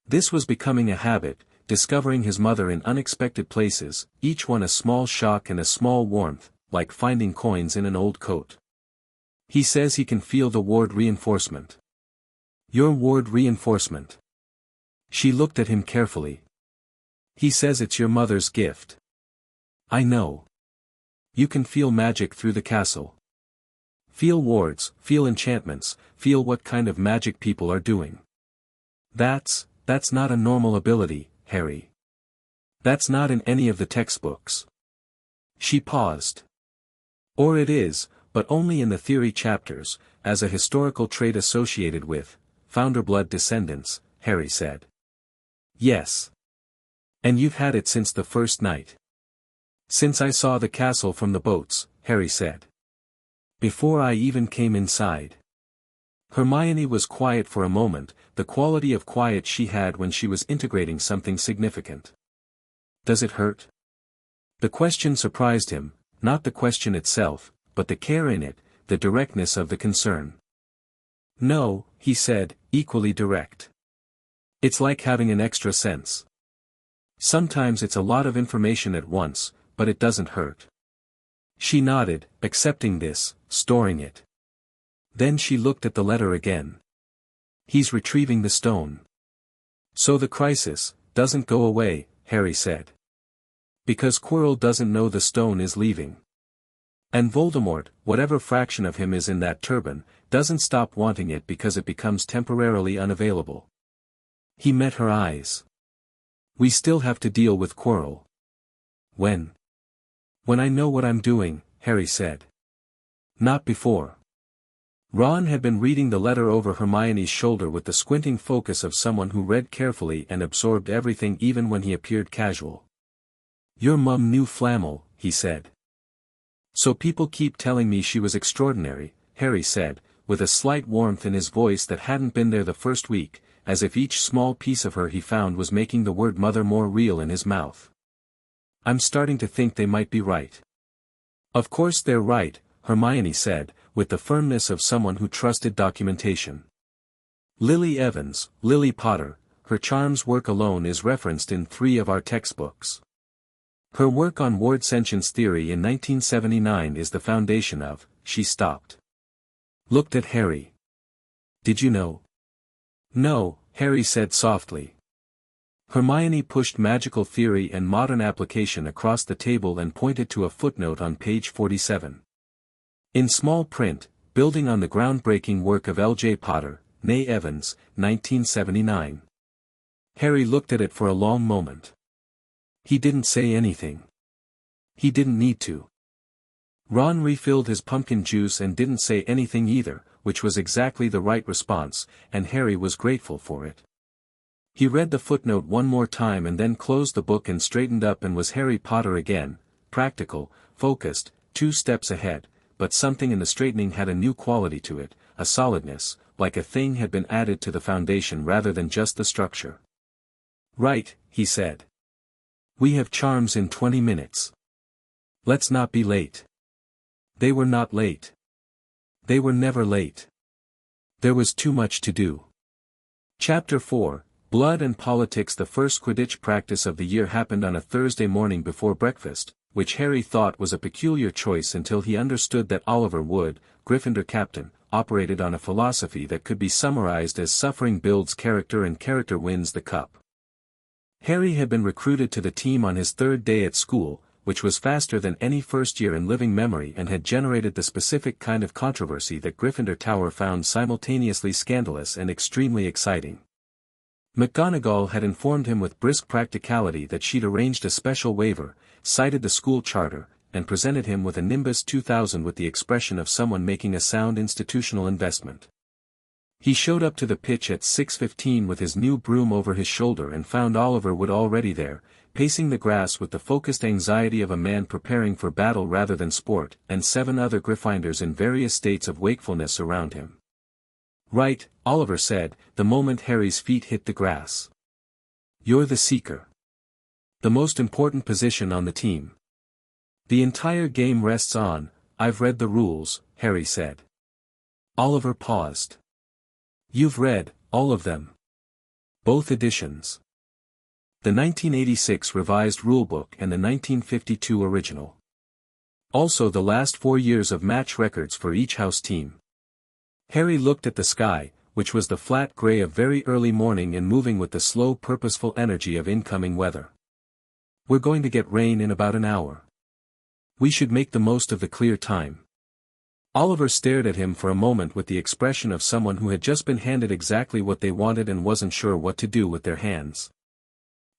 This was becoming a habit, discovering his mother in unexpected places, each one a small shock and a small warmth, like finding coins in an old coat. He says he can feel the ward reinforcement. Your ward reinforcement. She looked at him carefully. He says it's your mother's gift. I know. You can feel magic through the castle. Feel wards, feel enchantments, feel what kind of magic people are doing. That's not a normal ability, Harry. That's not in any of the textbooks. She paused. Or it is, but only in the theory chapters, as a historical trait associated with Founderblood descendants, Harry said. Yes. And you've had it since the first night. Since I saw the castle from the boats, Harry said. Before I even came inside. Hermione was quiet for a moment, the quality of quiet she had when she was integrating something significant. Does it hurt? The question surprised him, not the question itself, but the care in it, the directness of the concern. No, he said, equally direct. It's like having an extra sense. Sometimes it's a lot of information at once, but it doesn't hurt. She nodded, accepting this, storing it. Then she looked at the letter again. He's retrieving the stone. So the crisis doesn't go away, Harry said. Because Quirrell doesn't know the stone is leaving. And Voldemort, whatever fraction of him is in that turban, doesn't stop wanting it because it becomes temporarily unavailable. He met her eyes. We still have to deal with Quirrell. When? When I know what I'm doing, Harry said. Not before. Ron had been reading the letter over Hermione's shoulder with the squinting focus of someone who read carefully and absorbed everything even when he appeared casual. Your mum knew Flamel, he said. So people keep telling me she was extraordinary, Harry said, with a slight warmth in his voice that hadn't been there the first week, as if each small piece of her he found was making the word mother more real in his mouth. I'm starting to think they might be right. Of course they're right, Hermione said, with the firmness of someone who trusted documentation. Lily Evans, Lily Potter, her charms work alone is referenced in 3 of our textbooks. Her work on ward sentience theory in 1979 is the foundation of. She stopped. Looked at Harry. Did you know? No, Harry said softly. Hermione pushed magical theory and modern application across the table and pointed to a footnote on page 47. In small print, building on the groundbreaking work of L.J. Potter, née Evans, 1979. Harry looked at it for a long moment. He didn't say anything. He didn't need to. Ron refilled his pumpkin juice and didn't say anything either, which was exactly the right response, and Harry was grateful for it. He read the footnote one more time and then closed the book and straightened up and was Harry Potter again, practical, focused, 2 steps ahead, but something in the straightening had a new quality to it, a solidness, like a thing had been added to the foundation rather than just the structure. Right, he said. We have charms in 20 minutes. Let's not be late. They were not late. They were never late. There was too much to do. Chapter 4, Blood and Politics. The first Quidditch practice of the year happened on a Thursday morning before breakfast, which Harry thought was a peculiar choice until he understood that Oliver Wood, Gryffindor captain, operated on a philosophy that could be summarized as suffering builds character and character wins the cup. Harry had been recruited to the team on his 3rd day at school, which was faster than any first year in living memory and had generated the specific kind of controversy that Gryffindor Tower found simultaneously scandalous and extremely exciting. McGonagall had informed him with brisk practicality that she'd arranged a special waiver, cited the school charter, and presented him with a Nimbus 2000 with the expression of someone making a sound institutional investment. He showed up to the pitch at 6:15 with his new broom over his shoulder and found Oliver Wood already there, pacing the grass with the focused anxiety of a man preparing for battle rather than sport, and 7 other Gryffindors in various states of wakefulness around him. Right, Oliver said, the moment Harry's feet hit the grass. You're the Seeker. The most important position on the team. The entire game rests on. I've read the rules, Harry said. Oliver paused. You've read all of them. Both editions. The 1986 revised rulebook and the 1952 original. Also the last 4 years of match records for each house team. Harry looked at the sky, which was the flat gray of very early morning and moving with the slow purposeful energy of incoming weather. We're going to get rain in about an hour. We should make the most of the clear time. Oliver stared at him for a moment with the expression of someone who had just been handed exactly what they wanted and wasn't sure what to do with their hands.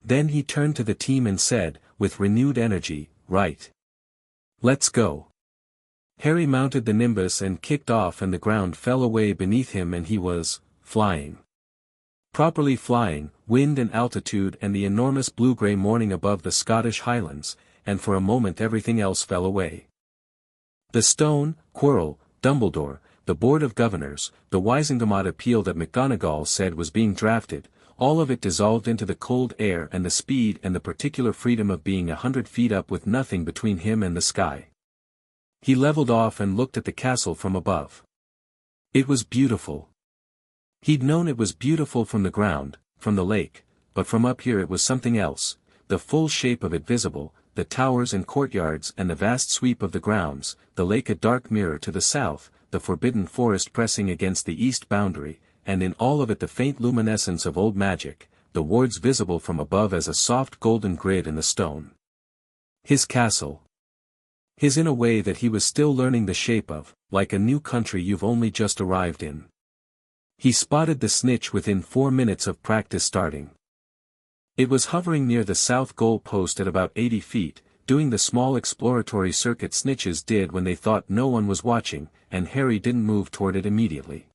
Then he turned to the team and said, with renewed energy, right. Let's go. Harry mounted the Nimbus and kicked off and the ground fell away beneath him and he was, flying. Properly flying, wind and altitude and the enormous blue-grey morning above the Scottish Highlands, and for a moment everything else fell away. The Stone, Quirrell, Dumbledore, the Board of Governors, the Wisengamot appeal that McGonagall said was being drafted, all of it dissolved into the cold air and the speed and the particular freedom of being 100 feet up with nothing between him and the sky. He leveled off and looked at the castle from above. It was beautiful. He'd known it was beautiful from the ground, from the lake, but from up here it was something else, the full shape of it visible, the towers and courtyards and the vast sweep of the grounds, the lake a dark mirror to the south, the forbidden forest pressing against the east boundary, and in all of it the faint luminescence of old magic, the wards visible from above as a soft golden grid in the stone. His castle. His in a way that he was still learning the shape of, like a new country you've only just arrived in. He spotted the snitch within 4 minutes of practice starting. It was hovering near the south goal post at about 80 feet, doing the small exploratory circuit snitches did when they thought no one was watching, and Harry didn't move toward it immediately.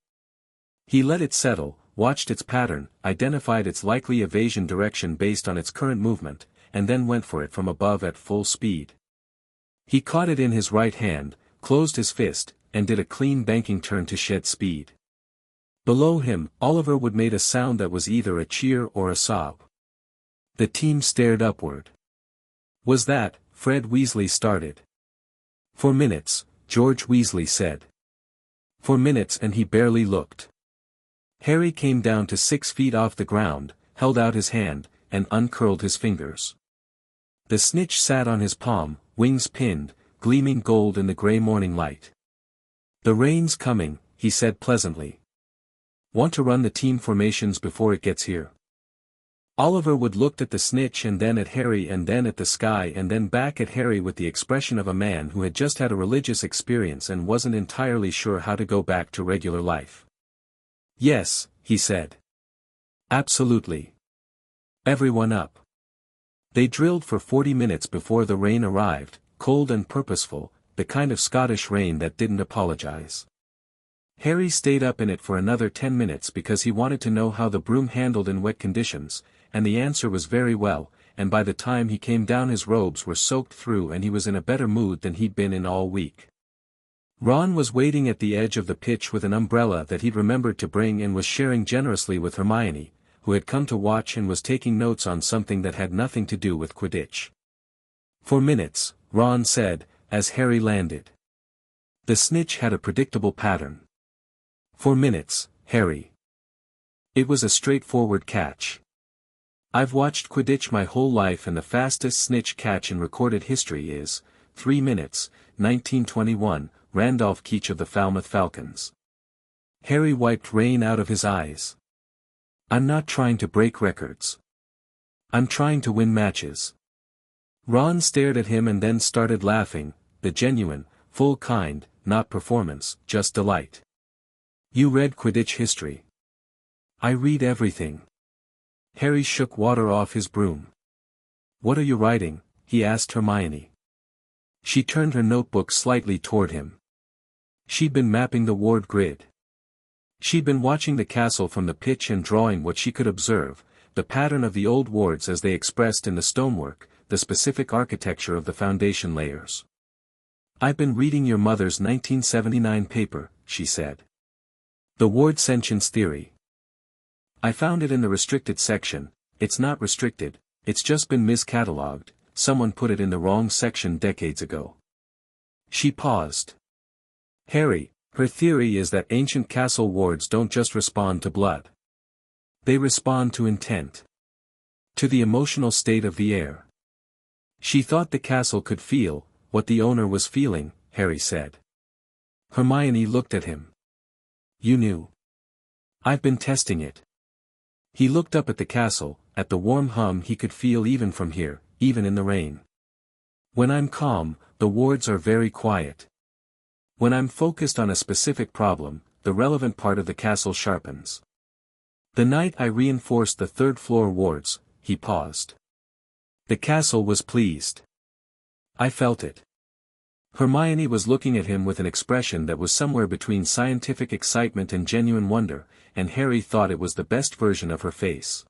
He let it settle, watched its pattern, identified its likely evasion direction based on its current movement, and then went for it from above at full speed. He caught it in his right hand, closed his fist, and did a clean banking turn to shed speed. Below him, Oliver Wood made a sound that was either a cheer or a sob. The team stared upward. "Was that?" Fred Weasley started. "For minutes," George Weasley said. "For minutes, and he barely looked." Harry came down to 6 feet off the ground, held out his hand, and uncurled his fingers. The snitch sat on his palm, wings pinned, gleaming gold in the gray morning light. "The rain's coming," he said pleasantly. "Want to run the team formations before it gets here?" Oliver Wood looked at the snitch and then at Harry and then at the sky and then back at Harry with the expression of a man who had just had a religious experience and wasn't entirely sure how to go back to regular life. "Yes," he said. "Absolutely. Everyone up." They drilled for 40 minutes before the rain arrived, cold and purposeful, the kind of Scottish rain that didn't apologize. Harry stayed up in it for another 10 minutes because he wanted to know how the broom handled in wet conditions, and the answer was very well, and by the time he came down his robes were soaked through and he was in a better mood than he'd been in all week. Ron was waiting at the edge of the pitch with an umbrella that he'd remembered to bring and was sharing generously with Hermione, who had come to watch and was taking notes on something that had nothing to do with Quidditch. "For minutes," Ron said, as Harry landed. The snitch had a predictable pattern. "For minutes, Harry." It was a straightforward catch. "I've watched Quidditch my whole life and the fastest snitch catch in recorded history is 3 minutes, 1921, Randolph Keach of the Falmouth Falcons." Harry wiped rain out of his eyes. "I'm not trying to break records. I'm trying to win matches." Ron stared at him and then started laughing, the genuine, full kind, not performance, just delight. "You read Quidditch history?" "I read everything." Harry shook water off his broom. "What are you writing?" he asked Hermione. She turned her notebook slightly toward him. She'd been mapping the ward grid. She'd been watching the castle from the pitch and drawing what she could observe, the pattern of the old wards as they expressed in the stonework, the specific architecture of the foundation layers. "I've been reading your mother's 1979 paper," she said. "The ward sentience theory. I found it in the restricted section. It's not restricted, it's just been miscatalogued, someone put it in the wrong section decades ago." She paused. "Harry, her theory is that ancient castle wards don't just respond to blood. They respond to intent. To the emotional state of the heir." She thought the castle could feel what the owner was feeling, Harry said. Hermione looked at him. "You knew?" "I've been testing it." He looked up at the castle, at the warm hum he could feel even from here, even in the rain. "When I'm calm, the wards are very quiet. When I'm focused on a specific problem, the relevant part of the castle sharpens. The night I reinforced the third-floor wards," he paused. "The castle was pleased. I felt it." Hermione was looking at him with an expression that was somewhere between scientific excitement and genuine wonder, and Harry thought it was the best version of her face.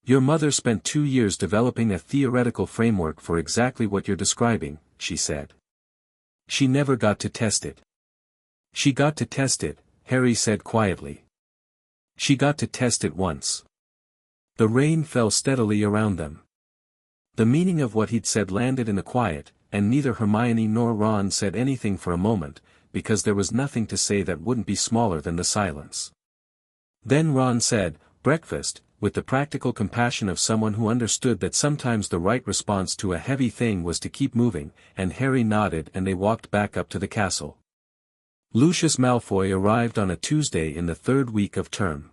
"Your mother spent 2 years developing a theoretical framework for exactly what you're describing," she said. "She never got to test it." "She got to test it," Harry said quietly. "She got to test it once." The rain fell steadily around them. The meaning of what he'd said landed in the quiet, and neither Hermione nor Ron said anything for a moment, because there was nothing to say that wouldn't be smaller than the silence. Then Ron said, "Breakfast," with the practical compassion of someone who understood that sometimes the right response to a heavy thing was to keep moving, and Harry nodded and they walked back up to the castle. Lucius Malfoy arrived on a Tuesday in the 3rd week of term.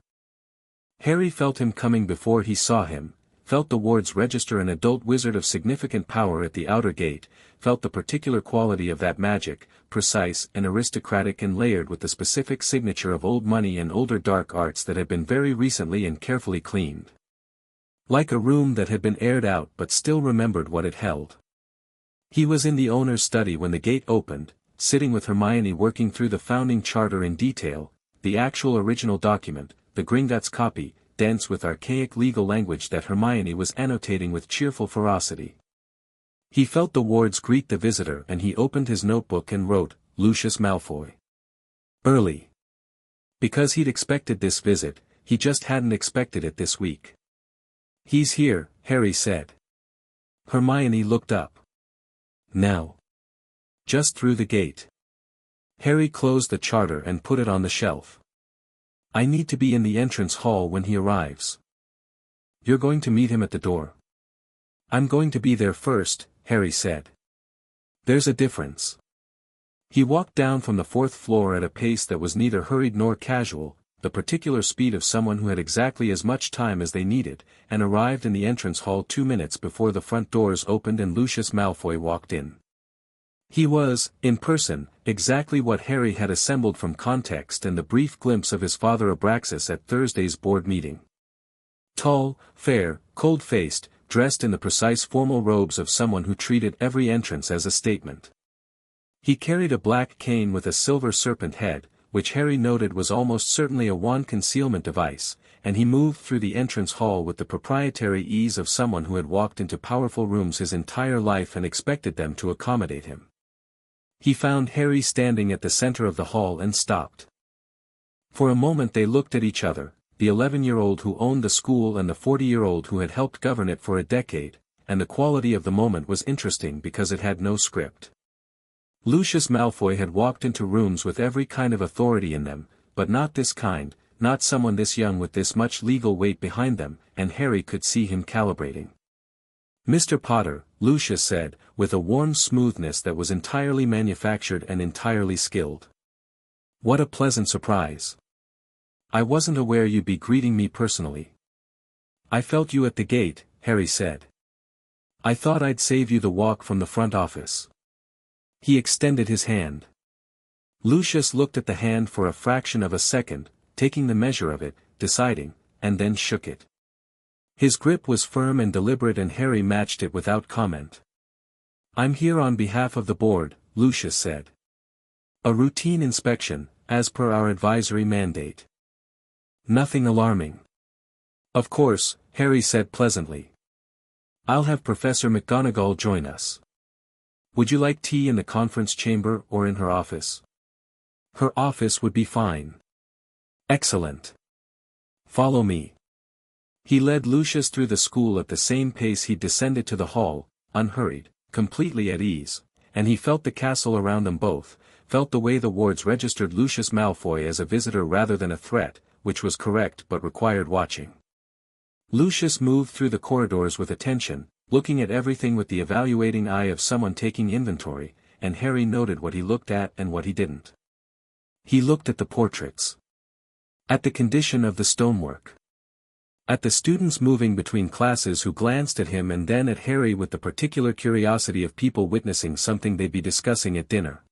Harry felt him coming before he saw him, felt the wards register an adult wizard of significant power at the outer gate, felt the particular quality of that magic, precise and aristocratic and layered with the specific signature of old money and older dark arts that had been very recently and carefully cleaned. Like a room that had been aired out but still remembered what it held. He was in the owner's study when the gate opened, sitting with Hermione working through the founding charter in detail, the actual original document, the Gringotts copy, dense with archaic legal language that Hermione was annotating with cheerful ferocity. He felt the wards greet the visitor and he opened his notebook and wrote, Lucius Malfoy. Early. Because he'd expected this visit, he just hadn't expected it this week. He's here, Harry said. Hermione looked up. Now. Just through the gate. Harry closed the charter and put it on the shelf. I need to be in the entrance hall when he arrives. You're going to meet him at the door. I'm going to be there first, Harry said. There's a difference. He walked down from the 4th floor at a pace that was neither hurried nor casual, the particular speed of someone who had exactly as much time as they needed, and arrived in the entrance hall 2 minutes before the front doors opened and Lucius Malfoy walked in. He was, in person, exactly what Harry had assembled from context and the brief glimpse of his father Abraxas at Thursday's board meeting. Tall, fair, cold-faced, dressed in the precise formal robes of someone who treated every entrance as a statement. He carried a black cane with a silver serpent head, which Harry noted was almost certainly a wand concealment device, and he moved through the entrance hall with the proprietary ease of someone who had walked into powerful rooms his entire life and expected them to accommodate him. He found Harry standing at the center of the hall and stopped. For a moment they looked at each other, the 11-year-old who owned the school and the 40-year-old who had helped govern it for a decade, and the quality of the moment was interesting because it had no script. Lucius Malfoy had walked into rooms with every kind of authority in them, but not this kind, not someone this young with this much legal weight behind them, and Harry could see him calibrating. Mr. Potter, Lucius said, with a warm smoothness that was entirely manufactured and entirely skilled. What a pleasant surprise. I wasn't aware you'd be greeting me personally. I felt you at the gate, Harry said. I thought I'd save you the walk from the front office. He extended his hand. Lucius looked at the hand for a fraction of a second, taking the measure of it, deciding, and then shook it. His grip was firm and deliberate and Harry matched it without comment. I'm here on behalf of the board, Lucius said. A routine inspection, as per our advisory mandate. Nothing alarming. Of course, Harry said pleasantly. I'll have Professor McGonagall join us. Would you like tea in the conference chamber or in her office? Her office would be fine. Excellent. Follow me. He led Lucius through the school at the same pace he descended to the hall, unhurried, completely at ease, and he felt the castle around them both, felt the way the wards registered Lucius Malfoy as a visitor rather than a threat, which was correct but required watching. Lucius moved through the corridors with attention, looking at everything with the evaluating eye of someone taking inventory, and Harry noted what he looked at and what he didn't. He looked at the portraits. At the condition of the stonework. At the students moving between classes who glanced at him and then at Harry with the particular curiosity of people witnessing something they'd be discussing at dinner.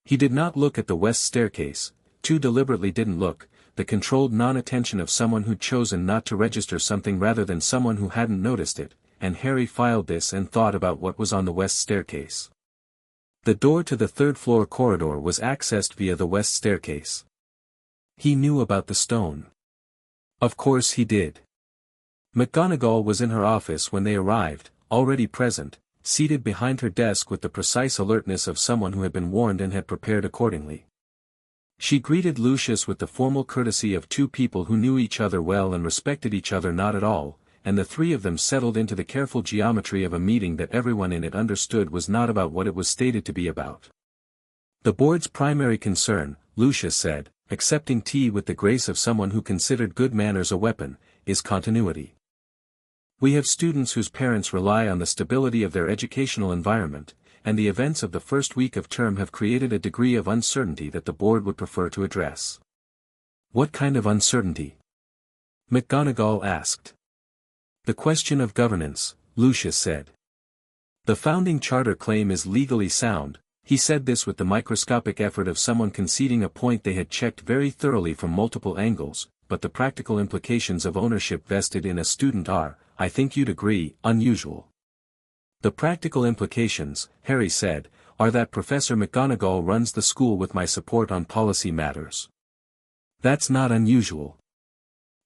He did not look at the west staircase, too deliberately didn't look, the controlled non-attention of someone who'd chosen not to register something rather than someone who hadn't noticed it, and Harry filed this and thought about what was on the west staircase. The door to the 3rd floor corridor was accessed via the west staircase. He knew about the stone. Of course he did. McGonagall was in her office when they arrived, already present, seated behind her desk with the precise alertness of someone who had been warned and had prepared accordingly. She greeted Lucius with the formal courtesy of two people who knew each other well and respected each other not at all, and the three of them settled into the careful geometry of a meeting that everyone in it understood was not about what it was stated to be about. The board's primary concern, Lucius said, accepting tea with the grace of someone who considered good manners a weapon, is continuity. We have students whose parents rely on the stability of their educational environment, and the events of the first week of term have created a degree of uncertainty that the board would prefer to address. What kind of uncertainty? McGonagall asked. The question of governance, Lucius said. The founding charter claim is legally sound. He said this with the microscopic effort of someone conceding a point they had checked very thoroughly from multiple angles, but the practical implications of ownership vested in a student are, I think you'd agree, unusual. The practical implications, Harry said, are that Professor McGonagall runs the school with my support on policy matters. That's not unusual.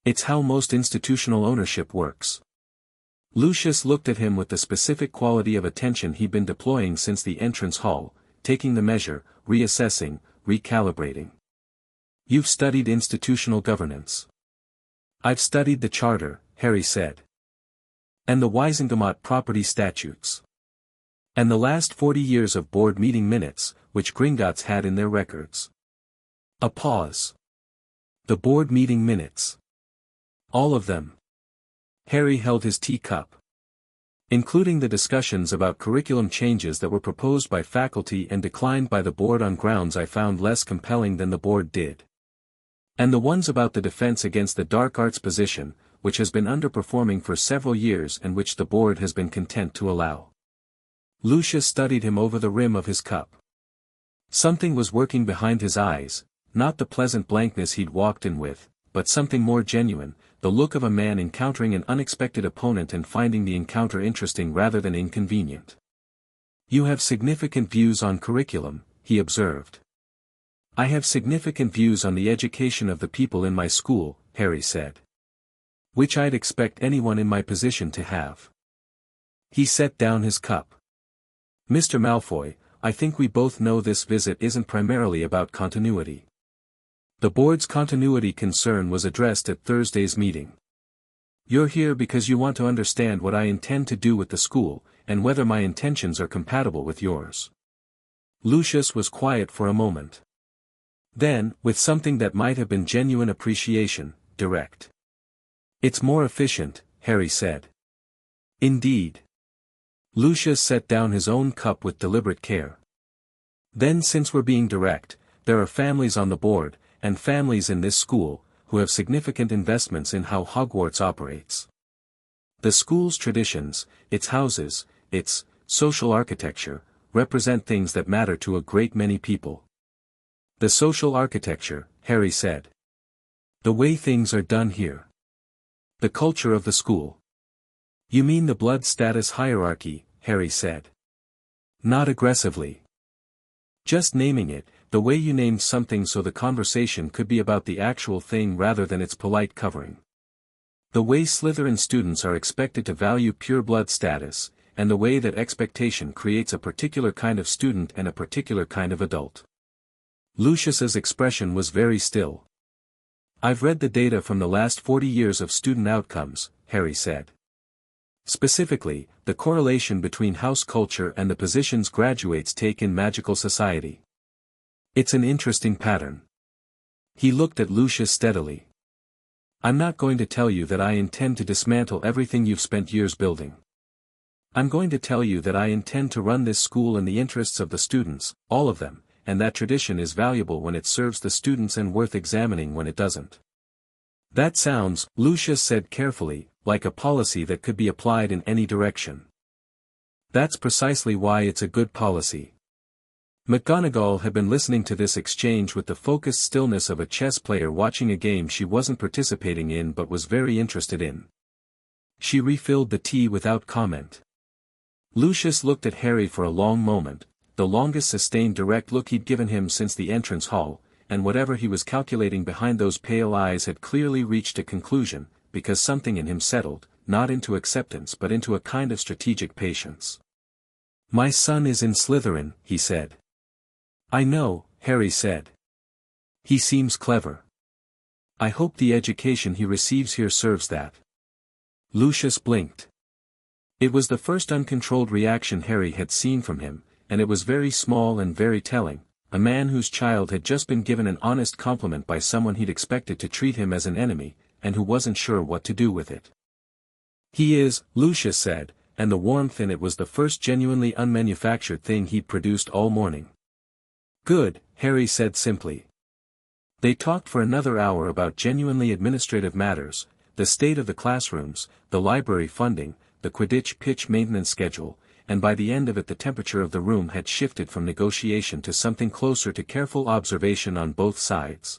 It's how most institutional ownership works. Lucius looked at him with the specific quality of attention he'd been deploying since the entrance hall, taking the measure, reassessing, recalibrating. You've studied institutional governance. I've studied the charter, Harry said. And the Wisengamot property statutes. And the last 40 years of board meeting minutes, which Gringotts had in their records. A pause. The board meeting minutes. All of them. Harry held his teacup. Including the discussions about curriculum changes that were proposed by faculty and declined by the board on grounds I found less compelling than the board did. And the ones about the defense against the dark arts position, which has been underperforming for several years and which the board has been content to allow. Lucius studied him over the rim of his cup. Something was working behind his eyes, not the pleasant blankness he'd walked in with, but something more genuine, the look of a man encountering an unexpected opponent and finding the encounter interesting rather than inconvenient. You have significant views on curriculum, he observed. I have significant views on the education of the people in my school, Harry said. Which I'd expect anyone in my position to have. He set down his cup. Mr. Malfoy, I think we both know this visit isn't primarily about continuity. The board's continuity concern was addressed at Thursday's meeting. You're here because you want to understand what I intend to do with the school, and whether my intentions are compatible with yours. Lucius was quiet for a moment. Then, with something that might have been genuine appreciation, direct. It's more efficient, Harry said. Indeed. Lucius set down his own cup with deliberate care. Then since we're being direct, there are families on the board, and families in this school, who have significant investments in how Hogwarts operates. The school's traditions, its houses, its social architecture, represent things that matter to a great many people. The social architecture, Harry said. The way things are done here. The culture of the school. You mean the blood status hierarchy, Harry said. Not aggressively. Just naming it, the way you named something so the conversation could be about the actual thing rather than its polite covering. The way Slytherin students are expected to value pure blood status, and the way that expectation creates a particular kind of student and a particular kind of adult. Lucius's expression was very still. I've read the data from the last 40 years of student outcomes, Harry said. Specifically, the correlation between house culture and the positions graduates take in magical society. It's an interesting pattern. He looked at Lucius steadily. I'm not going to tell you that I intend to dismantle everything you've spent years building. I'm going to tell you that I intend to run this school in the interests of the students, all of them, and that tradition is valuable when it serves the students and worth examining when it doesn't. That sounds, Lucius said carefully, like a policy that could be applied in any direction. That's precisely why it's a good policy. McGonagall had been listening to this exchange with the focused stillness of a chess player watching a game she wasn't participating in but was very interested in. She refilled the tea without comment. Lucius looked at Harry for a long moment, the longest sustained direct look he'd given him since the entrance hall, and whatever he was calculating behind those pale eyes had clearly reached a conclusion, because something in him settled, not into acceptance but into a kind of strategic patience. My son is in Slytherin, he said. I know, Harry said. He seems clever. I hope the education he receives here serves that. Lucius blinked. It was the first uncontrolled reaction Harry had seen from him, and it was very small and very telling, a man whose child had just been given an honest compliment by someone he'd expected to treat him as an enemy, and who wasn't sure what to do with it. He is, Lucius said, and the warmth in it was the first genuinely unmanufactured thing he'd produced all morning. Good, Harry said simply. They talked for another hour about genuinely administrative matters, the state of the classrooms, the library funding, the Quidditch pitch maintenance schedule, and by the end of it the temperature of the room had shifted from negotiation to something closer to careful observation on both sides.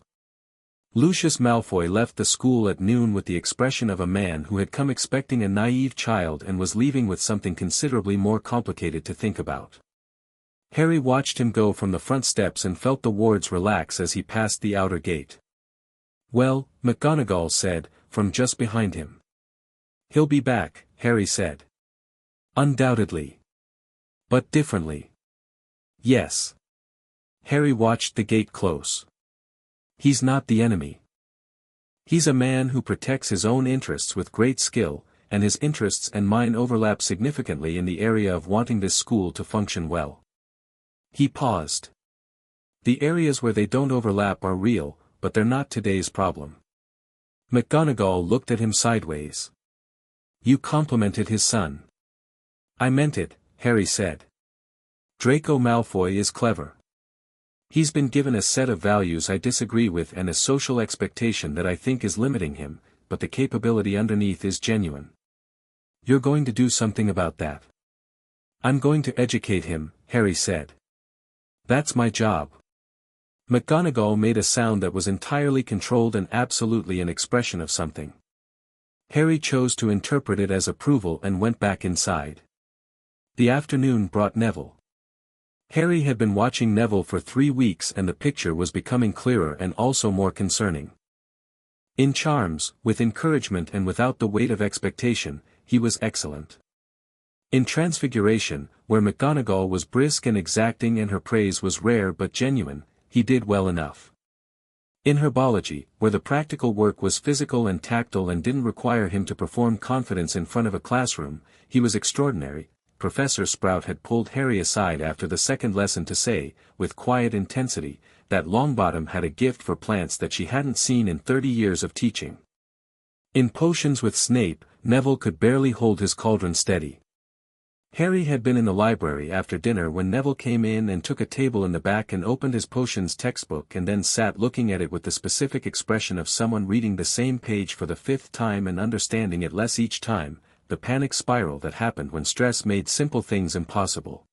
Lucius Malfoy left the school at noon with the expression of a man who had come expecting a naive child and was leaving with something considerably more complicated to think about. Harry watched him go from the front steps and felt the wards relax as he passed the outer gate. "Well," McGonagall said, from just behind him. "He'll be back," Harry said. "Undoubtedly. But differently." "Yes." Harry watched the gate close. "He's not the enemy. He's a man who protects his own interests with great skill, and his interests and mine overlap significantly in the area of wanting this school to function well." He paused. "The areas where they don't overlap are real, but they're not today's problem." McGonagall looked at him sideways. "You complimented his son." "I meant it," Harry said. "Draco Malfoy is clever. He's been given a set of values I disagree with and a social expectation that I think is limiting him, but the capability underneath is genuine." "You're going to do something about that." "I'm going to educate him," Harry said. "That's my job." McGonagall made a sound that was entirely controlled and absolutely an expression of something. Harry chose to interpret it as approval and went back inside. The afternoon brought Neville. Harry had been watching Neville for 3 weeks and the picture was becoming clearer and also more concerning. In charms, with encouragement and without the weight of expectation, he was excellent. In transfiguration, where McGonagall was brisk and exacting and her praise was rare but genuine, he did well enough. In herbology, where the practical work was physical and tactile and didn't require him to perform confidence in front of a classroom, he was extraordinary. Professor Sprout had pulled Harry aside after the second lesson to say, with quiet intensity, that Longbottom had a gift for plants that she hadn't seen in 30 years of teaching. In potions with Snape, Neville could barely hold his cauldron steady. Harry had been in the library after dinner when Neville came in and took a table in the back and opened his potions textbook and then sat looking at it with the specific expression of someone reading the same page for the 5th time and understanding it less each time, the panic spiral that happened when stress made simple things impossible.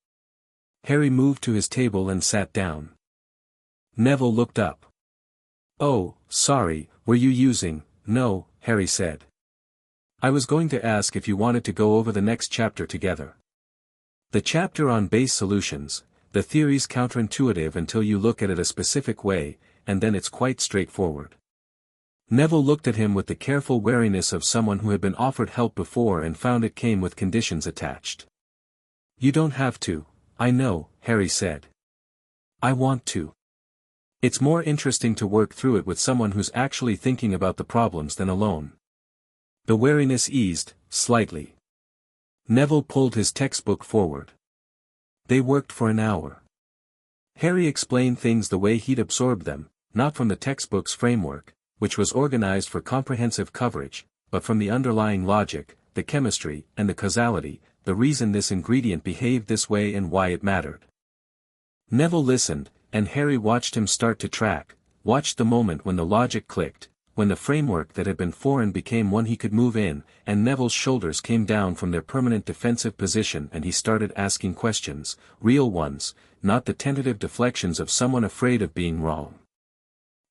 Harry moved to his table and sat down. Neville looked up. "Oh, sorry, were you using—" "No," Harry said. "I was going to ask if you wanted to go over the next chapter together. The chapter on base solutions. The theory's counterintuitive until you look at it a specific way, and then it's quite straightforward." Neville looked at him with the careful wariness of someone who had been offered help before and found it came with conditions attached. "You don't have to, I know," Harry said. "I want to. It's more interesting to work through it with someone who's actually thinking about the problems than alone." The wariness eased, slightly. Neville pulled his textbook forward. They worked for an hour. Harry explained things the way he'd absorbed them, not from the textbook's framework, which was organized for comprehensive coverage, but from the underlying logic, the chemistry, and the causality, the reason this ingredient behaved this way and why it mattered. Neville listened, and Harry watched him start to track, watched the moment when the logic clicked, when the framework that had been foreign became one he could move in, and Neville's shoulders came down from their permanent defensive position and he started asking questions, real ones, not the tentative deflections of someone afraid of being wrong.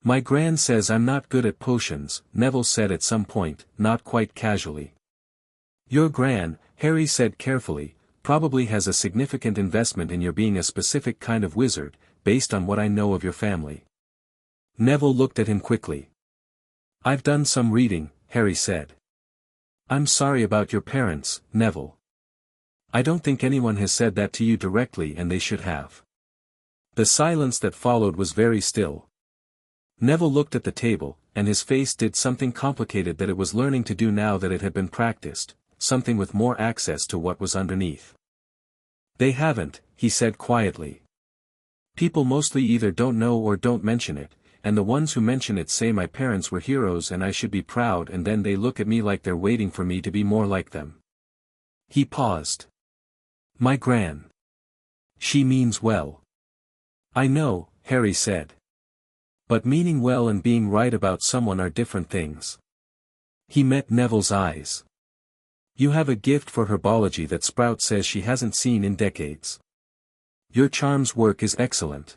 "My gran says I'm not good at potions," Neville said at some point, not quite casually. "Your gran," Harry said carefully, "probably has a significant investment in your being a specific kind of wizard, based on what I know of your family." Neville looked at him quickly. "I've done some reading," Harry said. "I'm sorry about your parents, Neville. I don't think anyone has said that to you directly and they should have." The silence that followed was very still. Neville looked at the table, and his face did something complicated that it was learning to do now that it had been practiced, something with more access to what was underneath. "They haven't," he said quietly. "People mostly either don't know or don't mention it, and the ones who mention it say my parents were heroes and I should be proud and then they look at me like they're waiting for me to be more like them." He paused. "My gran. She means well." "I know," Harry said. "But meaning well and being right about someone are different things." He met Neville's eyes. You have a gift for herbology that Sprout says she hasn't seen in decades. Your charms work is excellent.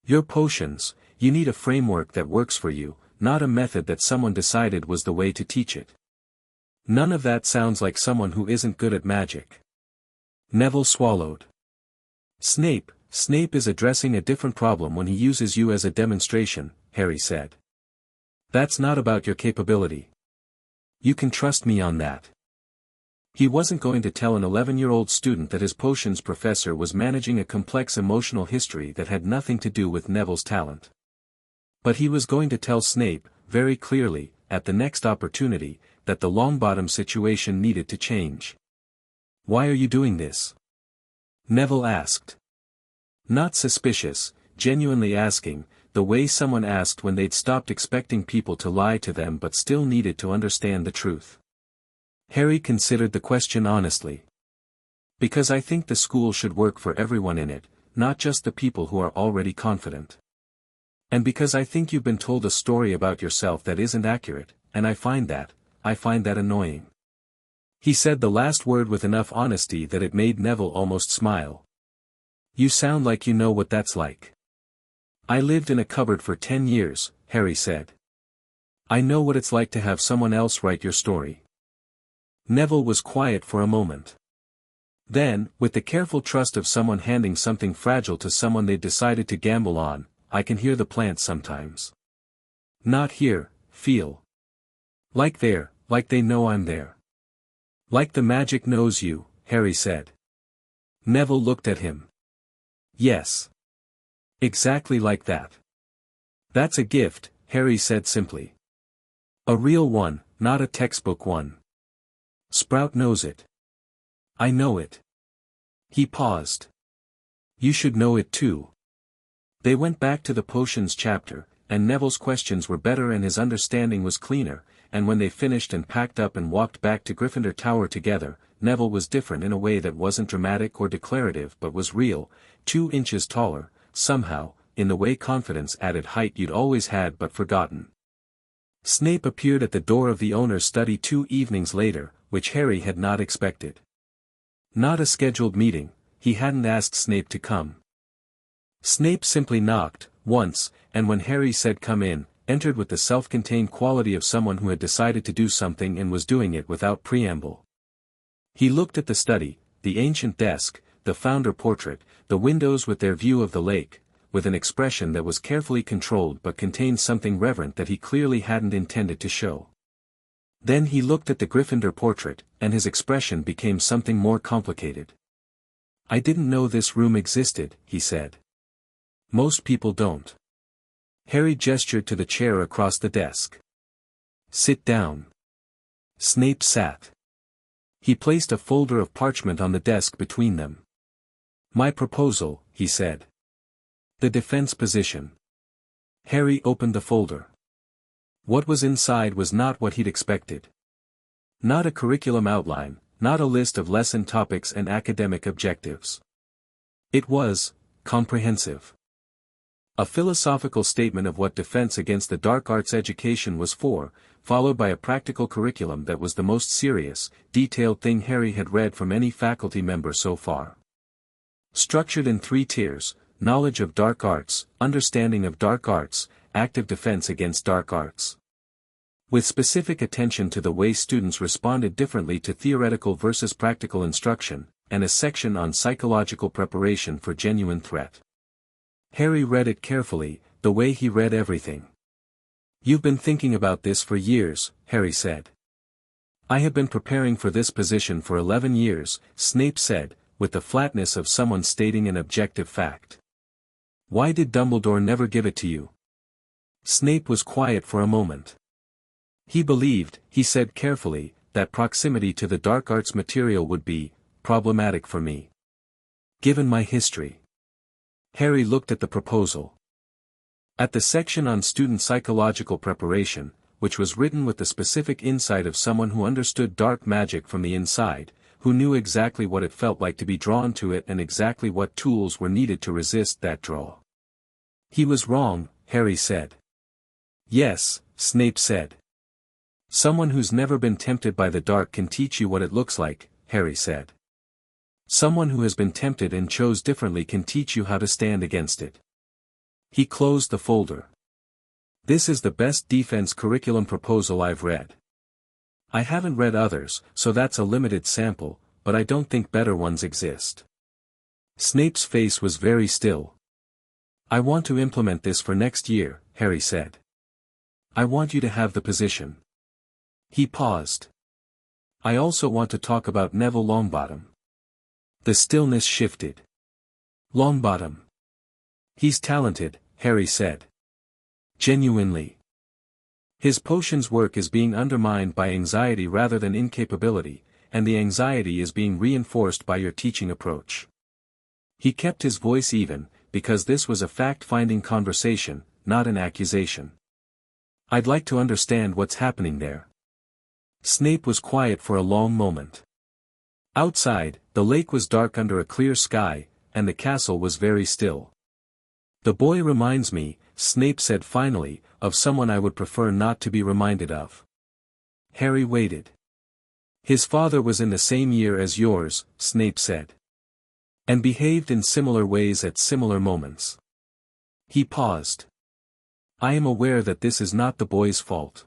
Your potions, you need a framework that works for you, not a method that someone decided was the way to teach it. None of that sounds like someone who isn't good at magic. Neville swallowed. Snape is addressing a different problem when he uses you as a demonstration, Harry said. That's not about your capability. You can trust me on that. He wasn't going to tell an 11-year-old student that his potions professor was managing a complex emotional history that had nothing to do with Neville's talent. But he was going to tell Snape, very clearly, at the next opportunity, that the Longbottom situation needed to change. Why are you doing this? Neville asked. Not suspicious, genuinely asking, the way someone asked when they'd stopped expecting people to lie to them but still needed to understand the truth. Harry considered the question honestly. Because I think the school should work for everyone in it, not just the people who are already confident. And because I think you've been told a story about yourself that isn't accurate, and I find that annoying. He said the last word with enough honesty that it made Neville almost smile. You sound like you know what that's like. I lived in a cupboard for 10 years, Harry said. I know what it's like to have someone else write your story. Neville was quiet for a moment. Then, with the careful trust of someone handing something fragile to someone they'd decided to gamble on, I can hear the plants sometimes. Not here, feel. Like there, like they know I'm there. Like the magic knows you, Harry said. Neville looked at him. Yes. Exactly like that. That's a gift, Harry said simply. A real one, not a textbook one. Sprout knows it. I know it. He paused. You should know it too. They went back to the potions chapter, and Neville's questions were better and his understanding was cleaner, and when they finished and packed up and walked back to Gryffindor Tower together, Neville was different in a way that wasn't dramatic or declarative but was real, 2 inches taller, somehow, in the way confidence added height you'd always had but forgotten. Snape appeared at the door of the owner's study 2 evenings later, which Harry had not expected. Not a scheduled meeting, he hadn't asked Snape to come. Snape simply knocked, once, and when Harry said come in, entered with the self-contained quality of someone who had decided to do something and was doing it without preamble. He looked at the study, the ancient desk, the founder portrait, the windows with their view of the lake, with an expression that was carefully controlled but contained something reverent that he clearly hadn't intended to show. Then he looked at the Gryffindor portrait, and his expression became something more complicated. I didn't know this room existed, he said. Most people don't. Harry gestured to the chair across the desk. Sit down. Snape sat. He placed a folder of parchment on the desk between them. My proposal, he said. The defense position. Harry opened the folder. What was inside was not what he'd expected. Not a curriculum outline, not a list of lesson topics and academic objectives. It was comprehensive. A philosophical statement of what defense against the dark arts education was for, followed by a practical curriculum that was the most serious, detailed thing Harry had read from any faculty member so far. Structured in 3 tiers, knowledge of dark arts, understanding of dark arts, active defense against dark arts. With specific attention to the way students responded differently to theoretical versus practical instruction, and a section on psychological preparation for genuine threat. Harry read it carefully, the way he read everything. You've been thinking about this for years, Harry said. I have been preparing for this position for 11 years, Snape said, with the flatness of someone stating an objective fact. Why did Dumbledore never give it to you? Snape was quiet for a moment. He believed, he said carefully, that proximity to the dark arts material would be problematic for me. Given my history. Harry looked at the proposal. At the section on student psychological preparation, which was written with the specific insight of someone who understood dark magic from the inside, who knew exactly what it felt like to be drawn to it and exactly what tools were needed to resist that draw. He was wrong, Harry said. Yes, Snape said. Someone who's never been tempted by the dark can teach you what it looks like, Harry said. Someone who has been tempted and chose differently can teach you how to stand against it. He closed the folder. This is the best defense curriculum proposal I've read. I haven't read others, so that's a limited sample, but I don't think better ones exist. Snape's face was very still. I want to implement this for next year, Harry said. I want you to have the position. He paused. I also want to talk about Neville Longbottom. The stillness shifted. Longbottom. He's talented, Harry said. Genuinely. His potions work is being undermined by anxiety rather than incapability, and the anxiety is being reinforced by your teaching approach. He kept his voice even, because this was a fact-finding conversation, not an accusation. I'd like to understand what's happening there. Snape was quiet for a long moment. Outside, the lake was dark under a clear sky, and the castle was very still. The boy reminds me, Snape said finally, of someone I would prefer not to be reminded of. Harry waited. His father was in the same year as yours, Snape said. And behaved in similar ways at similar moments. He paused. I am aware that this is not the boy's fault.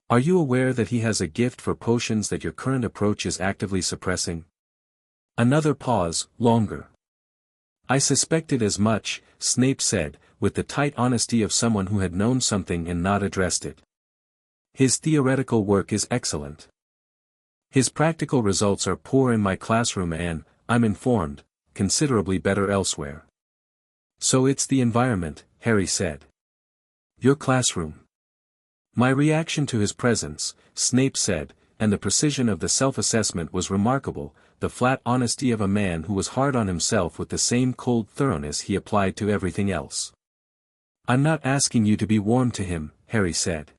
Are you aware that he has a gift for potions that your current approach is actively suppressing? Another pause, longer. I suspected as much, Snape said, with the tight honesty of someone who had known something and not addressed it. His theoretical work is excellent. His practical results are poor in my classroom and, I'm informed, considerably better elsewhere. So it's the environment, Harry said. Your classroom. My reaction to his presence, Snape said, and the precision of the self-assessment was remarkable, the flat honesty of a man who was hard on himself with the same cold thoroughness he applied to everything else. I'm not asking you to be warm to him, Harry said.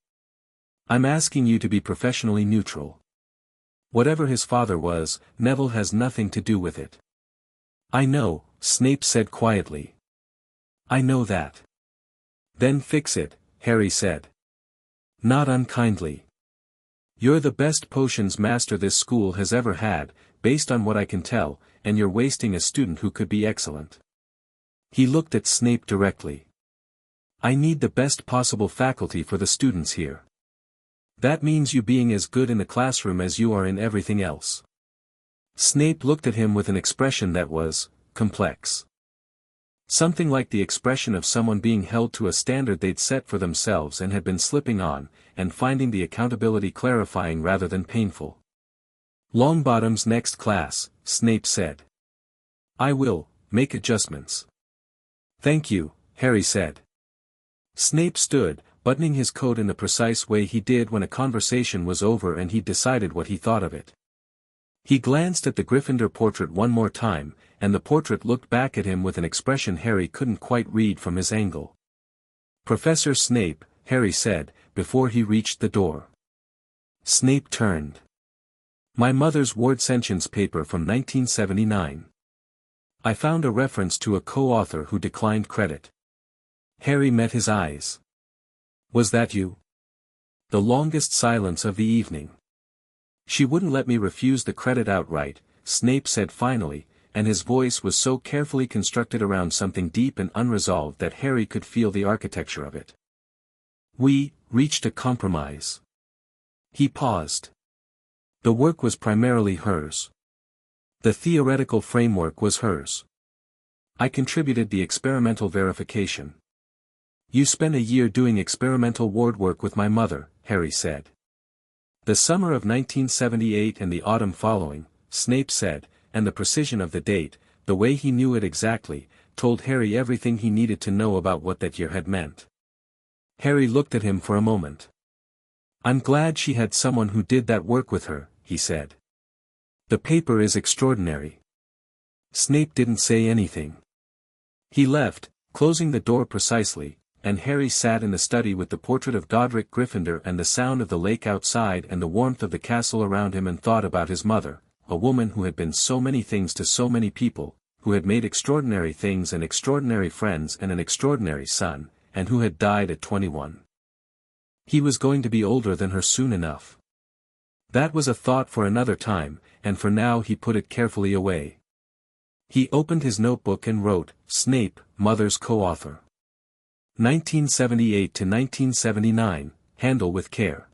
I'm asking you to be professionally neutral. Whatever his father was, Neville has nothing to do with it. I know, Snape said quietly. I know that. Then fix it, Harry said. Not unkindly. You're the best potions master this school has ever had, based on what I can tell, and you're wasting a student who could be excellent. He looked at Snape directly. I need the best possible faculty for the students here. That means you being as good in the classroom as you are in everything else. Snape looked at him with an expression that was complex. Something like the expression of someone being held to a standard they'd set for themselves and had been slipping on, and finding the accountability clarifying rather than painful. Longbottom's next class, Snape said. I will make adjustments. Thank you, Harry said. Snape stood, buttoning his coat in the precise way he did when a conversation was over and he'd decided what he thought of it. He glanced at the Gryffindor portrait one more time, and the portrait looked back at him with an expression Harry couldn't quite read from his angle. Professor Snape, Harry said, before he reached the door. Snape turned. My mother's ward sentience paper from 1979. I found a reference to a co-author who declined credit. Harry met his eyes. Was that you? The longest silence of the evening. She wouldn't let me refuse the credit outright, Snape said finally, and his voice was so carefully constructed around something deep and unresolved that Harry could feel the architecture of it. We reached a compromise. He paused. The work was primarily hers. The theoretical framework was hers. I contributed the experimental verification. You spent a year doing experimental ward work with my mother, Harry said. The summer of 1978 and the autumn following, Snape said, and the precision of the date, the way he knew it exactly, told Harry everything he needed to know about what that year had meant. Harry looked at him for a moment. I'm glad she had someone who did that work with her, he said. The paper is extraordinary. Snape didn't say anything. He left, closing the door precisely, and Harry sat in the study with the portrait of Godric Gryffindor and the sound of the lake outside and the warmth of the castle around him and thought about his mother, a woman who had been so many things to so many people, who had made extraordinary things and extraordinary friends and an extraordinary son, and who had died at 21. He was going to be older than her soon enough. That was a thought for another time, and for now he put it carefully away. He opened his notebook and wrote, Snape, Mother's co-author. 1978 to 1979, handle with care.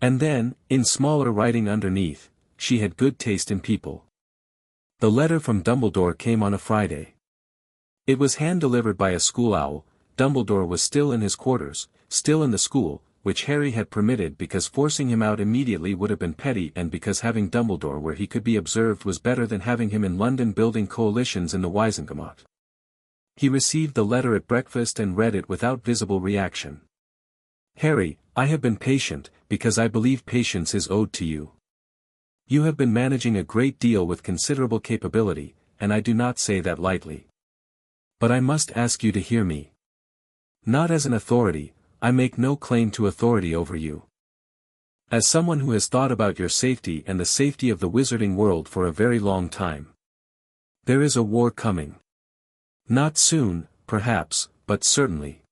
And then, in smaller writing underneath, she had good taste in people. The letter from Dumbledore came on a Friday. It was hand-delivered by a school owl. Dumbledore was still in his quarters, still in the school, which Harry had permitted because forcing him out immediately would have been petty and because having Dumbledore where he could be observed was better than having him in London building coalitions in the Wizengamot. He received the letter at breakfast and read it without visible reaction. Harry, I have been patient, because I believe patience is owed to you. You have been managing a great deal with considerable capability, and I do not say that lightly. But I must ask you to hear me. Not as an authority, I make no claim to authority over you. As someone who has thought about your safety and the safety of the wizarding world for a very long time. There is a war coming. Not soon, perhaps, but certainly.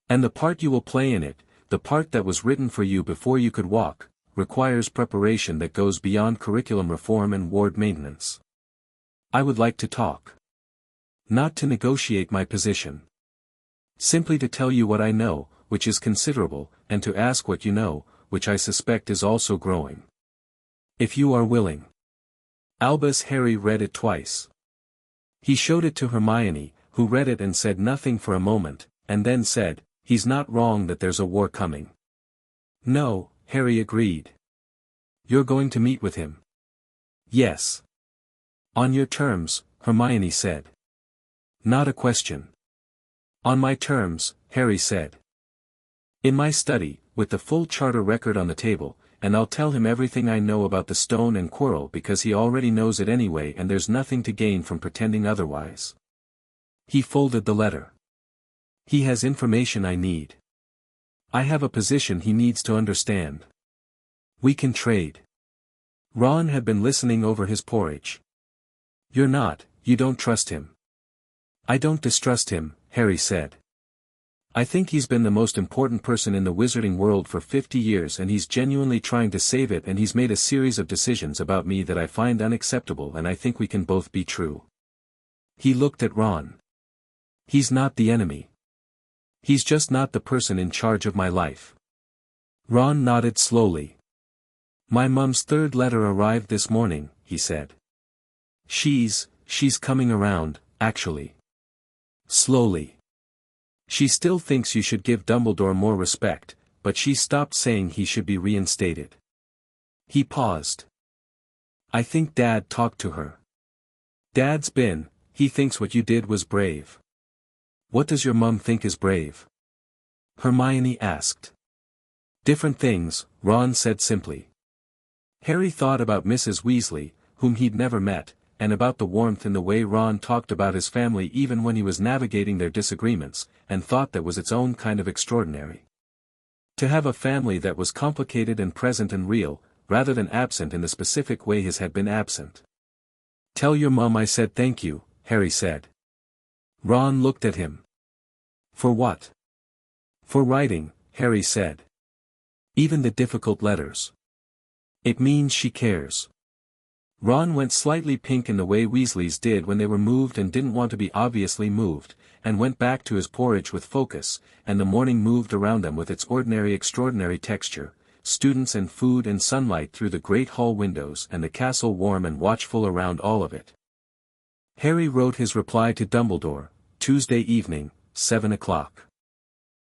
And the part you will play in it, the part that was written for you before you could walk, requires preparation that goes beyond curriculum reform and ward maintenance. I would like to talk. Not to negotiate my position. Simply to tell you what I know, which is considerable, and to ask what you know, which I suspect is also growing. If you are willing. Albus Harry read it twice. He showed it to Hermione, who read it and said nothing for a moment, and then said, He's not wrong that there's a war coming. No, Harry agreed. You're going to meet with him. Yes. On your terms, Hermione said. Not a question. On my terms, Harry said. In my study, with the full charter record on the table, and I'll tell him everything I know about the stone and Quirrell because he already knows it anyway and there's nothing to gain from pretending otherwise. He folded the letter. He has information I need. I have a position he needs to understand. We can trade. Ron had been listening over his porridge. You don't trust him. I don't distrust him, Harry said. I think he's been the most important person in the wizarding world for 50 years and he's genuinely trying to save it and he's made a series of decisions about me that I find unacceptable and I think we can both be true. He looked at Ron. He's not the enemy. He's just not the person in charge of my life. Ron nodded slowly. My mum's third letter arrived this morning, he said. She's coming around, actually. Slowly. She still thinks you should give Dumbledore more respect, but she stopped saying he should be reinstated. He paused. I think Dad talked to her. He thinks what you did was brave. What does your mum think is brave? Hermione asked. Different things, Ron said simply. Harry thought about Mrs. Weasley, whom he'd never met, and about the warmth in the way Ron talked about his family even when he was navigating their disagreements, and thought that was its own kind of extraordinary. To have a family that was complicated and present and real, rather than absent in the specific way his had been absent. Tell your mum I said thank you, Harry said. Ron looked at him. For what? For writing, Harry said. Even the difficult letters. It means she cares. Ron went slightly pink in the way Weasleys did when they were moved and didn't want to be obviously moved, and went back to his porridge with focus, and the morning moved around them with its ordinary extraordinary texture, students and food and sunlight through the great hall windows and the castle warm and watchful around all of it. Harry wrote his reply to Dumbledore, Tuesday evening, 7 o'clock.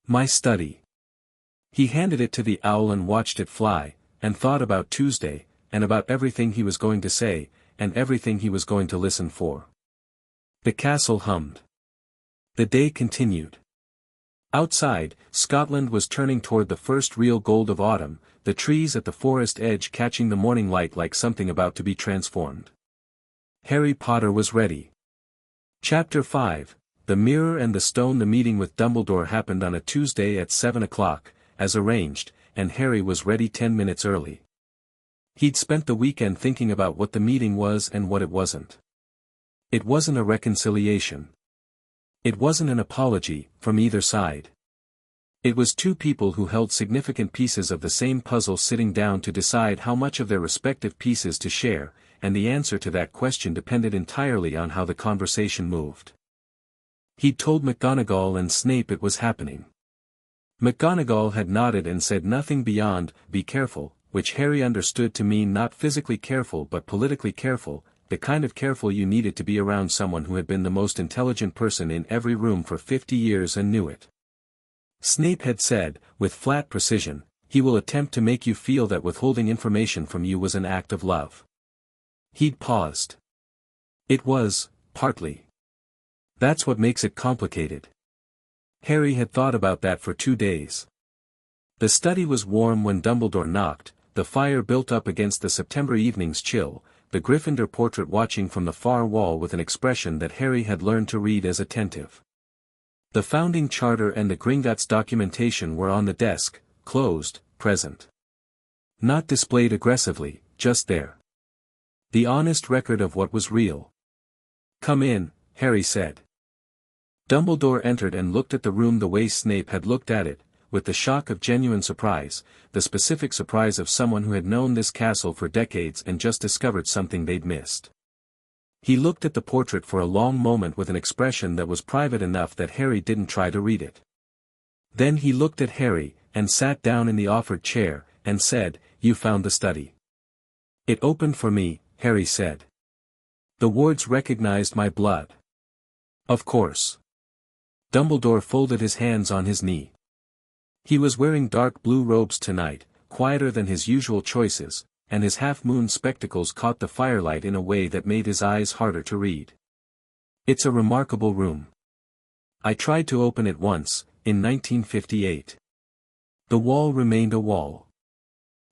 My study. He handed it to the owl and watched it fly, and thought about Tuesday, and about everything he was going to say, and everything he was going to listen for. The castle hummed. The day continued. Outside, Scotland was turning toward the first real gold of autumn, the trees at the forest edge catching the morning light like something about to be transformed. Harry Potter was ready. Chapter 5, The Mirror and the Stone. The meeting with Dumbledore happened on a Tuesday at 7 o'clock, as arranged, and Harry was ready 10 minutes early. He'd spent the weekend thinking about what the meeting was and what it wasn't. It wasn't a reconciliation. It wasn't an apology, from either side. It was two people who held significant pieces of the same puzzle sitting down to decide how much of their respective pieces to share, and the answer to that question depended entirely on how the conversation moved. He'd told McGonagall and Snape it was happening. McGonagall had nodded and said nothing beyond, "Be careful," which Harry understood to mean not physically careful but politically careful, the kind of careful you needed to be around someone who had been the most intelligent person in every room for 50 years and knew it. Snape had said, with flat precision, "He will attempt to make you feel that withholding information from you was an act of love." He'd paused. It was, partly. That's what makes it complicated. Harry had thought about that for 2 days. The study was warm when Dumbledore knocked, the fire built up against the September evening's chill, the Gryffindor portrait watching from the far wall with an expression that Harry had learned to read as attentive. The founding charter and the Gringotts documentation were on the desk, closed, present. Not displayed aggressively, just there. The honest record of what was real. "Come in," Harry said. Dumbledore entered and looked at the room the way Snape had looked at it, with the shock of genuine surprise, the specific surprise of someone who had known this castle for decades and just discovered something they'd missed. He looked at the portrait for a long moment with an expression that was private enough that Harry didn't try to read it. Then he looked at Harry, and sat down in the offered chair, and said, "You found the study." "It opened for me," Harry said. "The wards recognized my blood." "Of course." Dumbledore folded his hands on his knee. He was wearing dark blue robes tonight, quieter than his usual choices, and his half-moon spectacles caught the firelight in a way that made his eyes harder to read. "It's a remarkable room. I tried to open it once, in 1958. The wall remained a wall."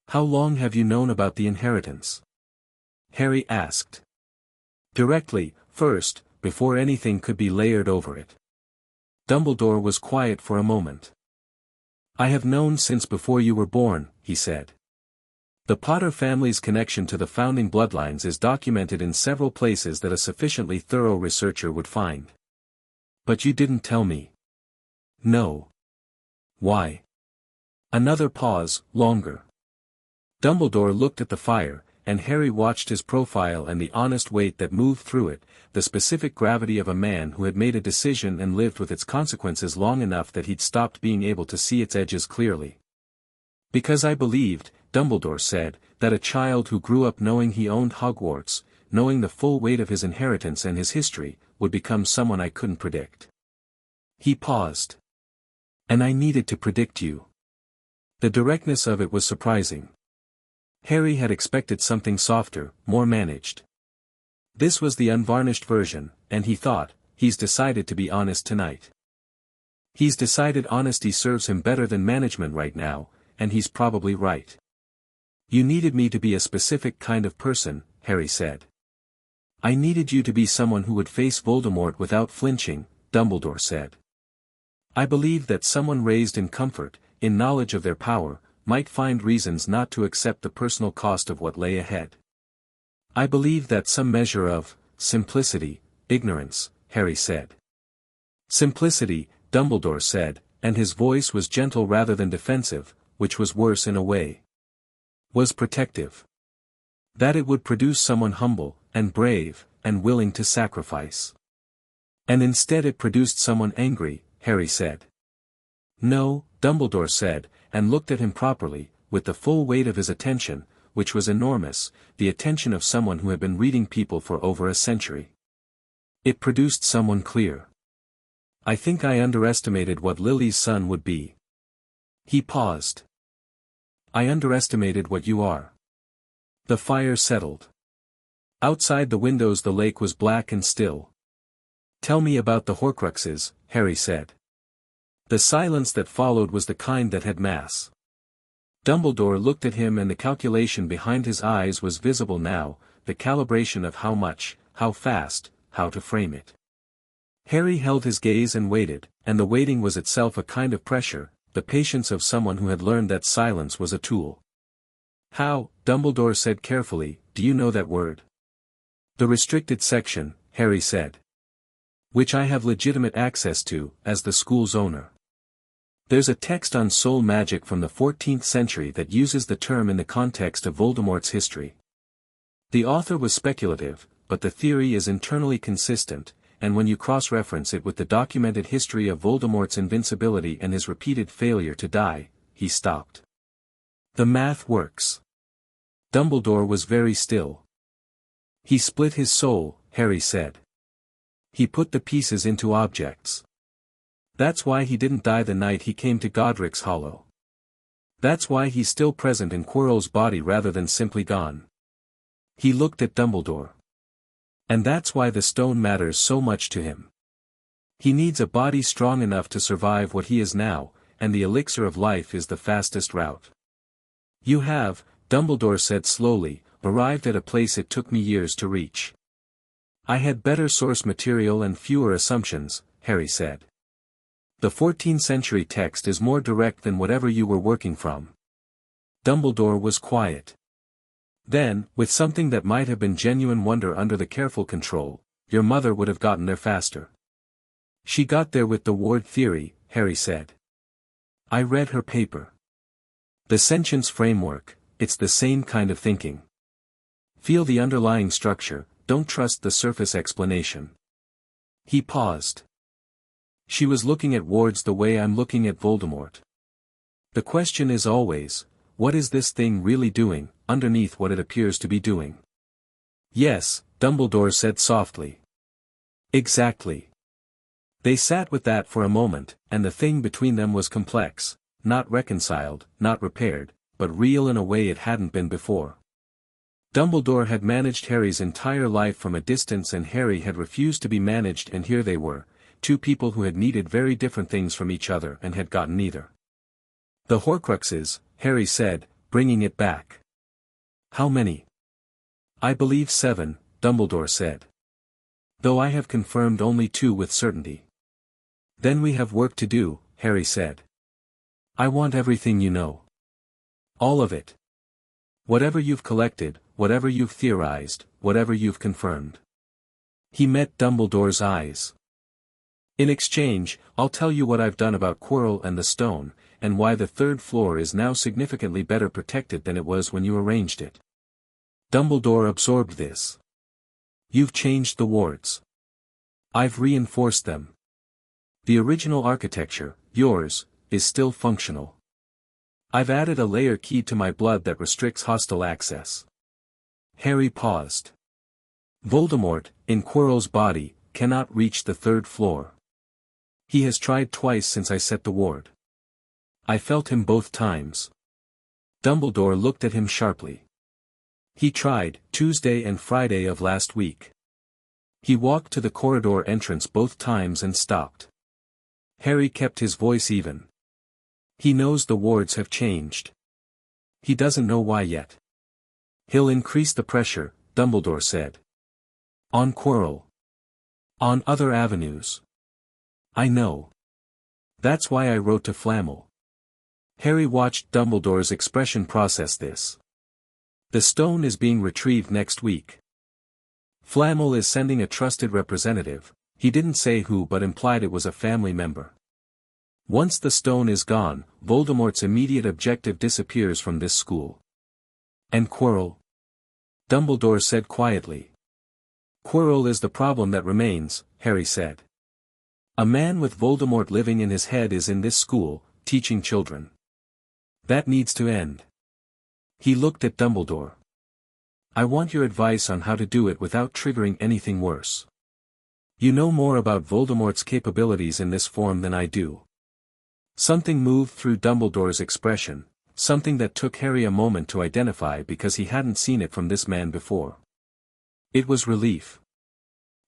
"How long have you known about the inheritance?" Harry asked. "Directly, first, before anything could be layered over it." Dumbledore was quiet for a moment. "I have known since before you were born," he said. "The Potter family's connection to the founding bloodlines is documented in several places that a sufficiently thorough researcher would find. But you didn't tell me." "No." "Why?" Another pause, longer. Dumbledore looked at the fire, and Harry watched his profile and the honest weight that moved through it, the specific gravity of a man who had made a decision and lived with its consequences long enough that he'd stopped being able to see its edges clearly. "Because I believed," Dumbledore said, "that a child who grew up knowing he owned Hogwarts, knowing the full weight of his inheritance and his history, would become someone I couldn't predict." He paused. "And I needed to predict you." The directness of it was surprising. Harry had expected something softer, more managed. This was the unvarnished version, and he thought, he's decided to be honest tonight. He's decided honesty serves him better than management right now, and he's probably right. "You needed me to be a specific kind of person," Harry said. "I needed you to be someone who would face Voldemort without flinching," Dumbledore said. "I believed that someone raised in comfort, in knowledge of their power, might find reasons not to accept the personal cost of what lay ahead. I believed that some measure of simplicity, ignorance," Harry said. "Simplicity," Dumbledore said, and his voice was gentle rather than defensive, which was worse in a way. "Was protective. That it would produce someone humble, and brave, and willing to sacrifice. And instead it produced someone angry," Harry said. "No," Dumbledore said, and looked at him properly, with the full weight of his attention, which was enormous, the attention of someone who had been reading people for over a century. "It produced someone clear. I think I underestimated what Lily's son would be." He paused. "I underestimated what you are." The fire settled. Outside the windows the lake was black and still. "Tell me about the Horcruxes," Harry said. The silence that followed was the kind that had mass. Dumbledore looked at him and the calculation behind his eyes was visible now, the calibration of how much, how fast, how to frame it. Harry held his gaze and waited, and the waiting was itself a kind of pressure, the patience of someone who had learned that silence was a tool. "How," Dumbledore said carefully, "do you know that word?" "The restricted section," Harry said. "Which I have legitimate access to, as the school's owner." There's a text on soul magic from the 14th century that uses the term in the context of Voldemort's history. The author was speculative, but the theory is internally consistent, and when you cross-reference it with the documented history of Voldemort's invincibility and his repeated failure to die, he stopped. The math works. Dumbledore was very still. He split his soul, Harry said. He put the pieces into objects. That's why he didn't die the night he came to Godric's Hollow. That's why he's still present in Quirrell's body rather than simply gone. He looked at Dumbledore. And that's why the stone matters so much to him. He needs a body strong enough to survive what he is now, and the elixir of life is the fastest route. You have, Dumbledore said slowly, arrived at a place it took me years to reach. I had better source material and fewer assumptions, Harry said. The 14th century text is more direct than whatever you were working from. Dumbledore was quiet. Then, with something that might have been genuine wonder under the careful control, your mother would have gotten there faster. She got there with the ward theory, Harry said. I read her paper. The sentience framework, it's the same kind of thinking. Feel the underlying structure, don't trust the surface explanation. He paused. She was looking at wards the way I'm looking at Voldemort. The question is always, what is this thing really doing, underneath what it appears to be doing? Yes, Dumbledore said softly. Exactly. They sat with that for a moment, and the thing between them was complex, not reconciled, not repaired, but real in a way it hadn't been before. Dumbledore had managed Harry's entire life from a distance and Harry had refused to be managed, and here they were, two people who had needed very different things from each other and had gotten neither. The Horcruxes, Harry said, bringing it back. How many? I believe 7, Dumbledore said. Though I have confirmed only 2 with certainty. Then we have work to do, Harry said. I want everything you know. All of it. Whatever you've collected, whatever you've theorized, whatever you've confirmed. He met Dumbledore's eyes. In exchange, I'll tell you what I've done about Quirrell and the stone, and why the 3rd floor is now significantly better protected than it was when you arranged it. Dumbledore absorbed this. You've changed the wards. I've reinforced them. The original architecture, yours, is still functional. I've added a layer key to my blood that restricts hostile access. Harry paused. Voldemort, in Quirrell's body, cannot reach the 3rd floor. He has tried twice since I set the ward. I felt him both times. Dumbledore looked at him sharply. He tried, Tuesday and Friday of last week. He walked to the corridor entrance both times and stopped. Harry kept his voice even. He knows the wards have changed. He doesn't know why yet. He'll increase the pressure, Dumbledore said. On Quirrell. On other avenues. I know. That's why I wrote to Flammel. Harry watched Dumbledore's expression process this. The stone is being retrieved next week. Flammel is sending a trusted representative, he didn't say who but implied it was a family member. Once the stone is gone, Voldemort's immediate objective disappears from this school. And Quirrell? Dumbledore said quietly. Quirrell is the problem that remains, Harry said. A man with Voldemort living in his head is in this school, teaching children. That needs to end. He looked at Dumbledore. I want your advice on how to do it without triggering anything worse. You know more about Voldemort's capabilities in this form than I do. Something moved through Dumbledore's expression, something that took Harry a moment to identify because he hadn't seen it from this man before. It was relief.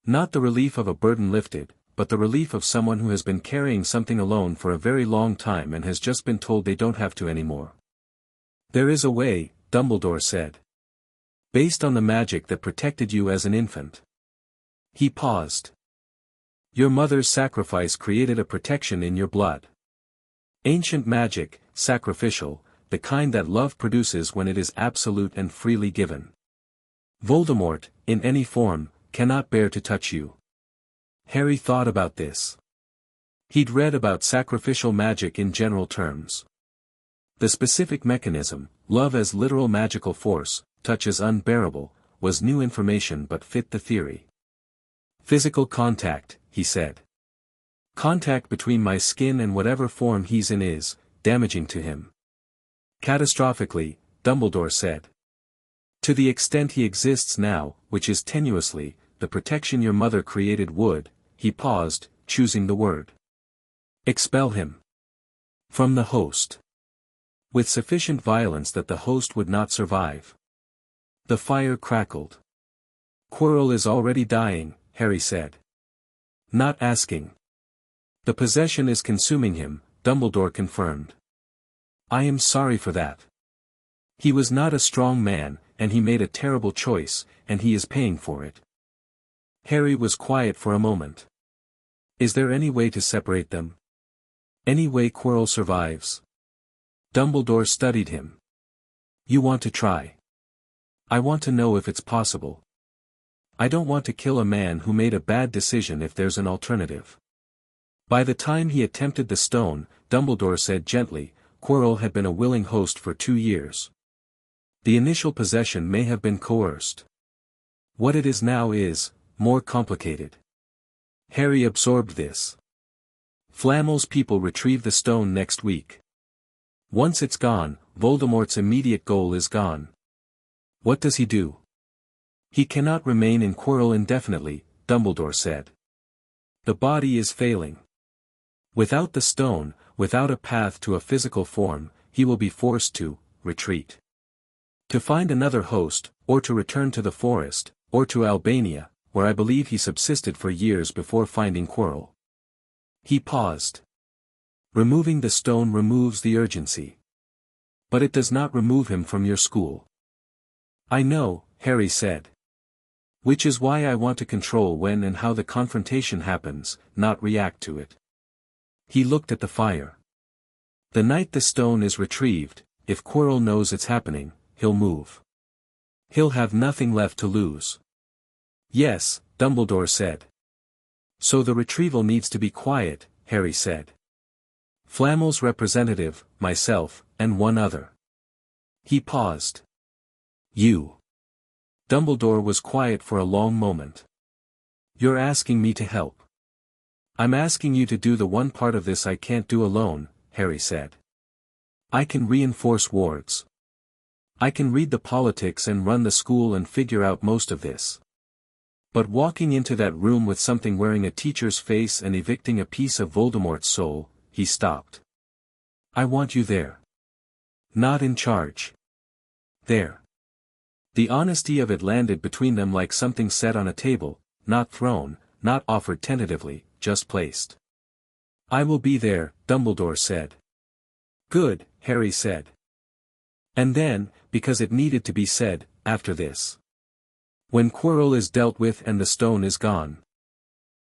Not the relief of a burden lifted, but the relief of someone who has been carrying something alone for a very long time and has just been told they don't have to anymore. There is a way, Dumbledore said. Based on the magic that protected you as an infant. He paused. Your mother's sacrifice created a protection in your blood. Ancient magic, sacrificial, the kind that love produces when it is absolute and freely given. Voldemort, in any form, cannot bear to touch you. Harry thought about this. He'd read about sacrificial magic in general terms. The specific mechanism, love as literal magical force, touch as unbearable, was new information but fit the theory. Physical contact, he said. Contact between my skin and whatever form he's in is damaging to him. Catastrophically, Dumbledore said. To the extent he exists now, which is tenuously, the protection your mother created would, he paused, choosing the word. Expel him. From the host. With sufficient violence that the host would not survive. The fire crackled. Quirrell is already dying, Harry said. Not asking. The possession is consuming him, Dumbledore confirmed. I am sorry for that. He was not a strong man, and he made a terrible choice, and he is paying for it. Harry was quiet for a moment. Is there any way to separate them? Any way Quirrell survives? Dumbledore studied him. You want to try? I want to know if it's possible. I don't want to kill a man who made a bad decision if there's an alternative. By the time he attempted the stone, Dumbledore said gently, Quirrell had been a willing host for 2 years. The initial possession may have been coerced. What it is now is more complicated. Harry absorbed this. Flamel's people retrieve the stone next week. Once it's gone, Voldemort's immediate goal is gone. What does he do? He cannot remain in Quirrell indefinitely, Dumbledore said. The body is failing. Without the stone, without a path to a physical form, he will be forced to retreat. To find another host, or to return to the forest, or to Albania, where I believe he subsisted for years before finding Quirrell. He paused. Removing the stone removes the urgency. But it does not remove him from your school. I know, Harry said. Which is why I want to control when and how the confrontation happens, not react to it. He looked at the fire. The night the stone is retrieved, if Quirrell knows it's happening, he'll move. He'll have nothing left to lose. Yes, Dumbledore said. So the retrieval needs to be quiet, Harry said. Flamel's representative, myself, and one other. He paused. You. Dumbledore was quiet for a long moment. You're asking me to help. I'm asking you to do the one part of this I can't do alone, Harry said. I can reinforce wards. I can read the politics and run the school and figure out most of this. But walking into that room with something wearing a teacher's face and evicting a piece of Voldemort's soul, he stopped. I want you there. Not in charge. There. The honesty of it landed between them like something set on a table, not thrown, not offered tentatively, just placed. I will be there, Dumbledore said. Good, Harry said. And then, because it needed to be said, after this. When Quirrell is dealt with and the stone is gone.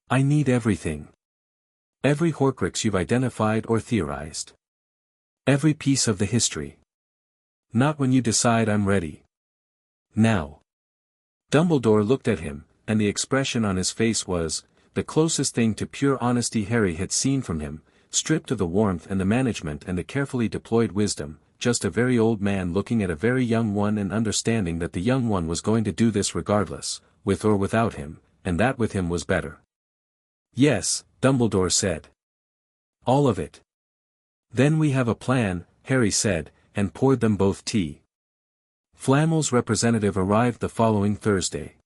I need everything. Every Horcrux you've identified or theorized. Every piece of the history. Not when you decide I'm ready. Now. Dumbledore looked at him, and the expression on his face was, the closest thing to pure honesty Harry had seen from him, stripped of the warmth and the management and the carefully deployed wisdom, just a very old man looking at a very young one and understanding that the young one was going to do this regardless, with or without him, and that with him was better. Yes, Dumbledore said. All of it. Then we have a plan, Harry said, and poured them both tea. Flamel's representative arrived the following Thursday.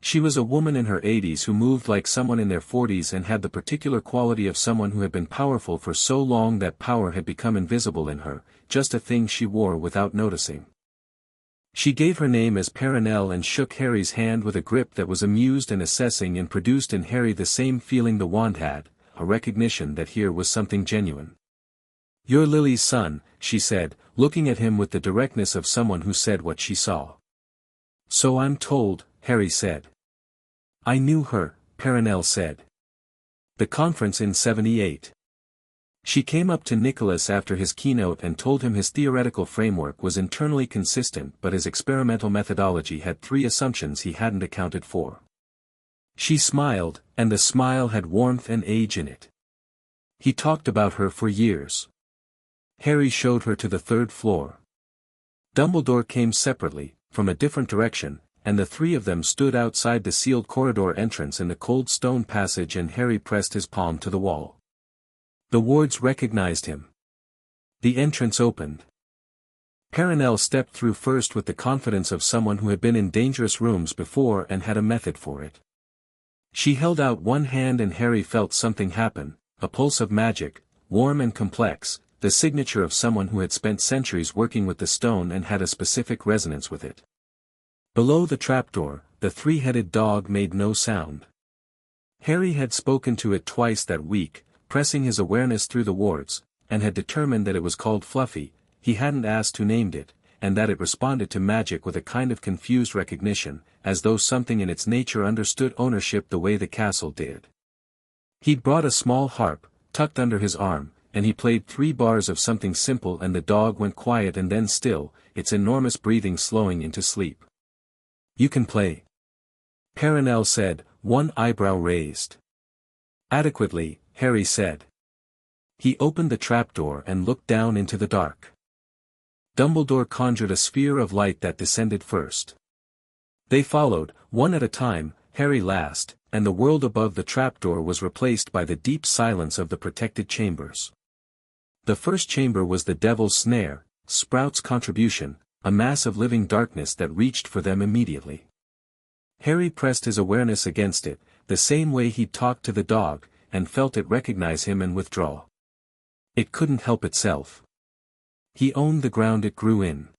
She was a woman in her 80s who moved like someone in their 40s and had the particular quality of someone who had been powerful for so long that power had become invisible in her, just a thing she wore without noticing. She gave her name as Perenelle and shook Harry's hand with a grip that was amused and assessing and produced in Harry the same feeling the wand had, a recognition that here was something genuine. You're Lily's son, she said, looking at him with the directness of someone who said what she saw. So I'm told, Harry said. I knew her, Perenelle said. The conference in 78. She came up to Nicholas after his keynote and told him his theoretical framework was internally consistent but his experimental methodology had 3 assumptions he hadn't accounted for. She smiled, and the smile had warmth and age in it. He talked about her for years. Harry showed her to the third floor. Dumbledore came separately, from a different direction, and the three of them stood outside the sealed corridor entrance in the cold stone passage, and Harry pressed his palm to the wall. The wards recognized him. The entrance opened. Perenelle stepped through first with the confidence of someone who had been in dangerous rooms before and had a method for it. She held out one hand and Harry felt something happen, a pulse of magic, warm and complex, the signature of someone who had spent centuries working with the stone and had a specific resonance with it. Below the trapdoor, the three-headed dog made no sound. Harry had spoken to it twice that week, pressing his awareness through the wards, and had determined that it was called Fluffy. He hadn't asked who named it, and that it responded to magic with a kind of confused recognition, as though something in its nature understood ownership the way the castle did. He'd brought a small harp, tucked under his arm, and he played 3 bars of something simple and the dog went quiet and then still, its enormous breathing slowing into sleep. "You can play," Perenelle said, one eyebrow raised. "Adequately," Harry said. He opened the trapdoor and looked down into the dark. Dumbledore conjured a sphere of light that descended first. They followed, one at a time, Harry last, and the world above the trapdoor was replaced by the deep silence of the protected chambers. The first chamber was the Devil's Snare, Sprout's contribution, a mass of living darkness that reached for them immediately. Harry pressed his awareness against it, the same way he'd talked to the dog, and felt it recognize him and withdraw. It couldn't help itself. He owned the ground it grew in.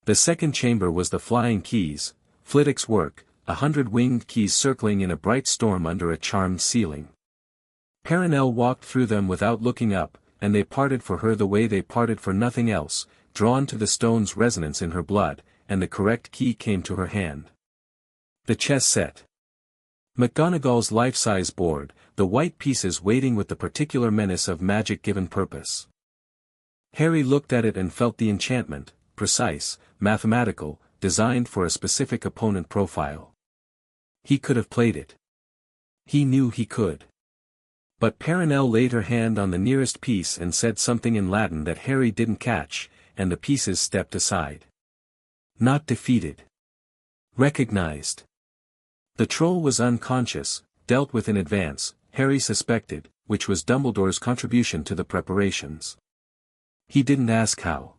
The second chamber was the Flying Keys, Flitwick's work, 100 winged keys circling in a bright storm under a charmed ceiling. Perenelle walked through them without looking up, and they parted for her the way they parted for nothing else, drawn to the stone's resonance in her blood, and the correct key came to her hand. The chess set. McGonagall's life-size board, the white pieces waiting with the particular menace of magic given purpose. Harry looked at it and felt the enchantment, precise, mathematical, designed for a specific opponent profile. He could have played it. He knew he could. But Perenelle laid her hand on the nearest piece and said something in Latin that Harry didn't catch, and the pieces stepped aside. Not defeated. Recognized. The troll was unconscious, dealt with in advance, Harry suspected, which was Dumbledore's contribution to the preparations. He didn't ask how.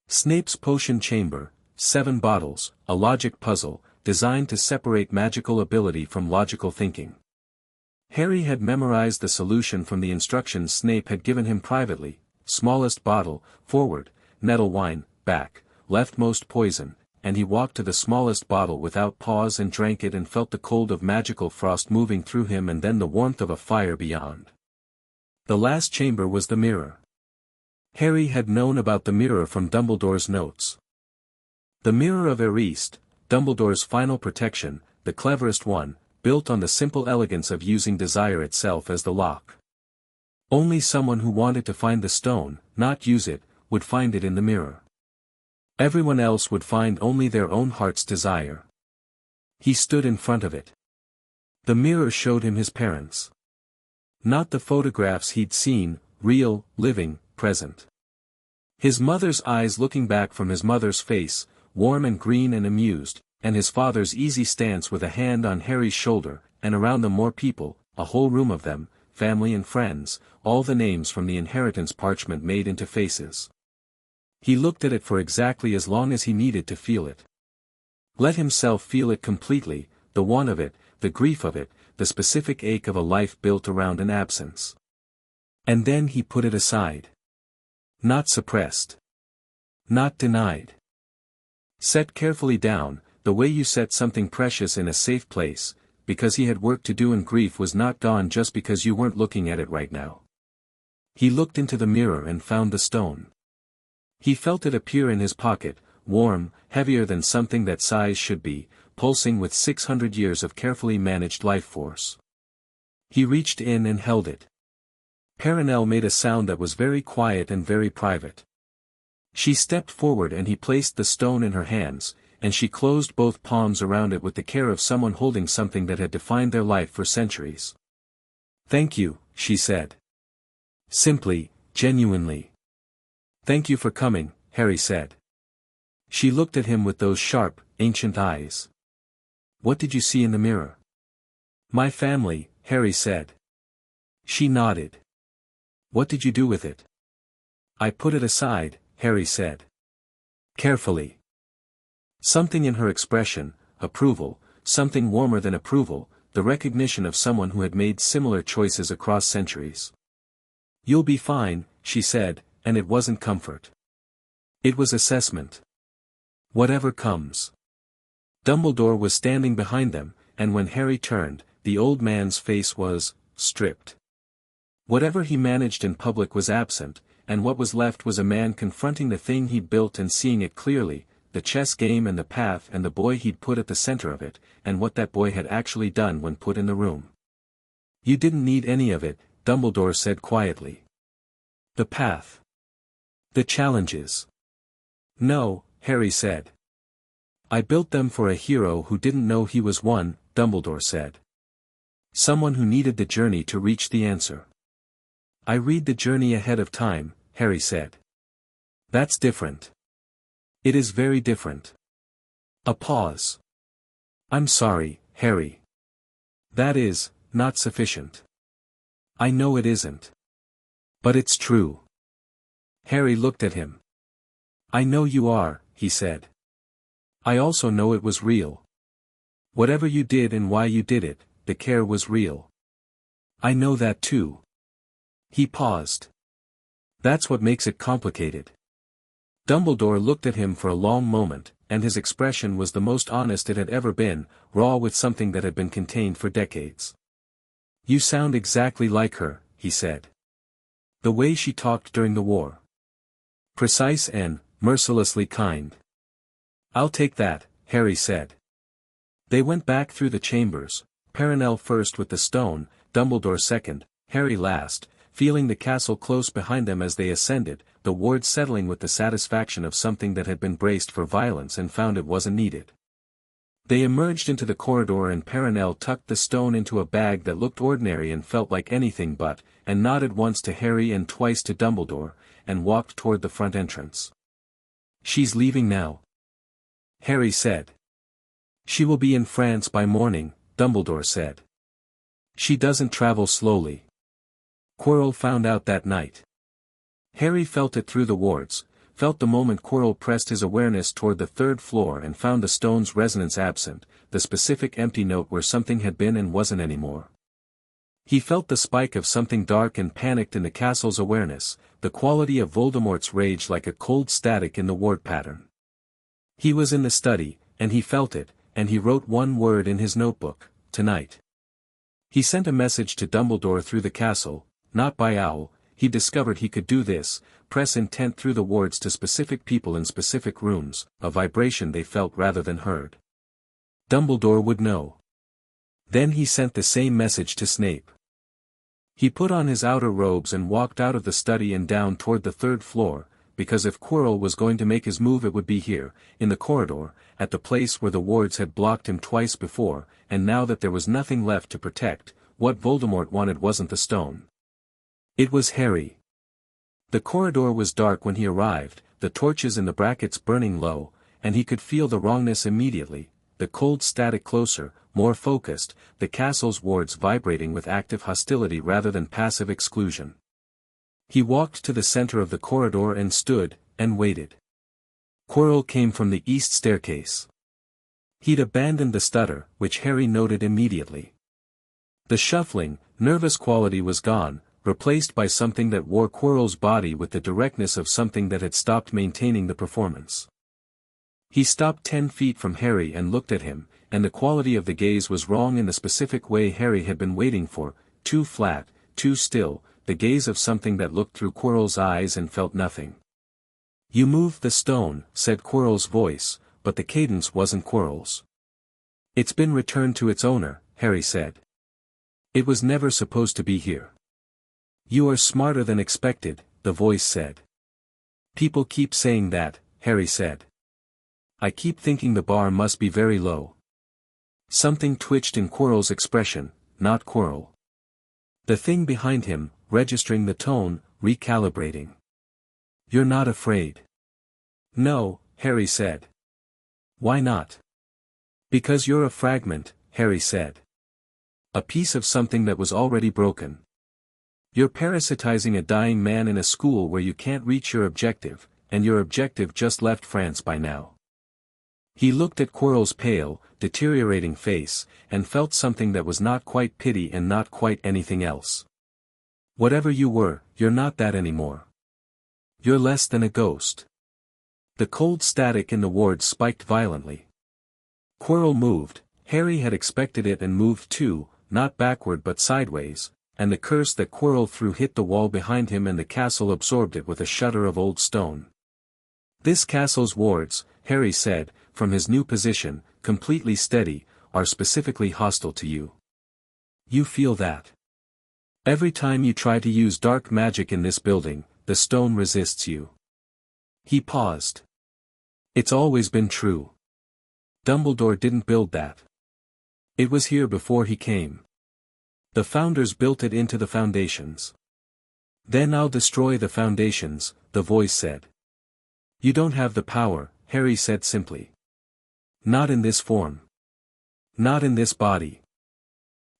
Snape's potion chamber, 7 bottles, a logic puzzle, designed to separate magical ability from logical thinking. Harry had memorized the solution from the instructions Snape had given him privately: smallest bottle, forward, nettle wine, back, leftmost poison, and he walked to the smallest bottle without pause and drank it and felt the cold of magical frost moving through him and then the warmth of a fire beyond. The last chamber was the mirror. Harry had known about the mirror from Dumbledore's notes. The Mirror of Eriste, Dumbledore's final protection, the cleverest one, built on the simple elegance of using desire itself as the lock. Only someone who wanted to find the stone, not use it, would find it in the mirror. Everyone else would find only their own heart's desire. He stood in front of it. The mirror showed him his parents. Not the photographs he'd seen, real, living, present. His mother's eyes looking back from his mother's face, warm and green and amused, and his father's easy stance with a hand on Harry's shoulder, and around them more people, a whole room of them, family and friends, all the names from the inheritance parchment made into faces. He looked at it for exactly as long as he needed to feel it. Let himself feel it completely, the want of it, the grief of it, the specific ache of a life built around an absence. And then he put it aside. Not suppressed. Not denied. Set carefully down, the way you set something precious in a safe place, because he had work to do and grief was not gone just because you weren't looking at it right now. He looked into the mirror and found the stone. He felt it appear in his pocket, warm, heavier than something that size should be, pulsing with 600 years of carefully managed life force. He reached in and held it. Perenelle made a sound that was very quiet and very private. She stepped forward and he placed the stone in her hands, and she closed both palms around it with the care of someone holding something that had defined their life for centuries. "Thank you," she said. Simply, genuinely. Thank you for coming, Harry said. She looked at him with those sharp, ancient eyes. What did you see in the mirror? My family, Harry said. She nodded. What did you do with it? I put it aside, Harry said. Carefully. Something in her expression, approval, something warmer than approval, the recognition of someone who had made similar choices across centuries. You'll be fine, she said, and it wasn't comfort. It was assessment. Whatever comes. Dumbledore was standing behind them, and when Harry turned, the old man's face was stripped. Whatever he managed in public was absent, and what was left was a man confronting the thing he'd built and seeing it clearly, the chess game and the path and the boy he'd put at the center of it, and what that boy had actually done when put in the room. You didn't need any of it, Dumbledore said quietly. The path. The challenges. No, Harry said. I built them for a hero who didn't know he was one, Dumbledore said. Someone who needed the journey to reach the answer. I read the journey ahead of time, Harry said. That's different. It is very different. A pause. I'm sorry, Harry. That is, not sufficient. I know it isn't. But it's true. Harry looked at him. I know you are, he said. I also know it was real. Whatever you did and why you did it, the care was real. I know that too. He paused. That's what makes it complicated. Dumbledore looked at him for a long moment, and his expression was the most honest it had ever been, raw with something that had been contained for decades. You sound exactly like her, he said. The way she talked during the war. Precise and, mercilessly kind. I'll take that, Harry said. They went back through the chambers, Perenelle first with the stone, Dumbledore second, Harry last, feeling the castle close behind them as they ascended, the ward settling with the satisfaction of something that had been braced for violence and found it wasn't needed. They emerged into the corridor and Perenelle tucked the stone into a bag that looked ordinary and felt like anything but, and nodded once to Harry and twice to Dumbledore, and walked toward the front entrance. She's leaving now, Harry said. She will be in France by morning, Dumbledore said. She doesn't travel slowly. Quirrell found out that night. Harry felt it through the wards, felt the moment Quirrell pressed his awareness toward the third floor and found the stone's resonance absent, the specific empty note where something had been and wasn't anymore. He felt the spike of something dark and panicked in the castle's awareness, the quality of Voldemort's rage like a cold static in the ward pattern. He was in the study, and he felt it, and he wrote one word in his notebook, tonight. He sent a message to Dumbledore through the castle, not by owl. He discovered he could do this, press intent through the wards to specific people in specific rooms, a vibration they felt rather than heard. Dumbledore would know. Then he sent the same message to Snape. He put on his outer robes and walked out of the study and down toward the third floor, because if Quirrell was going to make his move it would be here, in the corridor, at the place where the wards had blocked him twice before, and now that there was nothing left to protect, what Voldemort wanted wasn't the stone. It was Harry. The corridor was dark when he arrived, the torches in the brackets burning low, and he could feel the wrongness immediately, the cold static closer, more focused, the castle's wards vibrating with active hostility rather than passive exclusion. He walked to the center of the corridor and stood, and waited. Quirrell came from the east staircase. He'd abandoned the stutter, which Harry noted immediately. The shuffling, nervous quality was gone, replaced by something that wore Quirrell's body with the directness of something that had stopped maintaining the performance. He stopped 10 feet from Harry and looked at him, and the quality of the gaze was wrong in the specific way Harry had been waiting for, too flat, too still, the gaze of something that looked through Quirrell's eyes and felt nothing. You moved the stone, said Quirrell's voice, but the cadence wasn't Quirrell's. It's been returned to its owner, Harry said. It was never supposed to be here. You are smarter than expected, the voice said. People keep saying that, Harry said. I keep thinking the bar must be very low. Something twitched in Quirrell's expression, not Quirrell. The thing behind him, registering the tone, recalibrating. "You're not afraid?" "No," Harry said. "Why not?" "Because you're a fragment," Harry said. "A piece of something that was already broken. You're parasitizing a dying man in a school where you can't reach your objective, and your objective just left France by now." He looked at Quirrell's pale, deteriorating face, and felt something that was not quite pity and not quite anything else. "Whatever you were, you're not that anymore. You're less than a ghost." The cold static in the ward spiked violently. Quirrell moved. Harry had expected it and moved too, not backward but sideways, and the curse that Quirrell threw hit the wall behind him and the castle absorbed it with a shudder of old stone. "This castle's wards," Harry said, from his new position, completely steady, "are specifically hostile to you. You feel that. Every time you try to use dark magic in this building, the stone resists you." He paused. "It's always been true. Dumbledore didn't build that. It was here before he came. The founders built it into the foundations. Then I'll destroy the foundations," the voice said. "You don't have the power," Harry said simply. "Not in this form. Not in this body."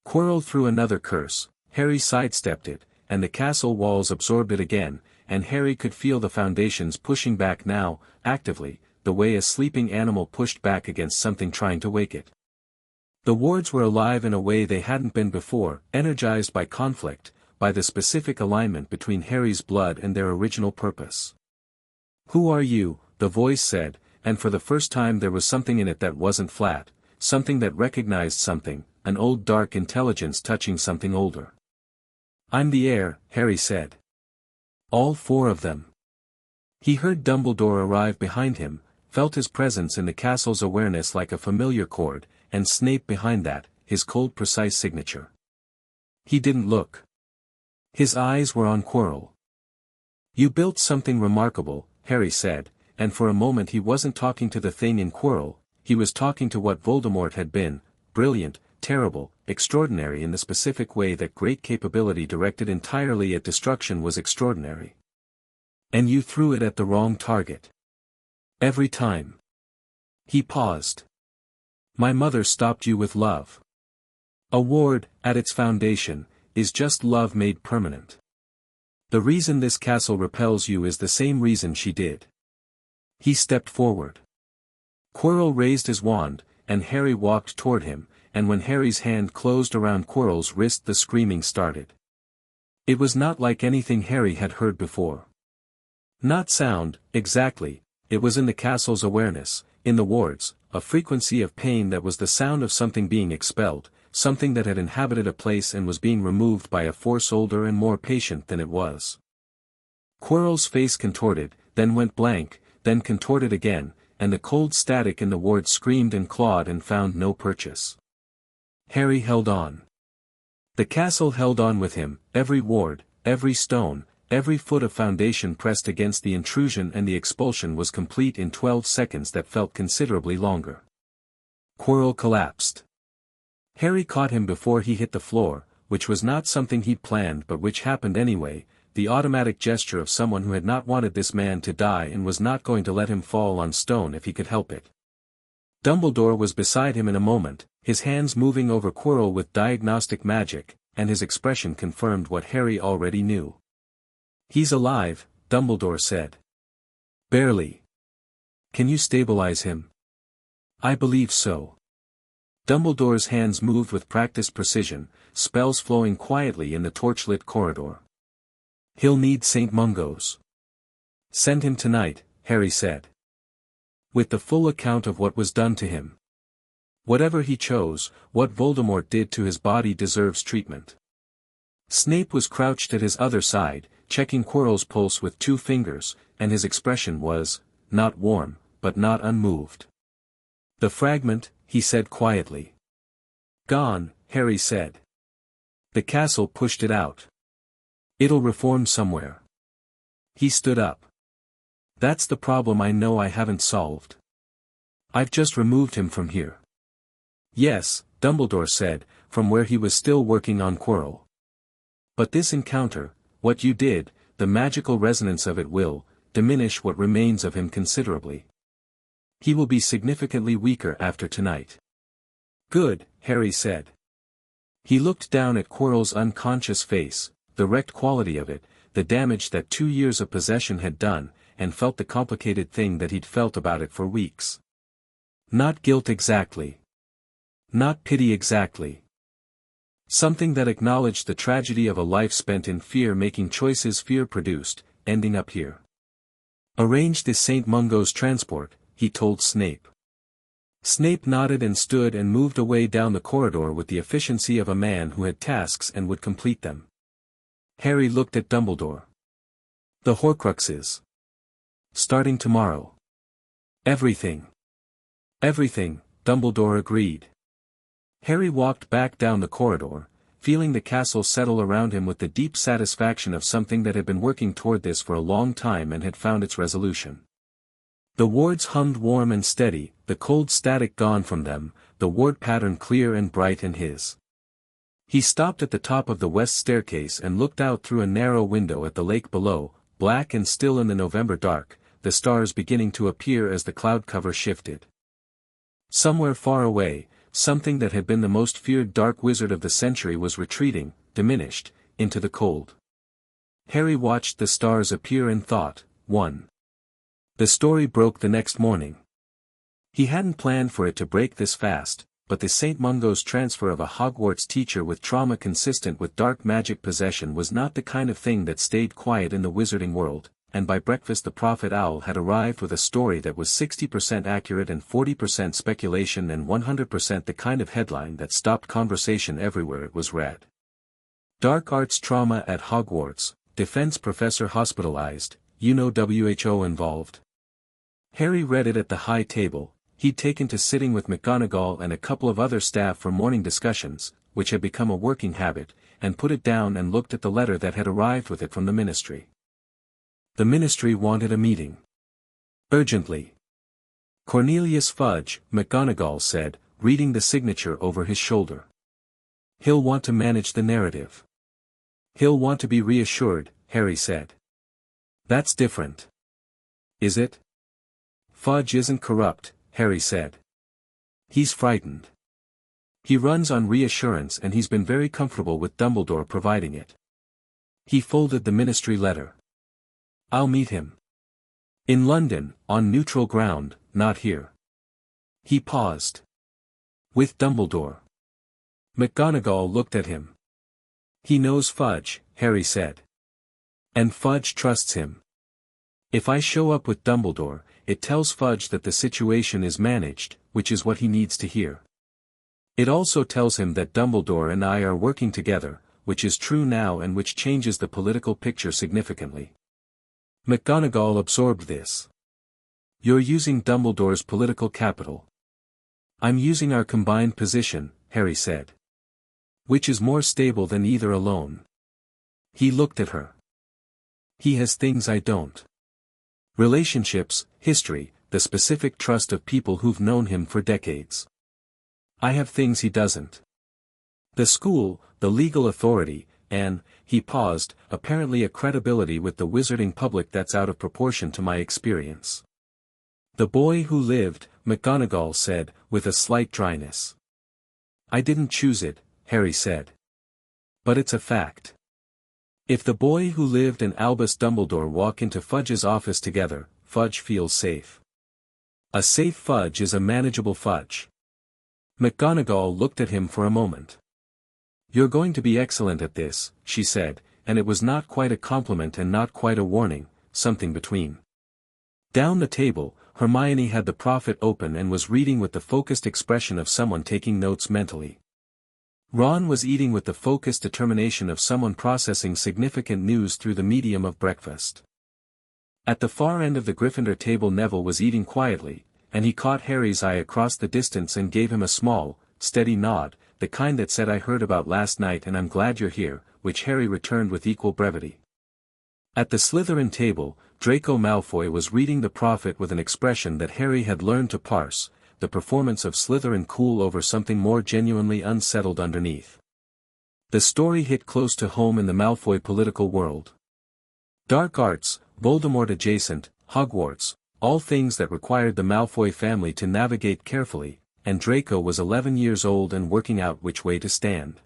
Quirrell threw another curse. Harry sidestepped it, and the castle walls absorbed it again, and Harry could feel the foundations pushing back now, actively, the way a sleeping animal pushed back against something trying to wake it. The wards were alive in a way they hadn't been before, energized by conflict, by the specific alignment between Harry's blood and their original purpose. "Who are you?" the voice said, and for the first time there was something in it that wasn't flat, something that recognized something, an old dark intelligence touching something older. "I'm the heir," Harry said. "All four of them." He heard Dumbledore arrive behind him, felt his presence in the castle's awareness like a familiar chord, and Snape behind that, his cold precise signature. He didn't look. His eyes were on Quirrell. "You built something remarkable," Harry said, and for a moment he wasn't talking to the thing in Quirrell, he was talking to what Voldemort had been, brilliant, terrible, extraordinary in the specific way that great capability directed entirely at destruction was extraordinary. "And you threw it at the wrong target. Every time." He paused. "My mother stopped you with love. A ward, at its foundation, is just love made permanent. The reason this castle repels you is the same reason she did." He stepped forward. Quirrell raised his wand, and Harry walked toward him, and when Harry's hand closed around Quirrell's wrist the screaming started. It was not like anything Harry had heard before. Not sound, exactly, it was in the castle's awareness, in the wards, a frequency of pain that was the sound of something being expelled, something that had inhabited a place and was being removed by a force older and more patient than it was. Quirrell's face contorted, then went blank, then contorted again, and the cold static in the ward screamed and clawed and found no purchase. Harry held on. The castle held on with him, every ward, every stone, every foot of foundation pressed against the intrusion, and the expulsion was complete in 12 seconds that felt considerably longer. Quirrell collapsed. Harry caught him before he hit the floor, which was not something he'd planned but which happened anyway, the automatic gesture of someone who had not wanted this man to die and was not going to let him fall on stone if he could help it. Dumbledore was beside him in a moment, his hands moving over Quirrell with diagnostic magic, and his expression confirmed what Harry already knew. "He's alive," Dumbledore said. "Barely. Can you stabilize him?" "I believe so." Dumbledore's hands moved with practiced precision, spells flowing quietly in the torchlit corridor. "He'll need St. Mungo's. Send him tonight," Harry said. "With the full account of what was done to him. Whatever he chose, what Voldemort did to his body deserves treatment." Snape was crouched at his other side, checking Quirrell's pulse with 2 fingers, and his expression was, not warm, but not unmoved. "The fragment," he said quietly. "Gone," Harry said. "The castle pushed it out. It'll reform somewhere." He stood up. "That's the problem I know I haven't solved. I've just removed him from here." "Yes," Dumbledore said, from where he was still working on Quirrell. "But this encounter, what you did, the magical resonance of it will diminish what remains of him considerably. He will be significantly weaker after tonight. Good, Harry said. He looked down at Quirrell's unconscious face, the wrecked quality of it, the damage that 2 years of possession had done, and felt the complicated thing that he'd felt about it for weeks. Not guilt exactly. Not pity exactly. Something that acknowledged the tragedy of a life spent in fear, making choices fear produced, ending up here. Arrange the St. Mungo's transport, he told Snape. Snape nodded and stood and moved away down the corridor with the efficiency of a man who had tasks and would complete them. Harry looked at Dumbledore. The Horcruxes. Starting tomorrow. Everything. Everything, Dumbledore agreed. Harry walked back down the corridor, feeling the castle settle around him with the deep satisfaction of something that had been working toward this for a long time and had found its resolution. The wards hummed warm and steady, the cold static gone from them, the ward pattern clear and bright in his. He stopped at the top of the west staircase and looked out through a narrow window at the lake below, black and still in the November dark, the stars beginning to appear as the cloud cover shifted. Somewhere far away, something that had been the most feared dark wizard of the century was retreating, diminished, into the cold. Harry watched the stars appear and thought, 1. The story broke the next morning. He hadn't planned for it to break this fast, but the St. Mungo's transfer of a Hogwarts teacher with trauma consistent with dark magic possession was not the kind of thing that stayed quiet in the wizarding world, and by breakfast the Prophet Owl had arrived with a story that was 60% accurate and 40% speculation and 100% the kind of headline that stopped conversation everywhere it was read. Dark arts trauma at Hogwarts, defense professor hospitalized, WHO involved. Harry read it at the high table. He'd taken to sitting with McGonagall and a couple of other staff for morning discussions, which had become a working habit, and put it down and looked at the letter that had arrived with it from the ministry. The ministry wanted a meeting. Urgently. Cornelius Fudge, McGonagall said, reading the signature over his shoulder. He'll want to manage the narrative. He'll want to be reassured, Harry said. That's different. Is it? Fudge isn't corrupt, Harry said. He's frightened. He runs on reassurance and he's been very comfortable with Dumbledore providing it. He folded the ministry letter. I'll meet him. In London, on neutral ground, not here. He paused. With Dumbledore. McGonagall looked at him. He knows Fudge, Harry said. And Fudge trusts him. If I show up with Dumbledore, it tells Fudge that the situation is managed, which is what he needs to hear. It also tells him that Dumbledore and I are working together, which is true now and which changes the political picture significantly. McGonagall absorbed this. You're using Dumbledore's political capital. I'm using our combined position, Harry said. Which is more stable than either alone. He looked at her. He has things I don't. Relationships, history, the specific trust of people who've known him for decades. I have things he doesn't. The school, the legal authority, and, he paused, apparently a credibility with the wizarding public that's out of proportion to my experience. The boy who lived, McGonagall said, with a slight dryness. I didn't choose it, Harry said. But it's a fact. If the boy who lived and Albus Dumbledore walk into Fudge's office together, Fudge feels safe. A safe Fudge is a manageable Fudge. McGonagall looked at him for a moment. You're going to be excellent at this, she said, and it was not quite a compliment and not quite a warning, something between. Down the table, Hermione had the Prophet open and was reading with the focused expression of someone taking notes mentally. Ron was eating with the focused determination of someone processing significant news through the medium of breakfast. At the far end of the Gryffindor table Neville was eating quietly, and he caught Harry's eye across the distance and gave him a small, steady nod, the kind that said I heard about last night and I'm glad you're here, which Harry returned with equal brevity. At the Slytherin table, Draco Malfoy was reading the Prophet with an expression that Harry had learned to parse, the performance of Slytherin cool over something more genuinely unsettled underneath. The story hit close to home in the Malfoy political world. Dark arts, Voldemort adjacent, Hogwarts, all things that required the Malfoy family to navigate carefully, and Draco was 11 years old and working out which way to stand.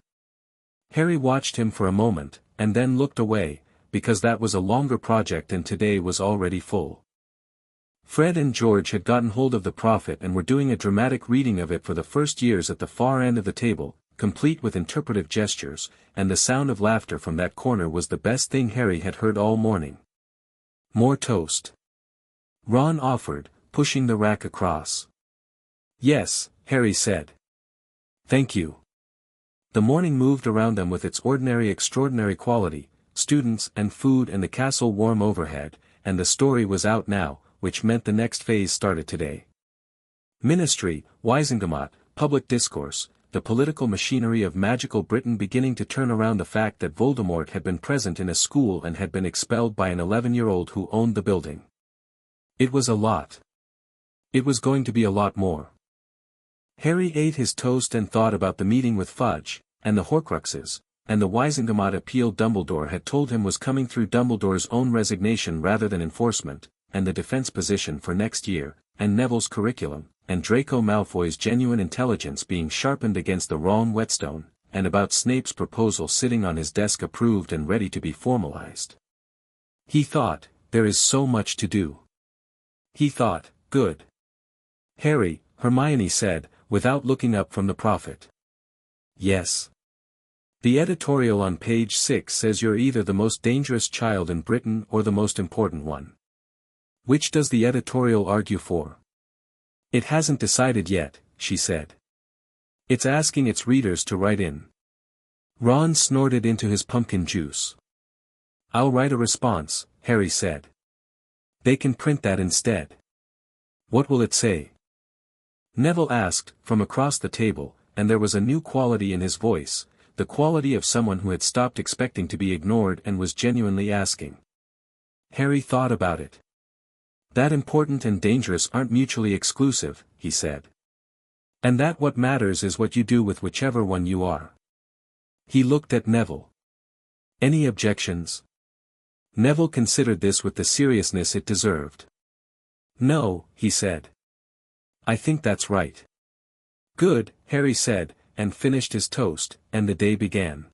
Harry watched him for a moment, and then looked away, because that was a longer project and today was already full. Fred and George had gotten hold of the Prophet and were doing a dramatic reading of it for the first years at the far end of the table, complete with interpretive gestures, and the sound of laughter from that corner was the best thing Harry had heard all morning. More toast? Ron offered, pushing the rack across. Yes, Harry said. Thank you. The morning moved around them with its ordinary extraordinary quality, students and food and the castle warm overhead, and the story was out now, which meant the next phase started today. Ministry, Wisengamot, public discourse, the political machinery of magical Britain beginning to turn around the fact that Voldemort had been present in a school and had been expelled by an 11-year-old who owned the building. It was a lot. It was going to be a lot more. Harry ate his toast and thought about the meeting with Fudge, and the Horcruxes, and the Wisengamot appeal Dumbledore had told him was coming through Dumbledore's own resignation rather than enforcement, and the defense position for next year, and Neville's curriculum, and Draco Malfoy's genuine intelligence being sharpened against the wrong whetstone, and about Snape's proposal sitting on his desk approved and ready to be formalized. He thought, there is so much to do. He thought, good. Harry, Hermione said, without looking up from the Prophet. Yes. The editorial on page 6 says you're either the most dangerous child in Britain or the most important one. Which does the editorial argue for? It hasn't decided yet, she said. It's asking its readers to write in. Ron snorted into his pumpkin juice. I'll write a response, Harry said. They can print that instead. What will it say? Neville asked, from across the table, and there was a new quality in his voice, the quality of someone who had stopped expecting to be ignored and was genuinely asking. Harry thought about it. That important and dangerous aren't mutually exclusive, he said. And that what matters is what you do with whichever one you are. He looked at Neville. Any objections? Neville considered this with the seriousness it deserved. No, he said. I think that's right. Good, Harry said, and finished his toast, and the day began.